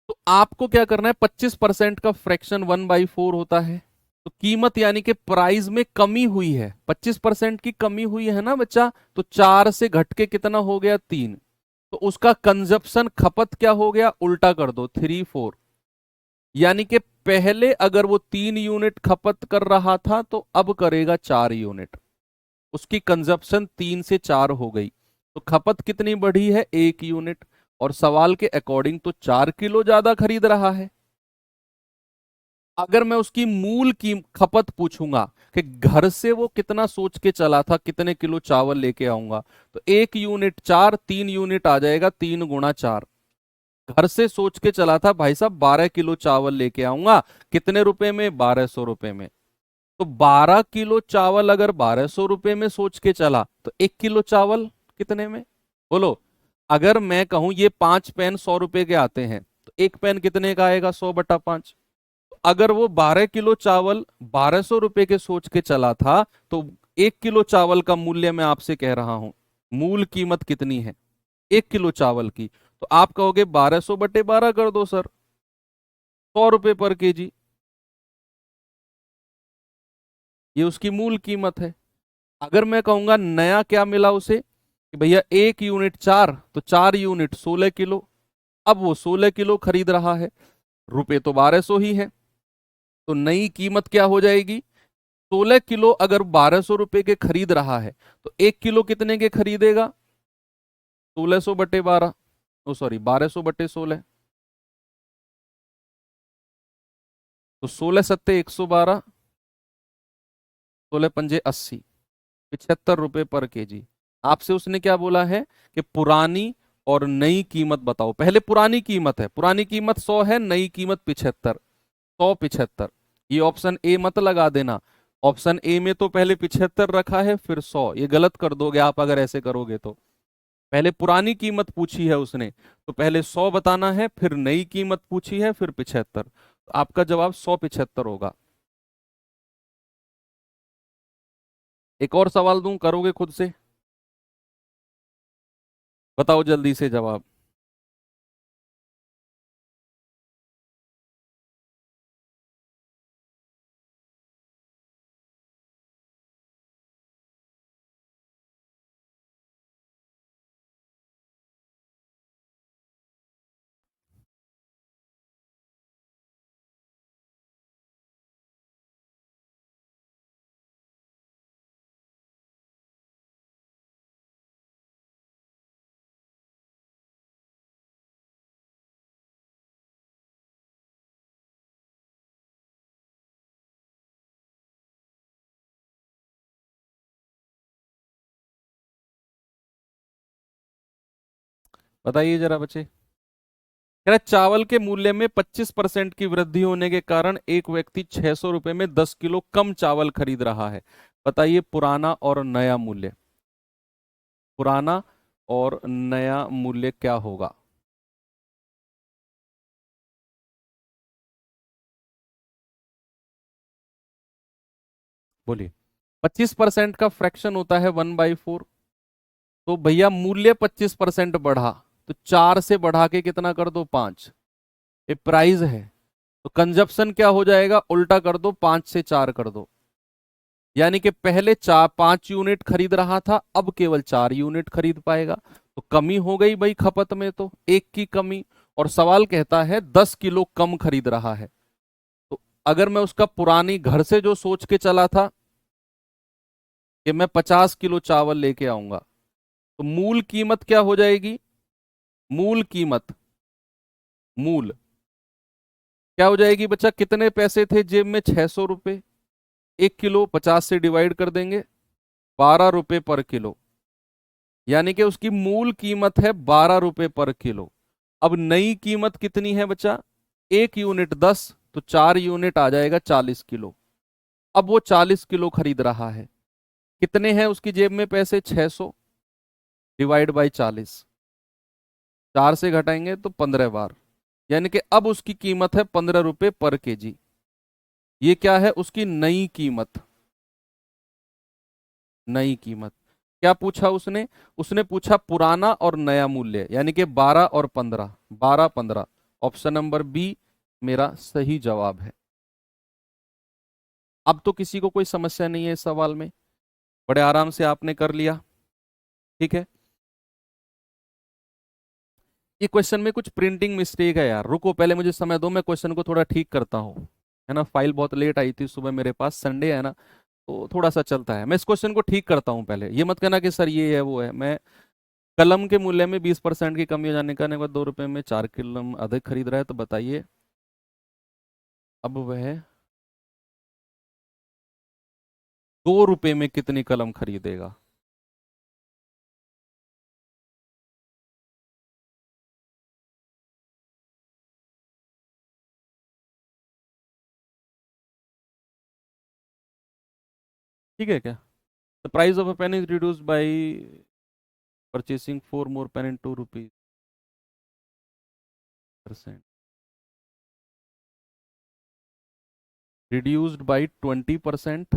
Speaker 1: तो आपको क्या करना है, 25% का फ्रैक्शन 1/4 होता है। तो कीमत यानी कि प्राइस में कमी हुई है, 25% की कमी हुई है ना बच्चा। तो 4 से घट के कितना हो गया, 3। तो उसका कंजप्शन, खपत क्या हो गया, उल्टा कर दो, 3/4। यानी कि पहले अगर वो 3 यूनिट खपत कर रहा था तो अब करेगा 4 यूनिट। उसकी कंजप्शन 3 से 4 हो गई, तो खपत कितनी बढ़ी है, 1 यूनिट। और सवाल के अकॉर्डिंग तो 4 किलो ज्यादा खरीद रहा है। अगर मैं उसकी मूल की खपत पूछूंगा कि घर से वो कितना सोच के चला था, कितने किलो चावल लेके आऊंगा, तो 1 यूनिट 4, 3 यूनिट आ जाएगा, 3 × 4। घर से सोच के चला था भाई साहब 12 किलो चावल लेके आऊंगा, कितने रुपए में, 1200 रुपए में। तो 12 किलो चावल अगर 1200 रुपए में सोच के चला, तो 1 किलो चावल कितने में, बोलो। अगर मैं कहूं ये 5 पेन 100 रुपए के आते हैं, तो एक पेन कितने का आएगा, 100/5। अगर वो 12 किलो चावल 1200 रुपए के सोच के चला था, तो 1 किलो चावल का मूल्य मैं आपसे कह रहा हूं, मूल कीमत कितनी है 1 किलो चावल की। तो आप कहोगे 1200/12 कर दो सर, 100 रुपए पर केजी, ये उसकी मूल कीमत है। अगर मैं कहूंगा नया क्या मिला उसे, कि भैया 1 यूनिट 4, तो 4 यूनिट 16 किलो। अब वो 16 किलो खरीद रहा है, रुपए तो 1200 ही है। तो नई कीमत क्या हो जाएगी, 16 किलो अगर 1200 रुपए के खरीद रहा है, तो 1 किलो कितने के खरीदेगा, 1600/12, ओ सॉरी 1200/16। तो 16 × 7 = 112, 16 × 5 = 80, 75 रुपए पर केजी। आपसे उसने क्या बोला है कि पुरानी और नई कीमत बताओ। पहले पुरानी कीमत है, पुरानी कीमत 100 है, नई कीमत 75, 100 75। ये ऑप्शन ए मत लगा देना, ऑप्शन ए में तो पहले 75 रखा है फिर 100, ये गलत कर दोगे आप अगर ऐसे करोगे तो। पहले पुरानी कीमत पूछी है उसने, तो पहले 100 बताना है, फिर नई कीमत पूछी है, फिर 75। तो आपका जवाब 175 होगा। एक और सवाल दूं, करोगे खुद से? बताओ जल्दी से जवाब। बताइए जरा बच्चे। कह रहा है, चावल के मूल्य में 25% की वृद्धि होने के कारण एक व्यक्ति 600 रुपए में 10 किलो कम चावल खरीद रहा है। बताइए पुराना और नया मूल्य, पुराना और नया मूल्य क्या होगा? बोलिए। 25% का फ्रैक्शन होता है 1/4। तो भैया मूल्य 25% बढ़ा, तो 4 से बढ़ा के कितना कर दो, 5। ये प्राइस है, तो कंजप्शन क्या हो जाएगा, उल्टा कर दो, 5 से 4 कर दो। यानी कि पहले 5 यूनिट खरीद रहा था, अब केवल 4 यूनिट खरीद पाएगा। तो कमी हो गई भाई खपत में, तो एक की कमी। और सवाल कहता है 10 किलो कम खरीद रहा है। तो अगर मैं उसका पुरानी घर से जो सोच के चला था कि मैं 50 किलो चावल लेके आऊंगा, तो मूल कीमत क्या हो जाएगी? मूल कीमत, मूल क्या हो जाएगी बच्चा? कितने पैसे थे जेब में? 600 रुपए। 1 किलो 50 से डिवाइड कर देंगे, 12 रुपए पर किलो। यानी कि उसकी मूल कीमत है 12 रुपए पर किलो। अब नई कीमत कितनी है बच्चा? 1 यूनिट 10, तो 4 यूनिट आ जाएगा 40 किलो। अब वो 40 किलो खरीद रहा है। कितने हैं उसकी जेब में पैसे? 600 डिवाइड बाई 40, 4 से घटाएंगे तो 15 बार। यानी कि अब उसकी कीमत है 15 रुपए पर केजी। ये क्या है? उसकी नई कीमत। नई कीमत। क्या पूछा उसने? उसने पूछा पुराना और नया मूल्य, यानी कि 12 और 15, 12 15। ऑप्शन नंबर बी मेरा सही जवाब है। अब तो किसी को कोई समस्या नहीं है इस सवाल में, बड़े आराम से आपने कर लिया। ठीक है। ये क्वेश्चन में कुछ प्रिंटिंग मिस्टेक है यार, रुको पहले मुझे समय दो, मैं क्वेश्चन को थोड़ा ठीक करता हूँ। है ना, फाइल बहुत लेट आई थी सुबह मेरे पास, संडे है ना, तो थोड़ा सा चलता है। मैं इस क्वेश्चन को ठीक करता हूँ पहले, ये मत कहना कि सर ये है वो है। मैं कलम के मूल्य में 20% की कमी हो जाने का, 2 रुपए में 4 कलम अधिक खरीद रहा है, तो बताइए अब वह 2 रुपए में कितनी कलम खरीदेगा? ठीक है क्या? The price of a pen is reduced by purchasing 4 more pen in 2 rupees, reduced by 20%,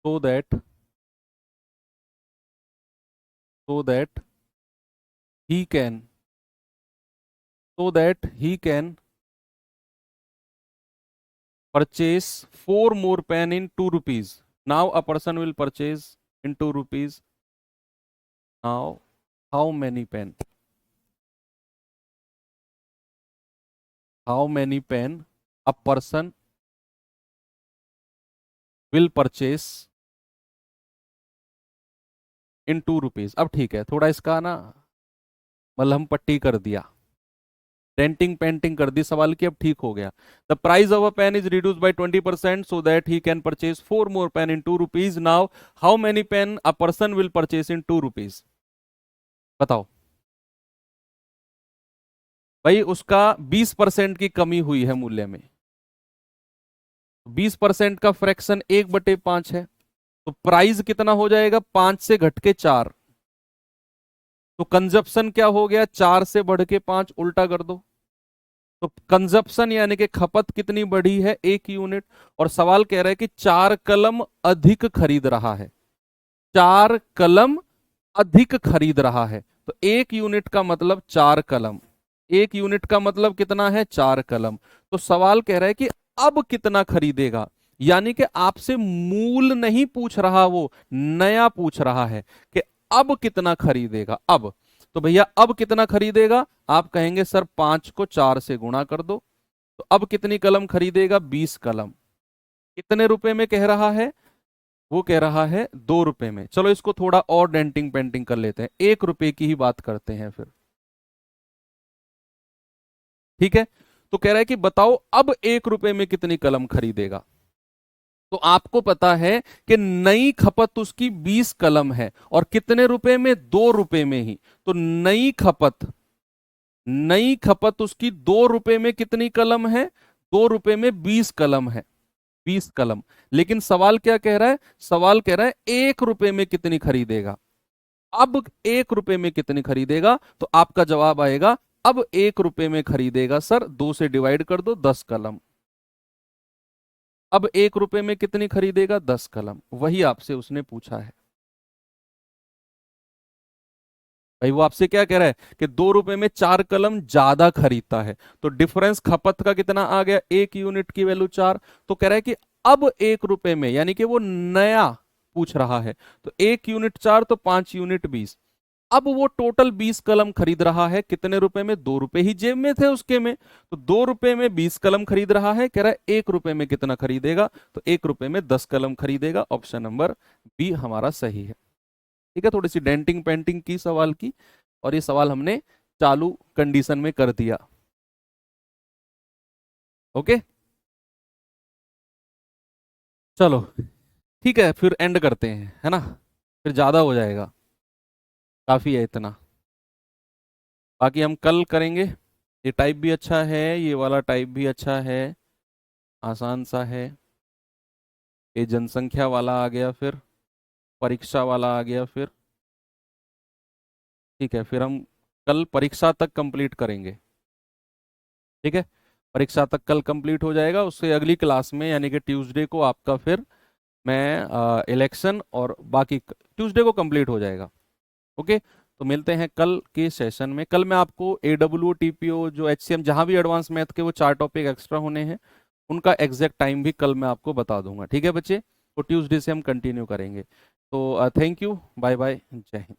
Speaker 1: so that so that he can so that he can purchase 4 more pen in 2 rupees. Now a person will purchase in 2 rupees. Now how many pen? How many pen a person will purchase in 2 rupees? अब ठीक है, थोड़ा इसका ना मलहम पट्टी कर दिया। डेंटिंग पेंटिंग कर दी सवाल की, अब ठीक हो गया। The price of a pen is reduce by 20% so that he can purchase 4 more pen in 2 rupees. Now how many pen a person will purchase in 2 rupees? बताओ भाई, उसका 20% की कमी हुई है मूल्य में। 20% का फ्रैक्शन 1/5 है, तो प्राइस कितना हो जाएगा? 5 से घट के 4। तो कंजप्शन क्या हो गया? 4 से बढ़ के 5, उल्टा कर दो। तो कंजप्शन यानी कि खपत कितनी बढ़ी है? 1 यूनिट। और सवाल कह रहा है कि 4 कलम अधिक खरीद रहा है। 4 कलम अधिक खरीद रहा है, तो 1 यूनिट का मतलब 4 कलम। 1 यूनिट का मतलब कितना है? 4 कलम। तो सवाल कह रहा है कि अब कितना खरीदेगा, यानी कि आपसे मूल नहीं पूछ रहा, वो नया पूछ रहा है कि अब कितना खरीदेगा। अब तो भैया अब कितना खरीदेगा? आप कहेंगे सर 5 को 4 से गुणा कर दो। तो अब कितनी कलम खरीदेगा? 20 कलम। कितने रुपए में कह रहा है? वो कह रहा है 2 रुपए में। चलो इसको थोड़ा और डेंटिंग पेंटिंग कर लेते हैं, 1 रुपए की ही बात करते हैं फिर। ठीक है, तो कह रहा है कि बताओ अब 1 रुपए में कितनी कलम खरीदेगा। तो आपको पता है कि नई खपत उसकी 20 कलम है, और कितने रुपए में? 2 रुपए में ही। तो नई खपत उसकी 2 रुपए में कितनी कलम है? 2 रुपए में 20 कलम है, 20 कलम। लेकिन सवाल क्या कह रहा है? सवाल कह रहा है 1 रुपए में कितनी खरीदेगा। अब 1 रुपए में कितनी खरीदेगा? तो आपका जवाब आएगा अब 1 रुपए में खरीदेगा सर, 2 से डिवाइड कर दो, 10 कलम। अब 1 रुपए में कितनी खरीदेगा? 10 कलम। वही आपसे उसने पूछा है भाई। वो आपसे क्या कह रहा है कि 2 रुपए में 4 कलम ज्यादा खरीदता है, तो डिफरेंस खपत का कितना आ गया? 1 यूनिट की वैल्यू 4। तो कह रहा है कि अब 1 रुपए में, यानी कि वो नया पूछ रहा है, तो 1 यूनिट 4 तो 5 यूनिट 20। अब वो टोटल 20 कलम खरीद रहा है, कितने रुपए में? 2 रुपए ही जेब में थे उसके में। तो 2 रुपए में 20 कलम खरीद रहा है, कह रहा है 1 रुपए में कितना खरीदेगा? तो 1 रुपए में 10 कलम खरीदेगा। ऑप्शन नंबर बी हमारा सही है। ठीक है, थोड़ी सी डेंटिंग पेंटिंग की सवाल की, और ये सवाल हमने चालू कंडीशन में कर दिया। ओके, चलो ठीक है, फिर एंड करते हैं, है ना? फिर ज्यादा हो जाएगा, काफी है इतना। बाकी हम कल करेंगे। ये टाइप भी अच्छा है, ये वाला टाइप भी अच्छा है, आसान सा है। ये जनसंख्या वाला आ गया, फिर परीक्षा वाला आ गया, फिर ठीक है, फिर हम कल परीक्षा तक कंप्लीट करेंगे। ठीक है, परीक्षा तक कल कंप्लीट हो जाएगा। उससे अगली क्लास में यानी कि ट्यूसडे को आपका फिर मैं इलेक्शन और बाकी ट्यूसडे को कंप्लीट हो जाएगा। ओके, तो मिलते हैं कल के सेशन में। कल मैं आपको AW TPO जो HCM जहां भी एडवांस मैथ के वो 4 टॉपिक एक्स्ट्रा होने हैं, उनका एग्जैक्ट टाइम भी कल मैं आपको बता दूंगा। ठीक है बच्चे, तो ट्यूसडे से हम कंटिन्यू करेंगे। तो थैंक यू, बाय बाय, जय हिंद।